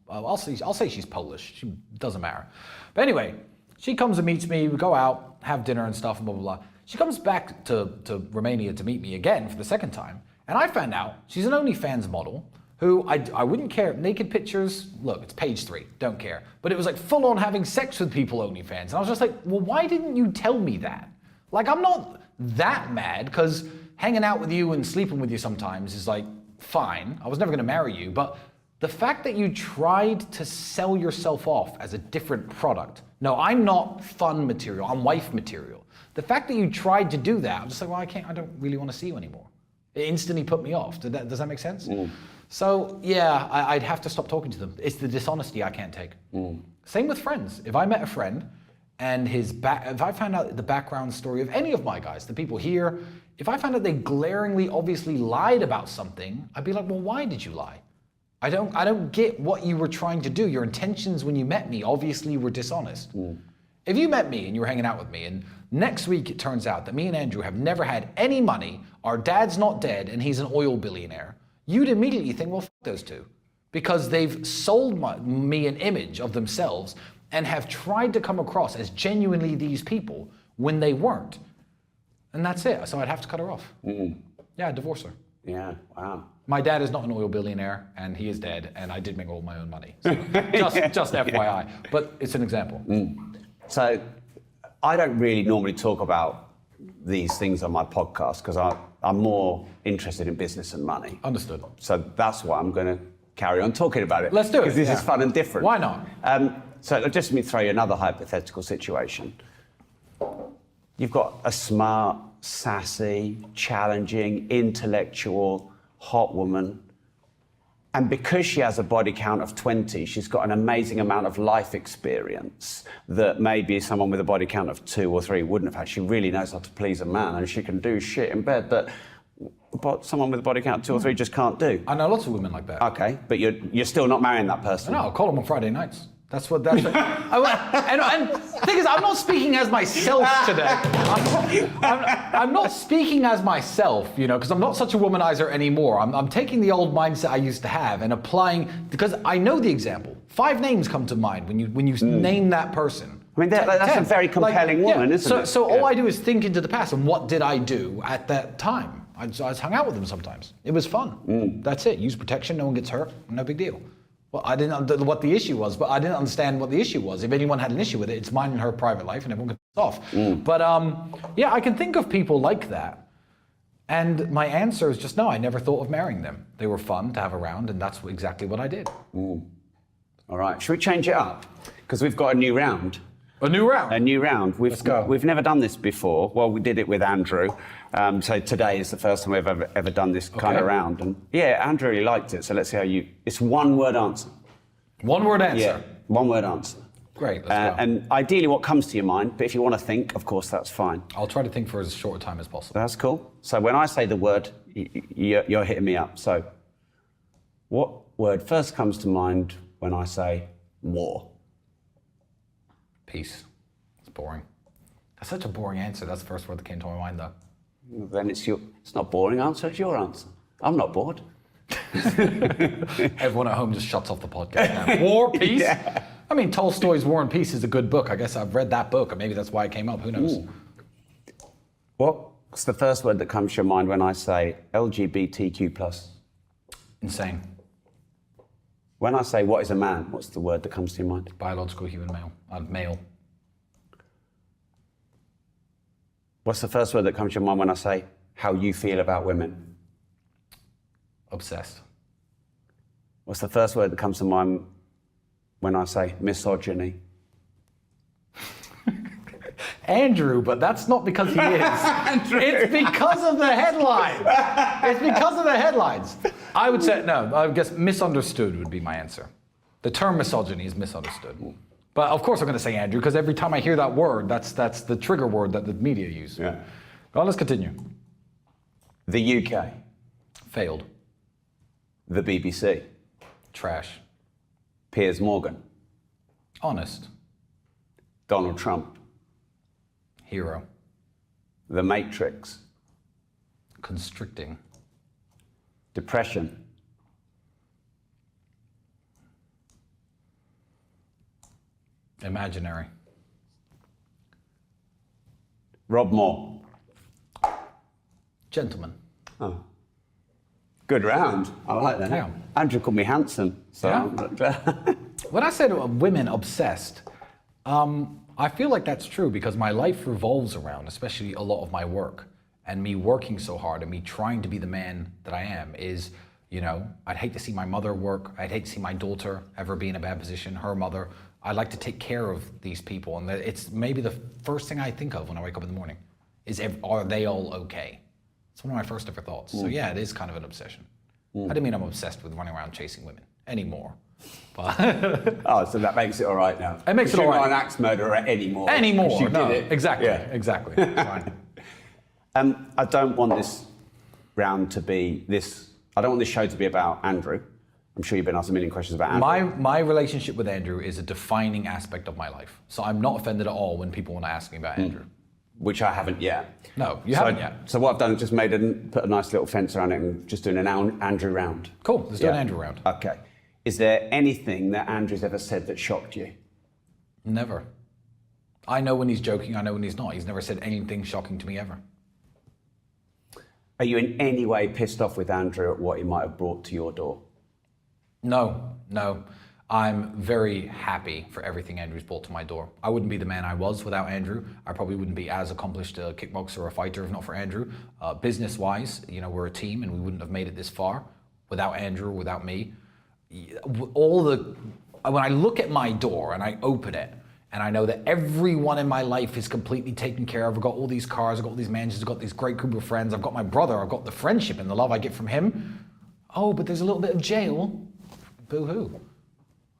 B: I'll say she's Polish, she doesn't matter. But anyway, she comes and meets me, we go out, have dinner and stuff, and blah, blah, blah. She comes back to Romania to meet me again for the second time, and I found out she's an OnlyFans model who I wouldn't care, naked pictures, look, it's page 3, don't care. But it was like full on having sex with people OnlyFans. And I was just like, well, why didn't you tell me that? Like, I'm not that mad, because hanging out with you and sleeping with you sometimes is like, fine. I was never gonna marry you, but the fact that you tried to sell yourself off as a different product. No, I'm not fun material, I'm wife material. The fact that you tried to do that, I'm just like, well, I don't really wanna see you anymore. It instantly put me off. Does that make sense? So yeah, I'd have to stop talking to them. It's the dishonesty I can't take. Same with friends. If I met a friend and if I found out the background story of any of my guys, the people here, if I found out they glaringly, obviously lied about something, I'd be like, well, why did you lie? I don't get what you were trying to do. Your intentions when you met me obviously were dishonest. If you met me and you were hanging out with me, and next week it turns out that me and Andrew have never had any money, our dad's not dead, and he's an oil billionaire, you'd immediately think, well, f those two. Because they've sold me an image of themselves and have tried to come across as genuinely these people when they weren't. And that's it. So I'd have to cut her off. Yeah, I'd divorce her.
C: Yeah, wow.
B: My dad is not an oil billionaire, and he is dead, and I did make all my own money. So just FYI. But it's an example.
C: So I don't really normally talk about these things on my podcast because I'm more interested in business and money.
B: Understood.
C: So that's why I'm going to carry on talking about it.
B: Let's do it.
C: Because this is fun and different.
B: Why not?
C: So just let me throw you another hypothetical situation. You've got a smart, sassy, challenging, intellectual, hot woman. And because she has a body count of 20, she's got an amazing amount of life experience that maybe someone with a body count of 2 or 3 wouldn't have had. She really knows how to please a man, and she can do shit in bed that someone with a body count of 2 or 3 just can't do.
B: I know lots of women like that.
C: Okay, but you're still not marrying that person.
B: No, I'll call them on Friday nights. And the thing is, I'm not speaking as myself today. I'm not speaking as myself, because I'm not such a womanizer anymore. I'm taking the old mindset I used to have and applying, because I know the example. 5 names come to mind when you name that person.
C: I mean, that's a very compelling woman, isn't it?
B: So all I do is think into the past and what did I do at that time. I just hung out with them sometimes. It was fun. That's it. Use protection, no one gets hurt, no big deal. Well, I didn't know what the issue was, but I didn't understand what the issue was. If anyone had an issue with it, it's mine and her private life, and everyone gets off. But yeah, I can think of people like that. And my answer is just no, I never thought of marrying them. They were fun to have around, and that's exactly what I did.
C: All right, should we change it up? Because we've got a new round.
B: A new round?
C: A new round.
B: Let's go.
C: We've never done this before. Well, we did it with Andrew. So today is the first time we've ever done this kind of round. And yeah, Andrew really liked it. So let's see how it's 1-word answer.
B: 1-word answer?
C: Yeah, 1-word answer.
B: Great, let's go.
C: And ideally what comes to your mind, but if you want to think, of course, that's fine.
B: I'll try to think for as short a time as possible.
C: That's cool. So when I say the word, you're hitting me up. So what word first comes to mind when I say war?
B: Peace. It's boring. That's such a boring answer. That's the first word that came to my mind, though.
C: Then it's not a boring answer, it's your answer. I'm not bored.
B: Everyone at home just shuts off the podcast now. War, Peace? Yeah. I mean, Tolstoy's War and Peace is a good book. I guess I've read that book, or maybe that's why it came up. Who knows?
C: Ooh. What's the first word that comes to your mind when I say LGBTQ+?
B: Insane.
C: When I say what is a man, what's the word that comes to your mind?
B: Biological human male. Male.
C: What's the first word that comes to your mind when I say how you feel about women?
B: Obsessed.
C: What's the first word that comes to mind when I say misogyny?
B: Andrew, but that's not because he is. It's because of the headlines. It's because of the headlines. I would say, no, I guess misunderstood would be my answer. The term misogyny is misunderstood. But of course I'm going to say Andrew, because every time I hear that word, that's the trigger word that the media use.
C: Yeah.
B: Well, let's continue.
C: The UK.
B: Failed.
C: The BBC.
B: Trash.
C: Piers Morgan.
B: Honest.
C: Donald Trump.
B: Hero.
C: The Matrix.
B: Constricting.
C: Depression.
B: Imaginary.
C: Rob Moore.
B: Gentleman.
C: Oh. Good round. I like that.
B: Yeah.
C: Andrew called me handsome. So
B: Yeah. When I said women obsessed, I feel like that's true because my life revolves around, especially a lot of my work, and me working so hard and me trying to be the man that I am is, you know, I'd hate to see my mother work. I'd hate to see my daughter ever be in a bad position, her mother. I'd like to take care of these people. And it's maybe the first thing I think of when I wake up in the morning is, are they all okay? It's one of my first ever thoughts. So yeah, it is kind of an obsession. I didn't mean I'm obsessed with running around chasing women anymore. But
C: oh, so that makes it all right now.
B: It makes it all
C: You're
B: right.
C: not an axe murderer anymore.
B: Anymore,
C: You
B: no,
C: did it.
B: exactly,
C: Yeah.
B: exactly. Fine.
C: I don't want this round to be this. I don't want this show to be about Andrew. I'm sure you've been asked a million questions about Andrew.
B: My relationship with Andrew is a defining aspect of my life. So I'm not offended at all when people want to ask me about Andrew.
C: Which I haven't yet.
B: No, you haven't yet.
C: So what I've done is just put a nice little fence around it and just doing an Andrew round.
B: Cool, let's do an Andrew round.
C: Okay. Is there anything that Andrew's ever said that shocked you?
B: Never. I know when he's joking, I know when he's not. He's never said anything shocking to me ever.
C: Are you in any way pissed off with Andrew at what he might have brought to your door?
B: No. I'm very happy for everything Andrew's brought to my door. I wouldn't be the man I was without Andrew. I probably wouldn't be as accomplished a kickboxer or a fighter if not for Andrew. Business-wise, you know, we're a team and we wouldn't have made it this far without Andrew, without me. When I look at my door and I open it and I know that everyone in my life is completely taken care of, I've got all these cars, I've got all these mansions, I've got this great group of friends, I've got my brother, I've got the friendship and the love I get from him. Oh, but there's a little bit of jail. Boo-hoo.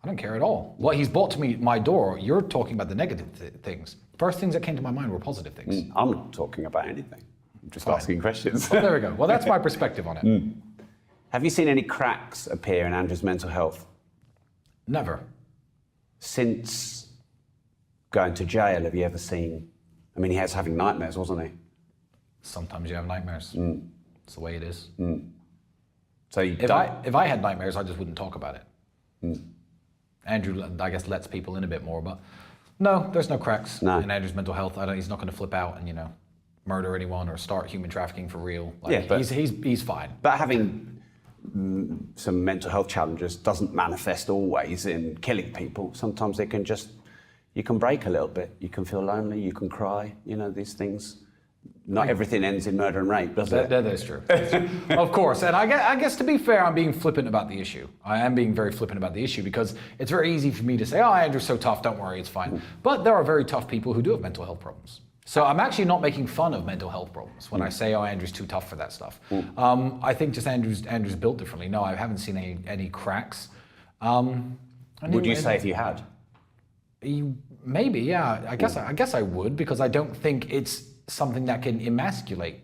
B: I don't care at all. What he's brought to me, my door, you're talking about the negative things. First things that came to my mind were positive things.
C: I'm not talking about anything. I'm just asking questions.
B: Well, there we go. Well, that's my perspective on it.
C: Have you seen any cracks appear in Andrew's mental health?
B: Never.
C: Since going to jail, have you ever seen... I mean, he was having nightmares, wasn't he?
B: Sometimes you have nightmares. It's the way it is.
C: So you
B: If I had nightmares, I just wouldn't talk about it. Andrew, I guess, lets people in a bit more, but no, there's no cracks in Andrew's mental health. He's not going to flip out and, you know, murder anyone or start human trafficking for real. Like, yeah, he's fine.
C: But having some mental health challenges doesn't manifest always in killing people. Sometimes they can you can break a little bit. You can feel lonely, you can cry, you know, these things. Not everything ends in murder and rape, does it?
B: That is true. Of course. And I guess to be fair, I'm being flippant about the issue. I am being very flippant about the issue because it's very easy for me to say, oh, Andrew's so tough, don't worry, it's fine. But there are very tough people who do have mental health problems. So I'm actually not making fun of mental health problems when I say, oh, Andrew's too tough for that stuff. I think just Andrew's built differently. No, I haven't seen any cracks.
C: Would you say if you had?
B: Maybe, yeah. I guess I would, because I don't think it's something that can emasculate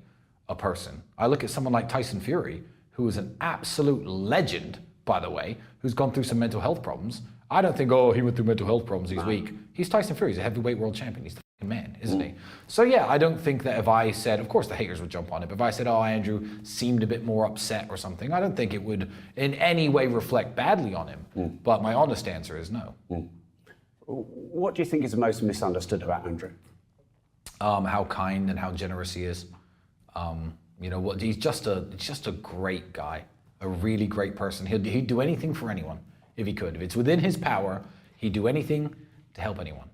B: a person. I look at someone like Tyson Fury, who is an absolute legend, by the way, who's gone through some mental health problems. I don't think, oh, he went through mental health problems, he's weak. He's Tyson Fury. He's a heavyweight world champion. He's the fucking man, isn't he? So yeah, I don't think that if I said, of course the haters would jump on it, but if I said, oh, Andrew seemed a bit more upset or something, I don't think it would in any way reflect badly on him. But my honest answer is no.
C: What do you think is the most misunderstood about Andrew?
B: How kind and how generous he is. You know what? He's just a great guy, a really great person. He'd do anything for anyone if he could. If it's within his power, he'd do anything to help anyone.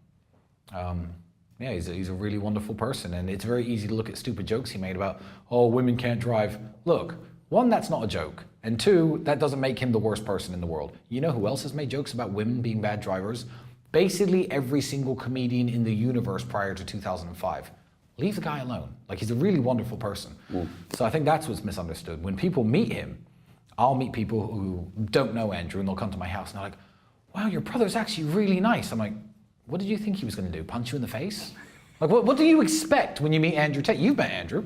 B: Yeah, he's a really wonderful person, and it's very easy to look at stupid jokes he made about, oh, women can't drive. Look, one, that's not a joke, and two, that doesn't make him the worst person in the world. You know who else has made jokes about women being bad drivers? Basically every single comedian in the universe prior to 2005. Leave the guy alone. Like, he's a really wonderful person. So I think that's what's misunderstood. When people meet him, I'll meet people who don't know Andrew, and they'll come to my house and they're like, wow, your brother's actually really nice. I'm like, what did you think he was going to do? Punch you in the face? Like, what do you expect when you meet Andrew Tate? You've met Andrew.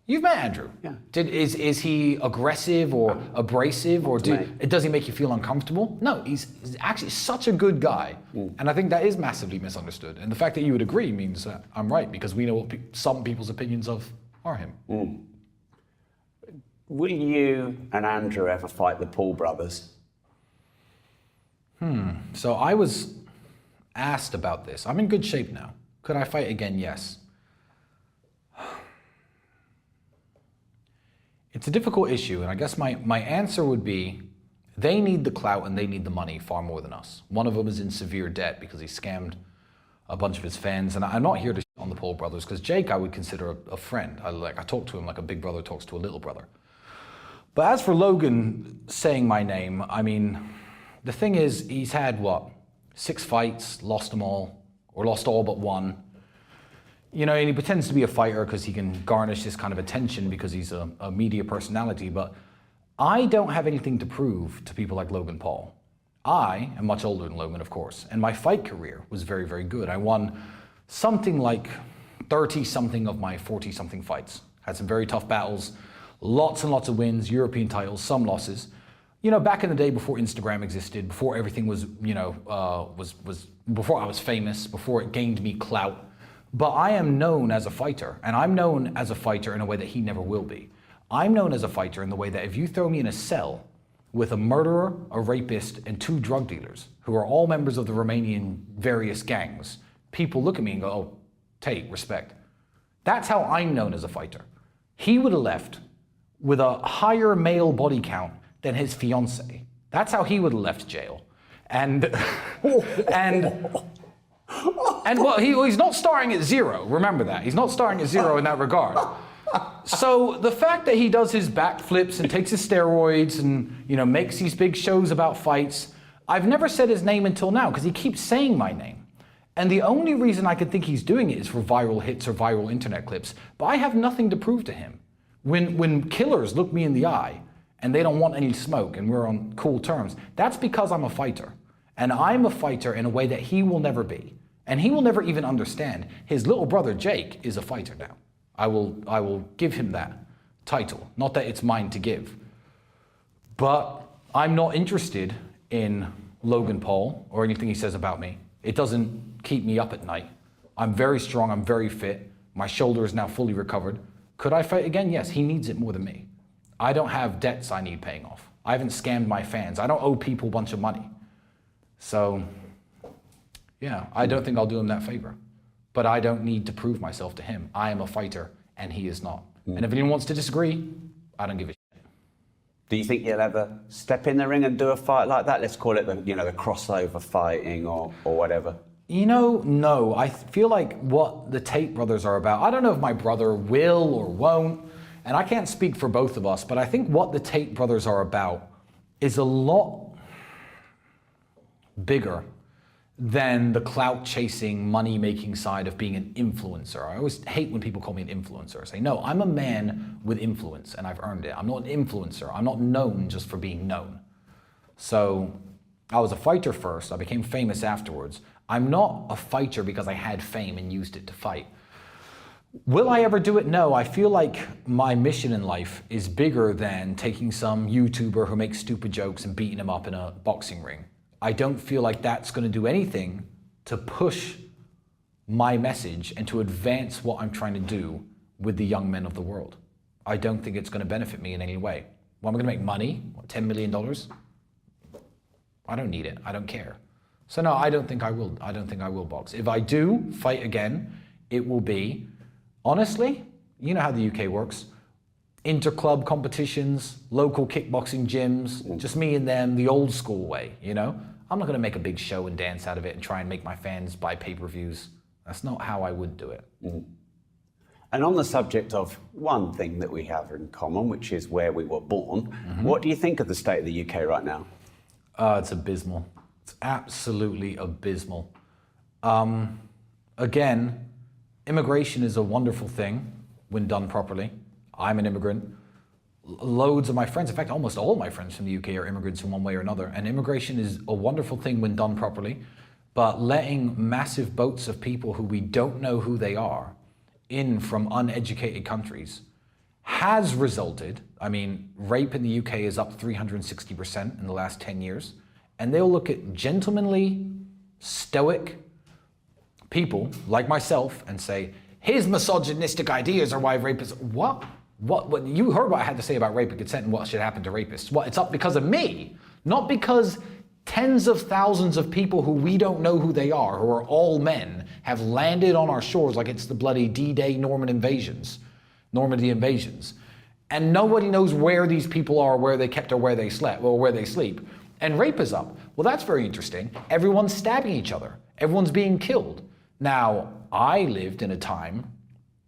B: You've met Andrew.
C: Yeah.
B: Is he aggressive or abrasive, or does he make you feel uncomfortable? No, he's actually such a good guy. And I think that is massively misunderstood. And the fact that you would agree means that I'm right, because we know what some people's opinions of are him.
C: Will you and Andrew ever fight the Paul brothers?
B: So I was asked about this. I'm in good shape now. Could I fight again? Yes. It's a difficult issue, and I guess my answer would be, they need the clout and they need the money far more than us. One of them is in severe debt because he scammed a bunch of his fans, and I'm not here to shit on the Paul brothers, because Jake I would consider a friend. I talk to him like a big brother talks to a little brother. But as for Logan saying my name, I mean, the thing is, he's had, 6 fights, lost them all, or lost all but one. You know, and he pretends to be a fighter because he can garnish this kind of attention because he's a media personality, but I don't have anything to prove to people like Logan Paul. I am much older than Logan, of course, and my fight career was very, very good. I won something like 30-something of my 40-something fights. Had some very tough battles, lots and lots of wins, European titles, some losses. You know, back in the day before Instagram existed, before everything was, before I was famous, before it gained me clout. But I am known as a fighter, and I'm known as a fighter in a way that he never will be. I'm known as a fighter in the way that if you throw me in a cell with a murderer, a rapist, and 2 drug dealers, who are all members of the Romanian various gangs, people look at me and go, oh, Tate, respect. That's how I'm known as a fighter. He would have left with a higher male body count than his fiance. That's how he would have left jail. And well, he's not starting at 0. Remember that. He's not starting at 0 in that regard. So the fact that he does his backflips and takes his steroids and, makes these big shows about fights, I've never said his name until now because he keeps saying my name. And the only reason I could think he's doing it is for viral hits or viral internet clips. But I have nothing to prove to him. When killers look me in the eye and they don't want any smoke and we're on cool terms, that's because I'm a fighter. And I'm a fighter in a way that he will never be. And he will never even understand. His little brother, Jake, is a fighter now. I will give him that title. Not that it's mine to give. But I'm not interested in Logan Paul or anything he says about me. It doesn't keep me up at night. I'm very strong, I'm very fit. My shoulder is now fully recovered. Could I fight again? Yes, he needs it more than me. I don't have debts I need paying off. I haven't scammed my fans. I don't owe people a bunch of money. So, yeah, I don't think I'll do him that favor. But I don't need to prove myself to him. I am a fighter, and he is not. And if anyone wants to disagree, I don't give a shit.
C: Do you think you'll ever step in the ring and do a fight like that? Let's call it the crossover fighting or whatever.
B: No. I feel like what the Tate brothers are about, I don't know if my brother will or won't, and I can't speak for both of us, but I think what the Tate brothers are about is a lot bigger than the clout-chasing, money-making side of being an influencer. I always hate when people call me an influencer. I say, no, I'm a man with influence, and I've earned it. I'm not an influencer. I'm not known just for being known. So I was a fighter first. I became famous afterwards. I'm not a fighter because I had fame and used it to fight. Will I ever do it? No. I feel like my mission in life is bigger than taking some YouTuber who makes stupid jokes and beating him up in a boxing ring. I don't feel like that's going to do anything to push my message and to advance what I'm trying to do with the young men of the world. I don't think it's going to benefit me in any way. Well, I'm going to make money, what, $10 million? I don't need it. I don't care. So no, I don't think I will. I don't think I will box. If I do fight again, it will be, honestly, you know how the UK works. Inter-club competitions, local kickboxing gyms, just me and them, the old school way, you know? I'm not going to make a big show and dance out of it and try and make my fans buy pay-per-views. That's not how I would do it.
C: And on the subject of one thing that we have in common, which is where we were born, what do you think of the state of the UK right now?
B: It's abysmal. It's absolutely abysmal. Again, immigration is a wonderful thing when done properly. I'm an immigrant. Loads of my friends, in fact, almost all my friends from the UK are immigrants in one way or another. And immigration is a wonderful thing when done properly. But letting massive boats of people who we don't know who they are in from uneducated countries has resulted, I mean, rape in the UK is up 360% in the last 10 years. And they'll look at gentlemanly, stoic people like myself and say, his misogynistic ideas are why rape is, what? What you heard what I had to say about rape and consent and what should happen to rapists. What, it's up because of me, not because tens of thousands of people who we don't know who they are, who are all men, have landed on our shores like it's the bloody D-Day Normandy invasions. And nobody knows where these people are, where they kept or where they slept, or where they sleep. And rape is up. Well, that's very interesting. Everyone's stabbing each other. Everyone's being killed. Now, I lived in a time,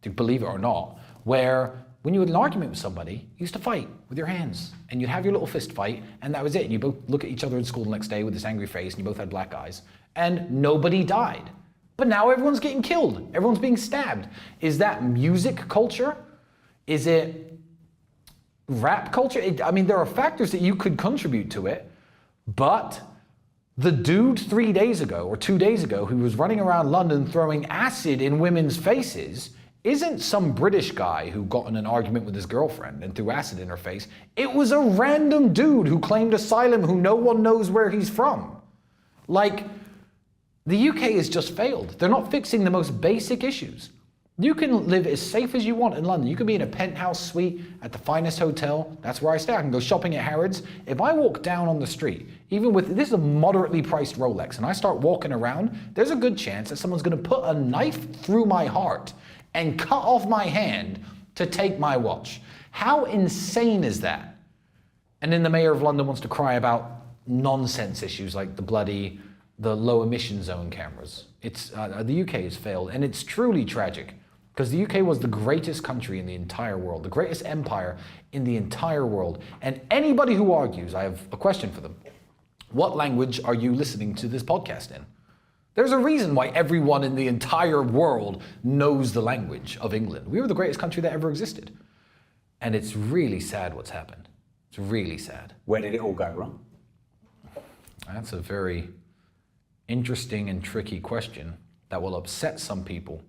B: to believe it or not, where when you had an argument with somebody, you used to fight with your hands, and you'd have your little fist fight, and that was it. And you both look at each other in school the next day with this angry face, and you both had black eyes, and nobody died. But now everyone's getting killed. Everyone's being stabbed. Is that music culture? Is it rap culture? I mean, there are factors that you could contribute to it, but the dude 3 days ago or 2 days ago who was running around London throwing acid in women's faces isn't some British guy who got in an argument with his girlfriend and threw acid in her face. It was a random dude who claimed asylum who no one knows where he's from. Like, the UK has just failed. They're not fixing the most basic issues. You can live as safe as you want in London. You can be in a penthouse suite at the finest hotel. That's where I stay. I can go shopping at Harrods. If I walk down on the street, even with, this is a moderately priced Rolex, and I start walking around, there's a good chance that someone's gonna put a knife through my heart and cut off my hand to take my watch. How insane is that? And then the mayor of London wants to cry about nonsense issues like the low emission zone cameras. The UK has failed, and it's truly tragic because the UK was the greatest country in the entire world, the greatest empire in the entire world. And anybody who argues, I have a question for them. What language are you listening to this podcast in? There's a reason why everyone in the entire world knows the language of England. We were the greatest country that ever existed. And it's really sad what's happened. It's really sad.
C: Where did it all go wrong?
B: That's a very interesting and tricky question that will upset some people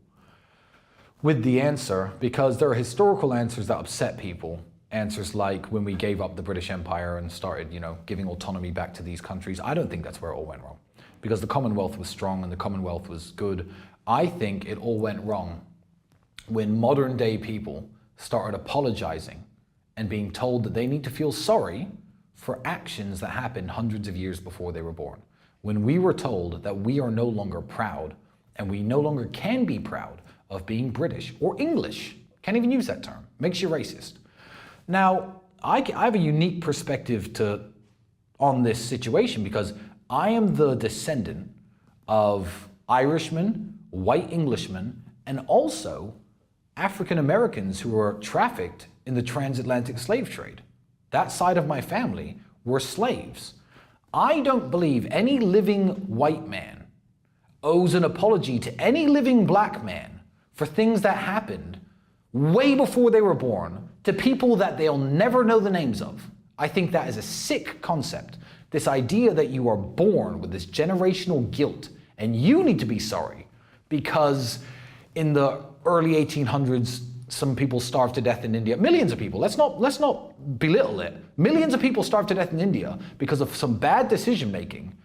B: with the answer, because there are historical answers that upset people. Answers like when we gave up the British Empire and started, giving autonomy back to these countries. I don't think that's where it all went wrong, because the Commonwealth was strong and the Commonwealth was good. I think it all went wrong when modern day people started apologizing and being told that they need to feel sorry for actions that happened hundreds of years before they were born. When we were told that we are no longer proud, and we no longer can be proud of being British or English. Can't even use that term. Makes you racist. Now, I have a unique perspective on this situation because I am the descendant of Irishmen, white Englishmen, and also African Americans who were trafficked in the transatlantic slave trade. That side of my family were slaves. I don't believe any living white man owes an apology to any living black man for things that happened way before they were born to people that they'll never know the names of. I think that is a sick concept. This idea that you are born with this generational guilt and you need to be sorry because in the early 1800s, some people starved to death in India. Millions of people. Let's not belittle it. Millions of people starved to death in India because of some bad decision making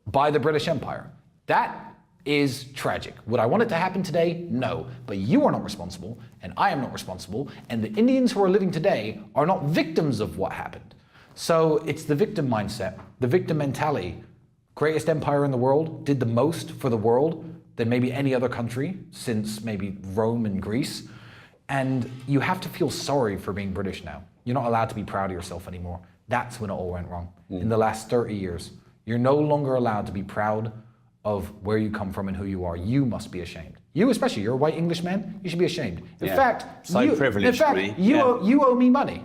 B: by the British Empire. That is tragic. Would I want it to happen today? No. But you are not responsible, and I am not responsible, and the Indians who are living today are not victims of what happened. So it's the victim mindset, the victim mentality. Greatest empire in the world, did the most for the world than maybe any other country since maybe Rome and Greece. And you have to feel sorry for being British now. You're not allowed to be proud of yourself anymore. That's when it all went wrong. In the last 30 years, you're no longer allowed to be proud of where you come from and who you are. You must be ashamed. You especially, you're a white Englishman, you should be ashamed. In fact,
C: privileged me.
B: You owe me money.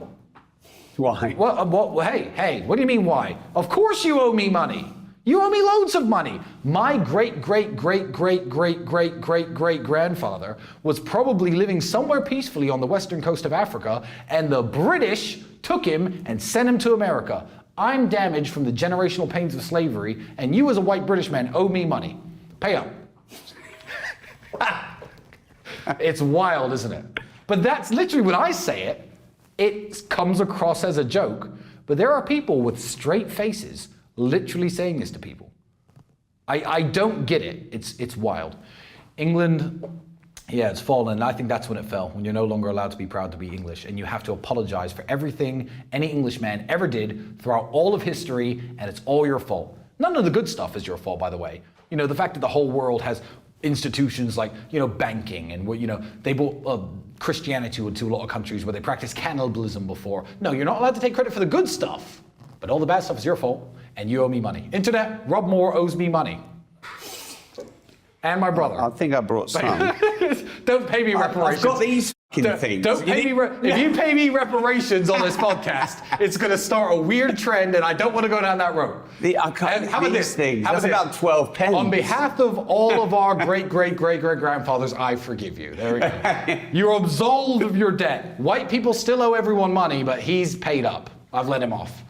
C: Why?
B: Well, hey, what do you mean why? Of course you owe me money. You owe me loads of money. My great-great-great-great-great-great-great-great-grandfather was probably living somewhere peacefully on the western coast of Africa, and the British took him and sent him to America. I'm damaged from the generational pains of slavery, and you as a white British man owe me money. Pay up. It's wild, isn't it? But that's literally when I say it, it comes across as a joke, but there are people with straight faces literally saying this to people. I don't get it. It's wild. England, yeah, it's fallen. I think that's when it fell, when you're no longer allowed to be proud to be English, and you have to apologize for everything any Englishman ever did throughout all of history, and it's all your fault. None of the good stuff is your fault, by the way. You know, the fact that the whole world has institutions like, you know, banking, and, you know, they brought Christianity to a lot of countries where they practiced cannibalism before. No, you're not allowed to take credit for the good stuff, but all the bad stuff is your fault, and you owe me money. Internet, Rob Moore owes me money. And my brother.
C: I think I brought some.
B: Don't pay me reparations.
C: I've got these things.
B: Don't pay me. If you pay me reparations on this podcast, it's going to start a weird trend, and I don't want to go down that road.
C: How about
B: this?
C: Things? That's about 12 pence.
B: On behalf of all of our great-great-great-great-grandfathers, I forgive you. There we go. You're absolved of your debt. White people still owe everyone money, but he's paid up. I've let him off.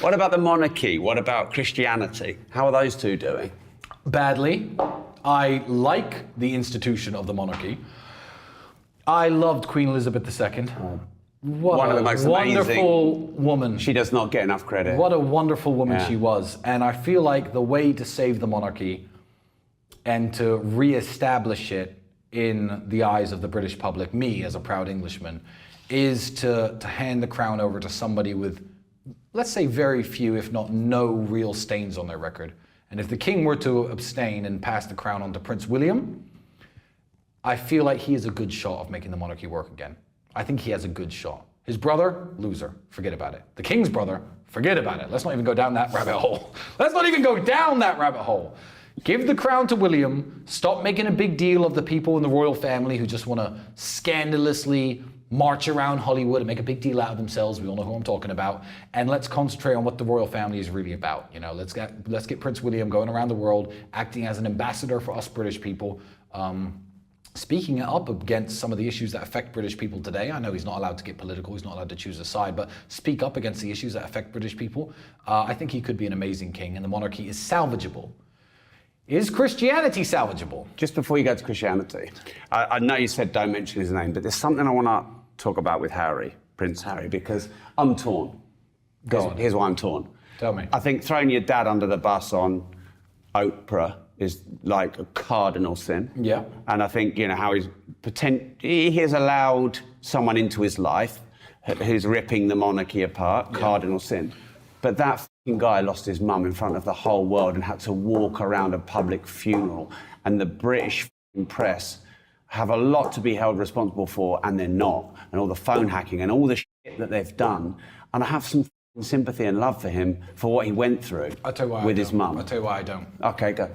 C: What about the monarchy? What about Christianity? How are those two doing?
B: Badly. I like the institution of the monarchy. I loved Queen Elizabeth II. What
C: one of the most
B: wonderful
C: amazing
B: woman.
C: She does not get enough credit.
B: What a wonderful woman she was. And I feel like the way to save the monarchy and to re-establish it in the eyes of the British public, me as a proud Englishman, is to hand the crown over to somebody with, let's say, very few, if not no, real stains on their record. And if the king were to abstain and pass the crown on to Prince William, I feel like he is a good shot of making the monarchy work again. I think he has a good shot. His brother, loser, forget about it. The king's brother, forget about it. Let's not even go down that rabbit hole. Let's not even go down that rabbit hole. Give the crown to William. Stop making a big deal of the people in the royal family who just want to scandalously march around Hollywood and make a big deal out of themselves. We all know who I'm talking about. And let's concentrate on what the royal family is really about. You know, let's get Prince William going around the world, acting as an ambassador for us British people, speaking up against some of the issues that affect British people today. I know he's not allowed to get political, he's not allowed to choose a side, but speak up against the issues that affect British people. I think he could be an amazing king, and the monarchy is salvageable. Is Christianity salvageable?
C: Just before you go to Christianity, I know you said don't mention his name, but there's something I want to talk about with Harry, Prince Harry, because I'm torn. Here's why I'm torn.
B: Tell me.
C: I think throwing your dad under the bus on Oprah is like a cardinal sin.
B: Yeah.
C: And I think, you know, how he has allowed someone into his life who's ripping the monarchy apart, cardinal sin. But that f***ing guy lost his mum in front of the whole world and had to walk around a public funeral. And the British f***ing press have a lot to be held responsible for, and they're not. And all the phone hacking and all the shit that they've done. And I have some f***ing sympathy and love for him for what he went through with his mum.
B: I'll tell you why I don't.
C: Okay, go.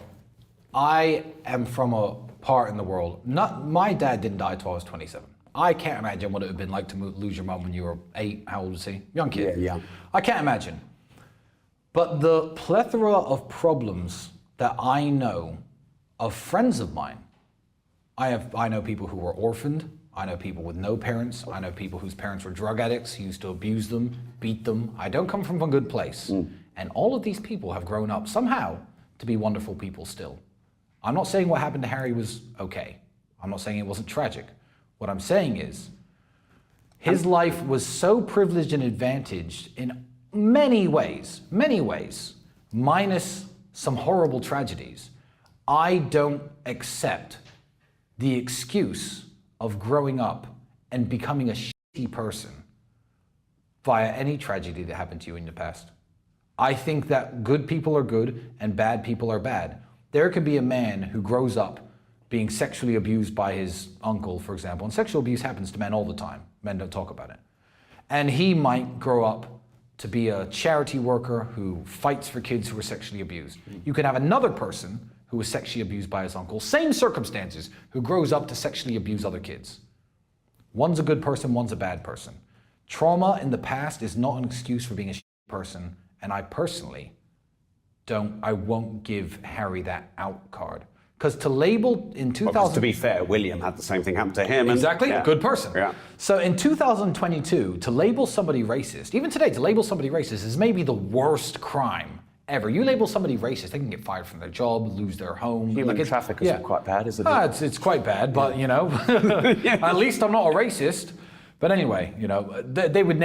B: I am from a part in the world. My dad didn't die till I was 27. I can't imagine what it would have been like to lose your mum when you were 8. How old was he? Young kid.
C: Yeah.
B: I can't imagine. But the plethora of problems that I know of friends of mine, I know people who were orphaned. I know people with no parents. I know people whose parents were drug addicts, who used to abuse them, beat them. I don't come from a good place. And all of these people have grown up somehow to be wonderful people still. I'm not saying what happened to Harry was okay. I'm not saying it wasn't tragic. What I'm saying is his life was so privileged and advantaged in many ways, minus some horrible tragedies. I don't accept the excuse of growing up and becoming a shitty person via any tragedy that happened to you in the past. I think that good people are good and bad people are bad. There could be a man who grows up being sexually abused by his uncle, for example, and sexual abuse happens to men all the time. Men don't talk about it. And he might grow up to be a charity worker who fights for kids who are sexually abused. You could have another person who was sexually abused by his uncle, same circumstances, who grows up to sexually abuse other kids. One's a good person, one's a bad person. Trauma in the past is not an excuse for being a person, and I personally won't give Harry that out card. Because to label in 2000...
C: to be fair, William had the same thing happen to him.
B: Exactly,
C: yeah.
B: good person.
C: Yeah.
B: So in 2022, to label somebody racist, even today, to label somebody racist is maybe the worst crime ever. You label somebody racist, they can get fired from their job, lose their home.
C: Human traffickers are quite bad, isn't it?
B: It's quite bad, but you know, at least I'm not a racist. But anyway, you know, they would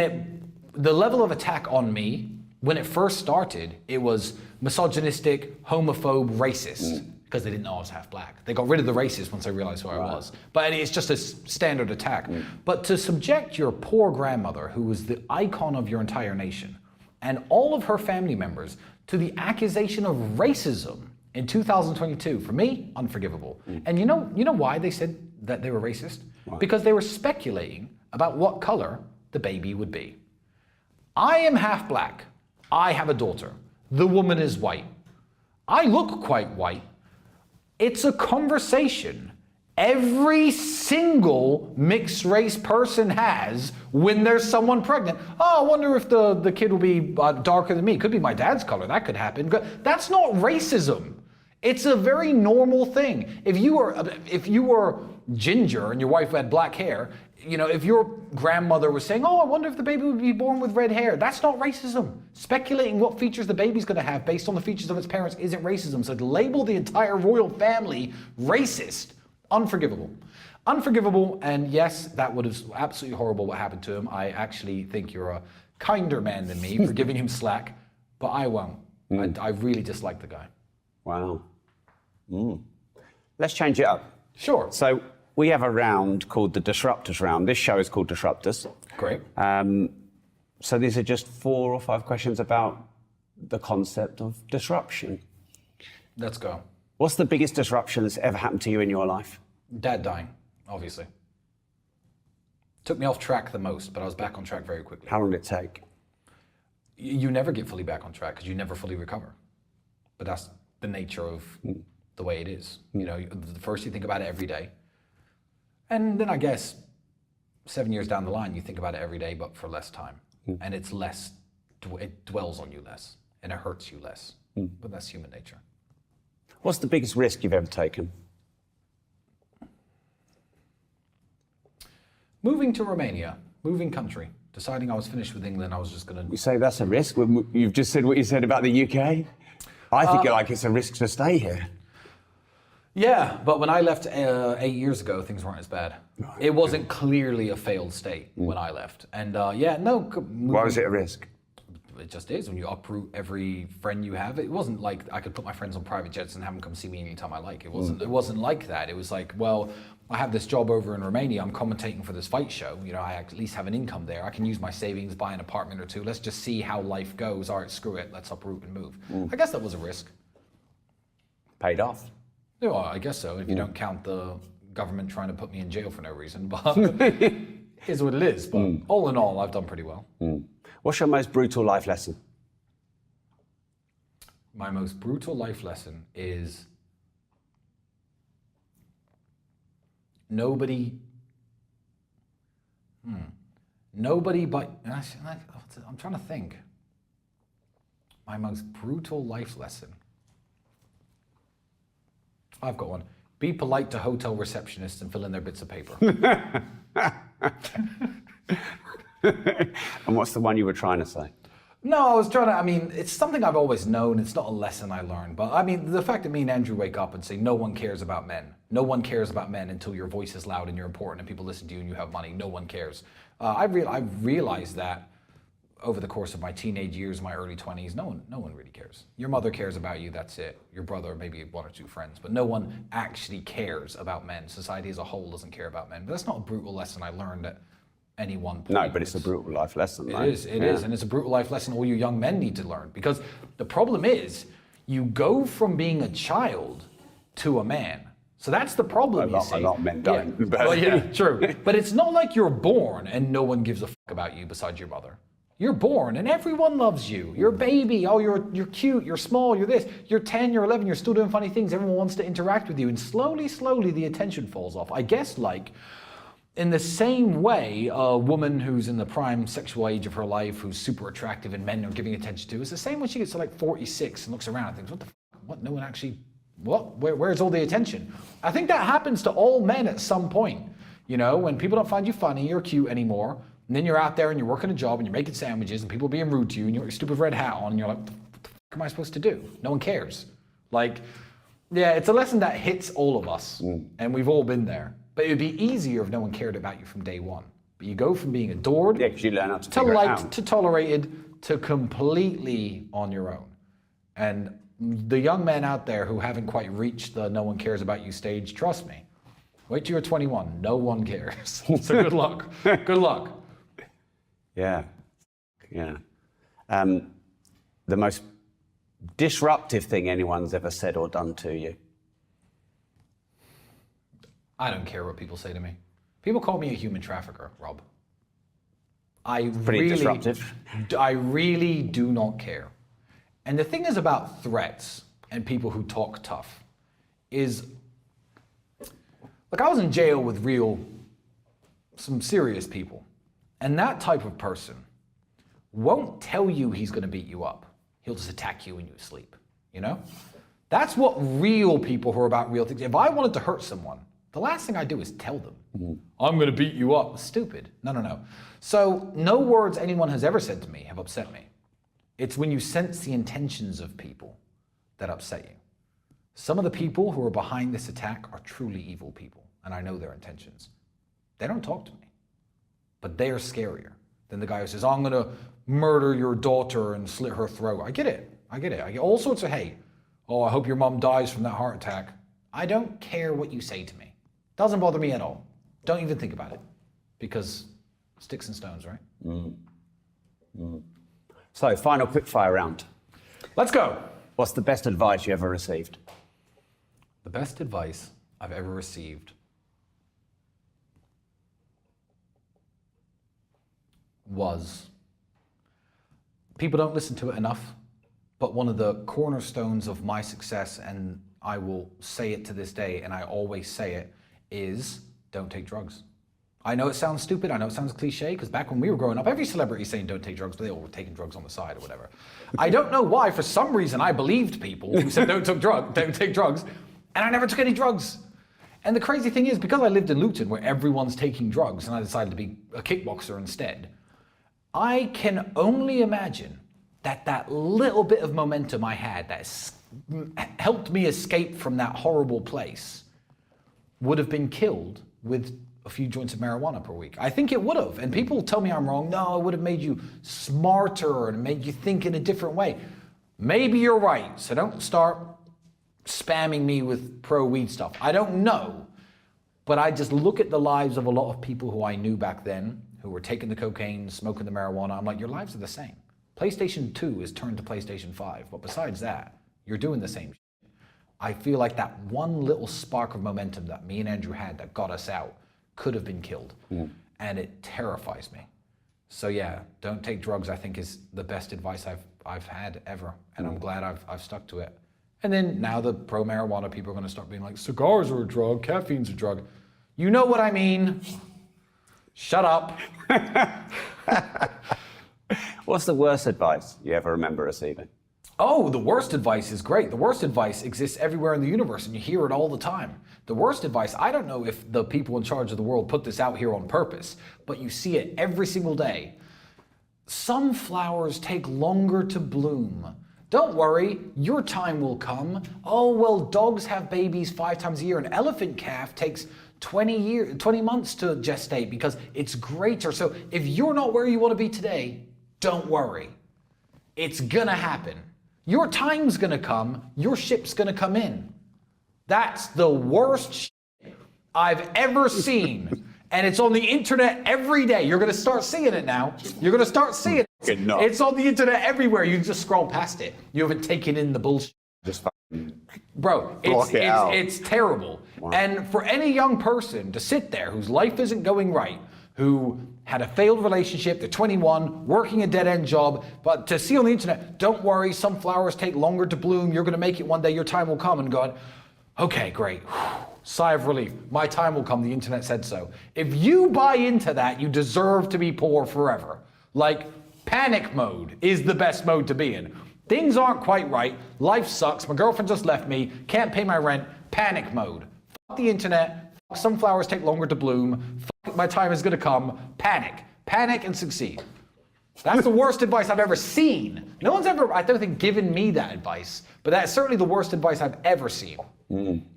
B: the level of attack on me when it first started, it was misogynistic, homophobe, racist. Because they didn't know I was half black. They got rid of the racist once they realized who I was. But it's just a standard attack. But to subject your poor grandmother, who was the icon of your entire nation, and all of her family members to the accusation of racism in 2022, for me, unforgivable. And you know why they said that they were racist? Why? Because they were speculating about what color the baby would be. I am half black. I have a daughter. The woman is white. I look quite white. It's a conversation every single mixed race person has when there's someone pregnant. Oh, I wonder if the kid will be darker than me. Could be my dad's color. That could happen. That's not racism. It's a very normal thing. If you were ginger and your wife had black hair, you know, if your grandmother was saying, oh, I wonder if the baby would be born with red hair, that's not racism. Speculating what features the baby's going to have based on the features of its parents isn't racism. So to label the entire royal family racist, unforgivable. Unforgivable, and yes, that would have absolutely horrible what happened to him. I actually think you're a kinder man than me for giving him slack, but I won't. I really dislike the guy.
C: Wow. Let's change it up.
B: Sure.
C: So we have a round called the Disruptors round. This show is called Disruptors.
B: Great.
C: So these are just 4 or 5 questions about the concept of disruption.
B: Let's go.
C: What's the biggest disruption that's ever happened to you in your life?
B: Dad dying, obviously. Took me off track the most, but I was back on track very quickly.
C: How long did it take?
B: You never get fully back on track because you never fully recover. But that's the nature of the way it is. You know, first you think about it every day. And then I guess 7 years down the line, you think about it every day, but for less time. And it's less, it dwells on you less, and it hurts you less. But that's human nature.
C: What's the biggest risk you've ever taken?
B: Moving to Romania, moving country, deciding I was finished with England, I was just going to...
C: You say that's a risk? You've just said what you said about the UK? I think it's a risk to stay here.
B: Yeah, but when I left 8 years ago, things weren't as bad. Right. It wasn't clearly a failed state when I left. And
C: Why was it a risk?
B: It just is. When you uproot every friend you have, it wasn't like I could put my friends on private jets and have them come see me anytime I like. It wasn't like that. It was like, well, I have this job over in Romania. I'm commentating for this fight show. You know, I at least have an income there. I can use my savings, buy an apartment or two. Let's just see how life goes. All right, screw it. Let's uproot and move. I guess that was a risk.
C: Paid off.
B: Yeah, well, I guess so. If you don't count the government trying to put me in jail for no reason, but is what it is. But all in all, I've done pretty well.
C: What's your most brutal life lesson?
B: My most brutal life lesson is nobody but, I'm trying to think. My most brutal life lesson. I've got one. Be polite to hotel receptionists and fill in their bits of paper.
C: And what's the one you were trying to say?
B: No, it's something I've always known. It's not a lesson I learned. But I mean, the fact that me and Andrew wake up and say, no one cares about men. No one cares about men until your voice is loud and you're important and people listen to you and you have money. No one cares. I've realized that over the course of my teenage years, my early 20s, no one really cares. Your mother cares about you, that's it. Your brother, maybe one or two friends, but no one actually cares about men. Society as a whole doesn't care about men. But that's not a brutal lesson I learned at any one point.
C: No, but it's a brutal life lesson.
B: It is, and it's a brutal life lesson all you young men need to learn. Because the problem is, you go from being a child to a man. So that's the problem, you see.
C: A lot of men don't.
B: Yeah. Well, yeah, true. But it's not like you're born and no one gives a fuck about you besides your mother. You're born and everyone loves you. You're a baby. Oh, you're cute. You're small. You're this. You're 10. You're 11. You're still doing funny things. Everyone wants to interact with you. And slowly, the attention falls off. I guess like in the same way, a woman who's in the prime sexual age of her life, who's super attractive and men are giving attention to, is the same when she gets to like 46 and looks around and thinks, what the fuck? What? No one actually... What? Where's all the attention? I think that happens to all men at some point. You know, when people don't find you funny or cute anymore, and then you're out there and you're working a job and you're making sandwiches and people are being rude to you and you got your stupid red hat on and you're like, what the fuck am I supposed to do? No one cares. Like, yeah, it's a lesson that hits all of us and we've all been there. But it would be easier if no one cared about you from day one. But you go from being adored
C: because you learn how to
B: to liked to tolerated to completely on your own. And the young men out there who haven't quite reached the no one cares about you stage, trust me, wait till you're 21, no one cares. So good luck. Good luck.
C: Yeah. The most disruptive thing anyone's ever said or done to you?
B: I don't care what people say to me. People call me a human trafficker, Rob.
C: Pretty disruptive.
B: I really do not care. And the thing is about threats and people who talk tough is, like I was in jail with some serious people. And that type of person won't tell you he's gonna beat you up. He'll just attack you when you sleep, you know? That's what real people who are about real things. If I wanted to hurt someone, the last thing I do is tell them, I'm gonna beat you up. Stupid. No. So no words anyone has ever said to me have upset me. It's when you sense the intentions of people that upset you. Some of the people who are behind this attack are truly evil people, and I know their intentions. They don't talk to me, but they are scarier than the guy who says, I'm gonna murder your daughter and slit her throat. I get it. I get all sorts of hate. Oh, I hope your mom dies from that heart attack. I don't care what you say to me. Doesn't bother me at all. Don't even think about it, because sticks and stones, right?
C: So, final quickfire round.
B: Let's go.
C: What's the best advice you ever received?
B: The best advice I've ever received was, people don't listen to it enough, but one of the cornerstones of my success, and I will say it to this day, and I always say it, is don't take drugs. I know it sounds stupid, I know it sounds cliche, because back when we were growing up, every celebrity is saying don't take drugs, but they all were taking drugs on the side or whatever. I don't know why, for some reason, I believed people who said don't take drugs, and I never took any drugs. And the crazy thing is, because I lived in Luton, where everyone's taking drugs, and I decided to be a kickboxer instead, I can only imagine that little bit of momentum I had that helped me escape from that horrible place would have been killed with a few joints of marijuana per week. I think it would have. And people tell me I'm wrong. No, it would have made you smarter and made you think in a different way. Maybe you're right. So don't start spamming me with pro-weed stuff. I don't know. But I just look at the lives of a lot of people who I knew back then, who were taking the cocaine, smoking the marijuana. I'm like, your lives are the same. PlayStation 2 is turned to PlayStation 5. But besides that, you're doing the same shit. I feel like that one little spark of momentum that me and Andrew had that got us out could have been killed. And it terrifies me. So yeah, don't take drugs, I think, is the best advice I've had ever. And I'm glad I've stuck to it. And then now the pro-marijuana people are gonna start being like, cigars are a drug, caffeine's a drug. You know what I mean. Shut up.
C: What's the worst advice you ever remember receiving?
B: Oh, the worst advice is great. The worst advice exists everywhere in the universe and you hear it all the time. The worst advice, I don't know if the people in charge of the world put this out here on purpose, but you see it every single day. Some flowers take longer to bloom. Don't worry, your time will come. Oh, well, dogs have babies 5 times a year. An elephant calf takes 20 months to gestate because it's greater. So if you're not where you want to be today, don't worry. It's gonna happen. Your time's gonna come, your ship's gonna come in. That's the worst shit I've ever seen. And it's on the internet every day. You're gonna start seeing it now. You're gonna start seeing it. It's on the internet everywhere. You just scroll past it. You haven't taken in the bullshit.
C: Just
B: Bro, it's terrible. Wow. And for any young person to sit there whose life isn't going right, who had a failed relationship, they're 21, working a dead-end job, but to see on the internet, don't worry, some flowers take longer to bloom, you're gonna make it one day, your time will come, and going, okay, great. Sigh of relief. My time will come, the internet said so. If you buy into that, you deserve to be poor forever. Like, panic mode is the best mode to be in. Things aren't quite right, life sucks, my girlfriend just left me, can't pay my rent, panic mode. Fuck the internet, fuck some flowers take longer to bloom, fuck my time is gonna come, panic. Panic and succeed. That's the worst advice I've ever seen. No one's ever, I don't think, given me that advice, but that's certainly the worst advice I've ever seen.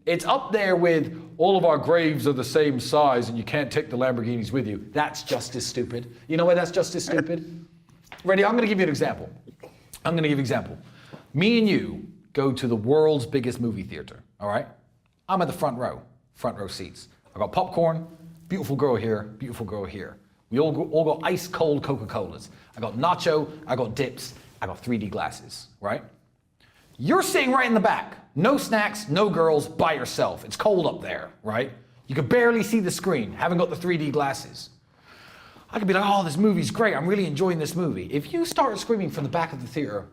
B: It's up there with all of our graves are the same size and you can't take the Lamborghinis with you. That's just as stupid. You know why that's just as stupid? Ready? I'm gonna give you an example. Me and you go to the world's biggest movie theater, all right? I'm at the front row seats. I got popcorn, beautiful girl here, beautiful girl here. We all got ice cold Coca-Colas. I got nacho, I got dips, I got 3D glasses, right? You're sitting right in the back. No snacks, no girls, by yourself. It's cold up there, right? You could barely see the screen, haven't got the 3D glasses. I could be like, oh, this movie's great, I'm really enjoying this movie. If you start screaming from the back of the theater,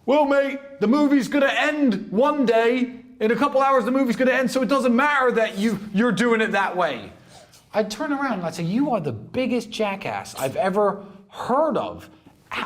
B: well, mate, the movie's gonna end one day. In a couple hours, the movie's gonna end, so it doesn't matter that you're doing it that way. I'd turn around and I'd say, you are the biggest jackass I've ever heard of.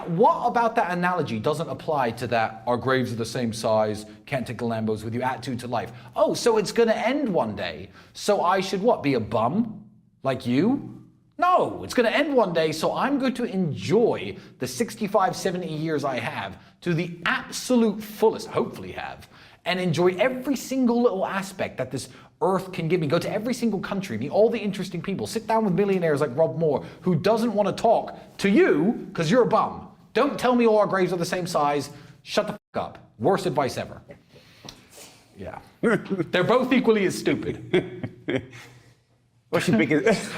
B: What about that analogy doesn't apply to that, our graves are the same size, can't take the Lambos with you, attitude to life? Oh, so it's gonna end one day, so I should what, be a bum? Like you? No, it's gonna end one day, so I'm going to enjoy the 65, 70 years I have to the absolute fullest, hopefully have, and enjoy every single little aspect that this earth can give me. Go to every single country, meet all the interesting people, sit down with millionaires like Rob Moore, who doesn't want to talk to you because you're a bum. Don't tell me all our graves are the same size. Shut the fuck up. Worst advice ever. Yeah. They're both equally as stupid.
C: What's your biggest...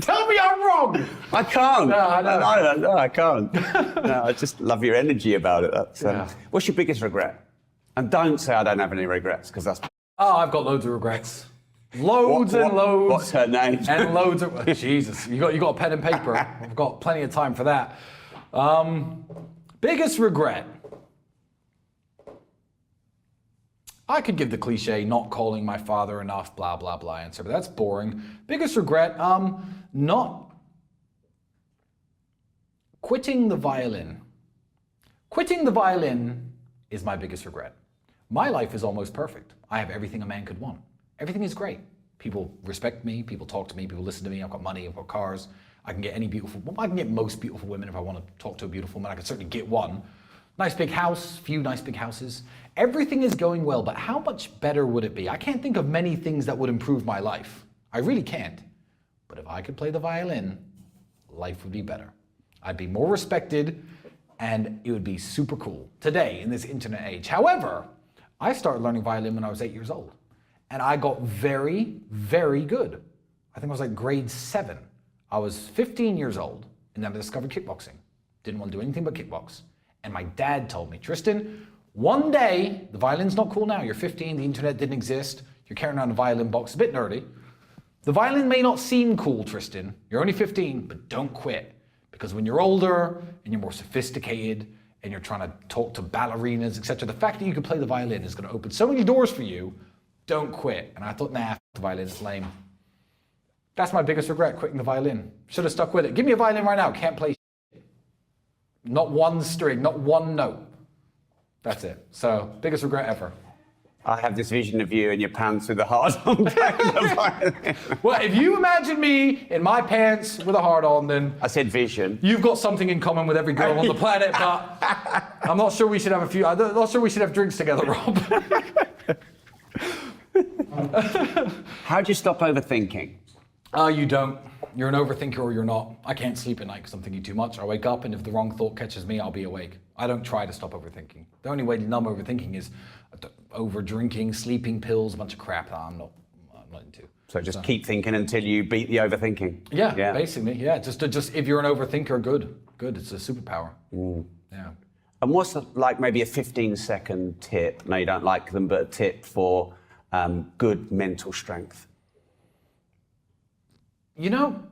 B: Tell me I'm wrong.
C: I can't.
B: No,
C: I can't. No, I just love your energy about it. That's, What's your biggest regret? And don't say I don't have any regrets, because that's...
B: Oh, I've got loads of regrets. Loads and loads.
C: What's her name?
B: And loads of... Jesus, you got a pen and paper. I've got plenty of time for that. Biggest regret. I could give the cliche, not calling my father enough, blah, blah, blah answer, but that's boring. Biggest regret, not quitting the violin. Quitting the violin is my biggest regret. My life is almost perfect. I have everything a man could want. Everything is great. People respect me, people talk to me, people listen to me, I've got money, I've got cars. I can get I can get most beautiful women if I want to talk to a beautiful woman. I can certainly get one. Nice big house, few nice big houses. Everything is going well, but how much better would it be? I can't think of many things that would improve my life. I really can't. But if I could play the violin, life would be better. I'd be more respected, and it would be super cool today in this internet age. However, I started learning violin when I was 8 years old, and I got very, very good. I think I was like grade 7. I was 15 years old, and then I discovered kickboxing. Didn't want to do anything but kickbox. And my dad told me, Tristan, one day, the violin's not cool now, you're 15, the internet didn't exist, you're carrying around a violin box, a bit nerdy. The violin may not seem cool, Tristan, you're only 15, but don't quit. Because when you're older, and you're more sophisticated, and you're trying to talk to ballerinas, etc., the fact that you can play the violin is going to open so many doors for you, don't quit. And I thought, nah, the violin is lame. That's my biggest regret, quitting the violin. Should have stuck with it. Give me a violin right now, can't play shit. Not one string, not one note. That's it. So, biggest regret ever.
C: I have this vision of you in your pants with a heart on playing the violin.
B: Well, if you imagine me in my pants with a heart on, then...
C: I said vision.
B: You've got something in common with every girl on the planet, but I'm not sure we should have I'm not sure we should have drinks together, Rob.
C: How do you stop overthinking?
B: You don't. You're an overthinker or you're not. I can't sleep at night because I'm thinking too much. I wake up and if the wrong thought catches me, I'll be awake. I don't try to stop overthinking. The only way to numb overthinking is over drinking, sleeping pills, a bunch of crap that I'm not into.
C: So just keep thinking until you beat the overthinking.
B: Yeah, basically, yeah. Just if you're an overthinker, good. It's a superpower. Yeah.
C: And what's like maybe a 15-second tip? No, you don't like them, but a tip for good mental strength.
B: You know,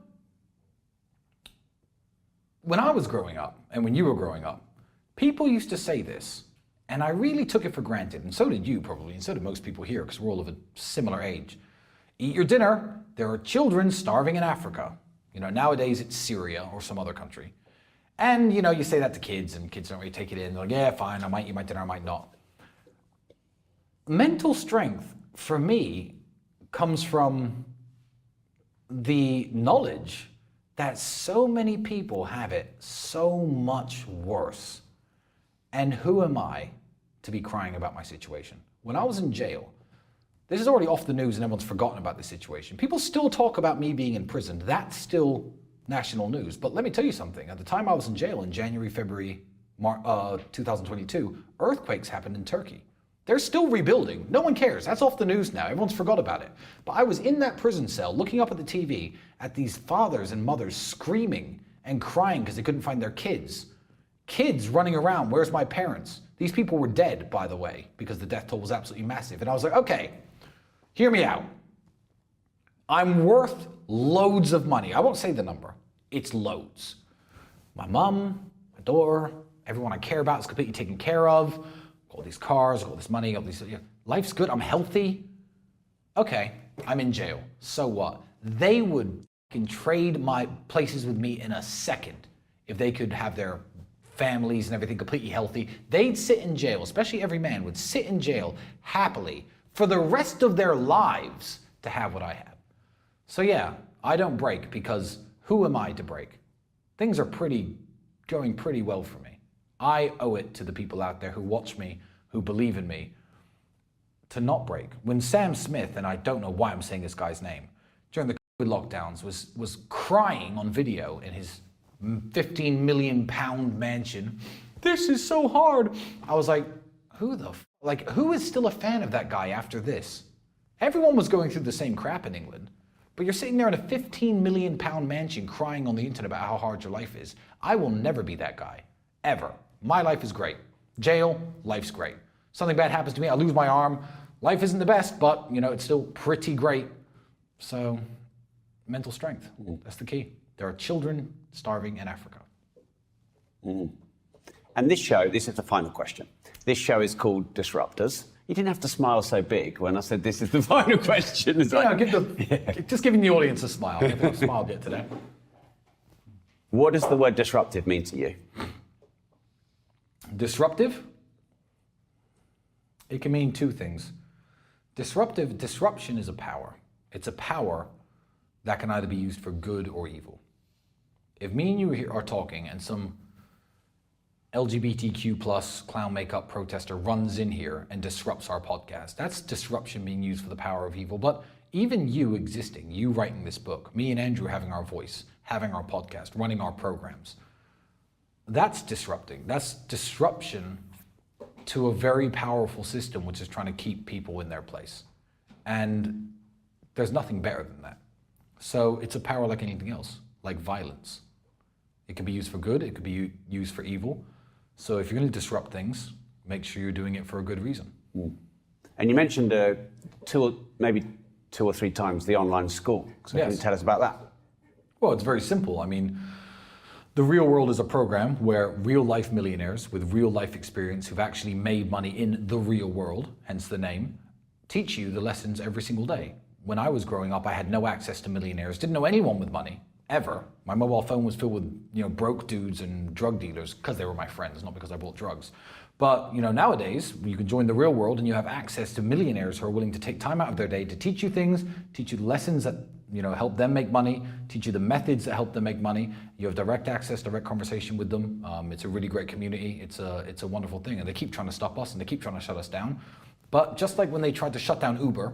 B: when I was growing up and when you were growing up, people used to say this, and I really took it for granted, and so did you probably, and so did most people here, because we're all of a similar age. Eat your dinner. There are children starving in Africa. You know, nowadays it's Syria or some other country. And, you know, you say that to kids, and kids don't really take it in. They're like, yeah, fine, I might eat my dinner, I might not. Mental strength, for me, comes from the knowledge that so many people have it so much worse. And who am I to be crying about my situation? When I was in jail, this is already off the news and everyone's forgotten about this situation. People still talk about me being in prison. That's still national news. But let me tell you something. At the time I was in jail in January, February, 2022, earthquakes happened in Turkey. They're still rebuilding. No one cares. That's off the news now. Everyone's forgot about it. But I was in that prison cell looking up at the TV at these fathers and mothers screaming and crying because they couldn't find their kids. Kids running around, where's my parents? These people were dead, by the way, because the death toll was absolutely massive. And I was like, okay, hear me out. I'm worth loads of money. I won't say the number. It's loads. My mom, my daughter, everyone I care about is completely taken care of. All these cars, all this money, all these, life's good, I'm healthy. Okay, I'm in jail. So what? They would fucking trade my places with me in a second if they could have their families and everything completely healthy. They'd sit in jail, especially every man would sit in jail happily for the rest of their lives to have what I have. So yeah, I don't break because who am I to break? Things are going pretty well for me. I owe it to the people out there who watch me, who believe in me, to not break. When Sam Smith, and I don't know why I'm saying this guy's name, during the COVID lockdowns was crying on video in his 15 million pound mansion, this is so hard. I was like, who is still a fan of that guy after this? Everyone was going through the same crap in England, but you're sitting there in a 15 million pound mansion crying on the internet about how hard your life is. I will never be that guy, ever. My life is great. Jail, life's great. Something bad happens to me, I lose my arm. Life isn't the best, but you know, it's still pretty great. So, mental strength, that's the key. There are children starving in Africa.
C: And this is the final question. This show is called Disruptors. You didn't have to smile so big when I said this is the final question. It's
B: just giving the audience a smile. Give them a smile bit today.
C: What does the word disruptive mean to you?
B: Disruptive? It can mean two things. Disruption is a power. It's a power that can either be used for good or evil. If me and you are talking and some LGBTQ plus clown makeup protester runs in here and disrupts our podcast, that's disruption being used for the power of evil. But even you existing, you writing this book, me and Andrew having our voice, having our podcast, running our programs, that's disrupting. That's disruption to a very powerful system which is trying to keep people in their place. And there's nothing better than that. So it's a power like anything else, like violence. It can be used for good, it could be used for evil. So if you're going to disrupt things, make sure you're doing it for a good reason.
C: And you mentioned maybe two or three times the online school. So can you tell us about that?
B: Well, it's very simple. I mean, The Real World is a program where real life millionaires with real life experience who've actually made money in the real world, hence the name, teach you the lessons every single day. When I was growing up, I had no access to millionaires, didn't know anyone with money, ever. My mobile phone was filled with, broke dudes and drug dealers because they were my friends, not because I bought drugs. But, nowadays, you can join the real world and you have access to millionaires who are willing to take time out of their day to teach you things, teach you the lessons that, help them make money, teach you the methods that help them make money. You have direct access, direct conversation with them. It's a really great community. It's a wonderful thing. And they keep trying to stop us and they keep trying to shut us down. But just like when they tried to shut down Uber,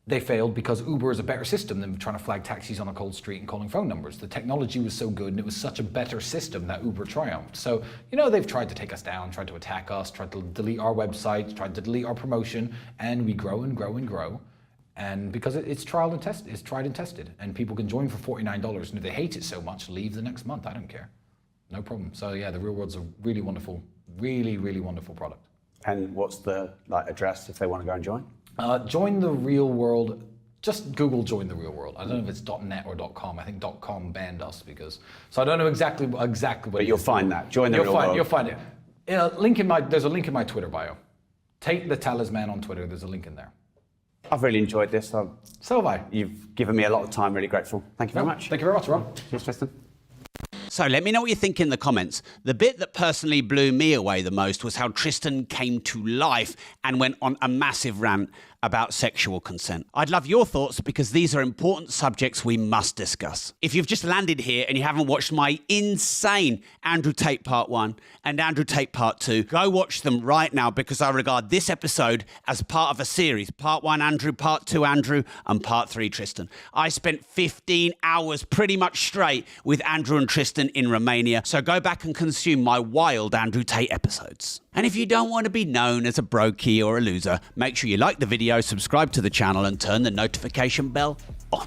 B: They failed because Uber is a better system than trying to flag taxis on a cold street and calling phone numbers. The technology was so good and it was such a better system that Uber triumphed. So, they've tried to take us down, tried to attack us, tried to delete our website, tried to delete our promotion, and we grow and grow and grow. And because it's tried and tested, and people can join for $49, and if they hate it so much, leave the next month. I don't care. No problem. So yeah, the Real World's a really wonderful, really, really wonderful product.
C: And what's the address if they want to go and join?
B: Join the Real World. Just Google Join the Real World. I don't know if it's .net or .com. I think .com banned us because. So I don't know exactly what. But
C: you'll find that. Join the Real World.
B: You'll find it. There's a link in my Twitter bio. Tate the Talisman on Twitter. There's a link in there.
C: I've really enjoyed this.
B: So have I.
C: You've given me a lot of time. Really grateful. Thank you very much.
B: Thank you very much, Rob.
C: Cheers, Tristan.
A: So let me know what you think in the comments. The bit that personally blew me away the most was how Tristan came to life and went on a massive rant about sexual consent. I'd love your thoughts because these are important subjects we must discuss. If you've just landed here and you haven't watched my insane Andrew Tate Part 1 and Andrew Tate Part 2, go watch them right now because I regard this episode as part of a series. Part 1 Andrew, Part 2 Andrew, and Part 3 Tristan. I spent 15 hours pretty much straight with Andrew and Tristan in Romania, so go back and consume my wild Andrew Tate episodes. And if you don't want to be known as a brokey or a loser, make sure you like the video, subscribe to the channel, and turn the notification bell on.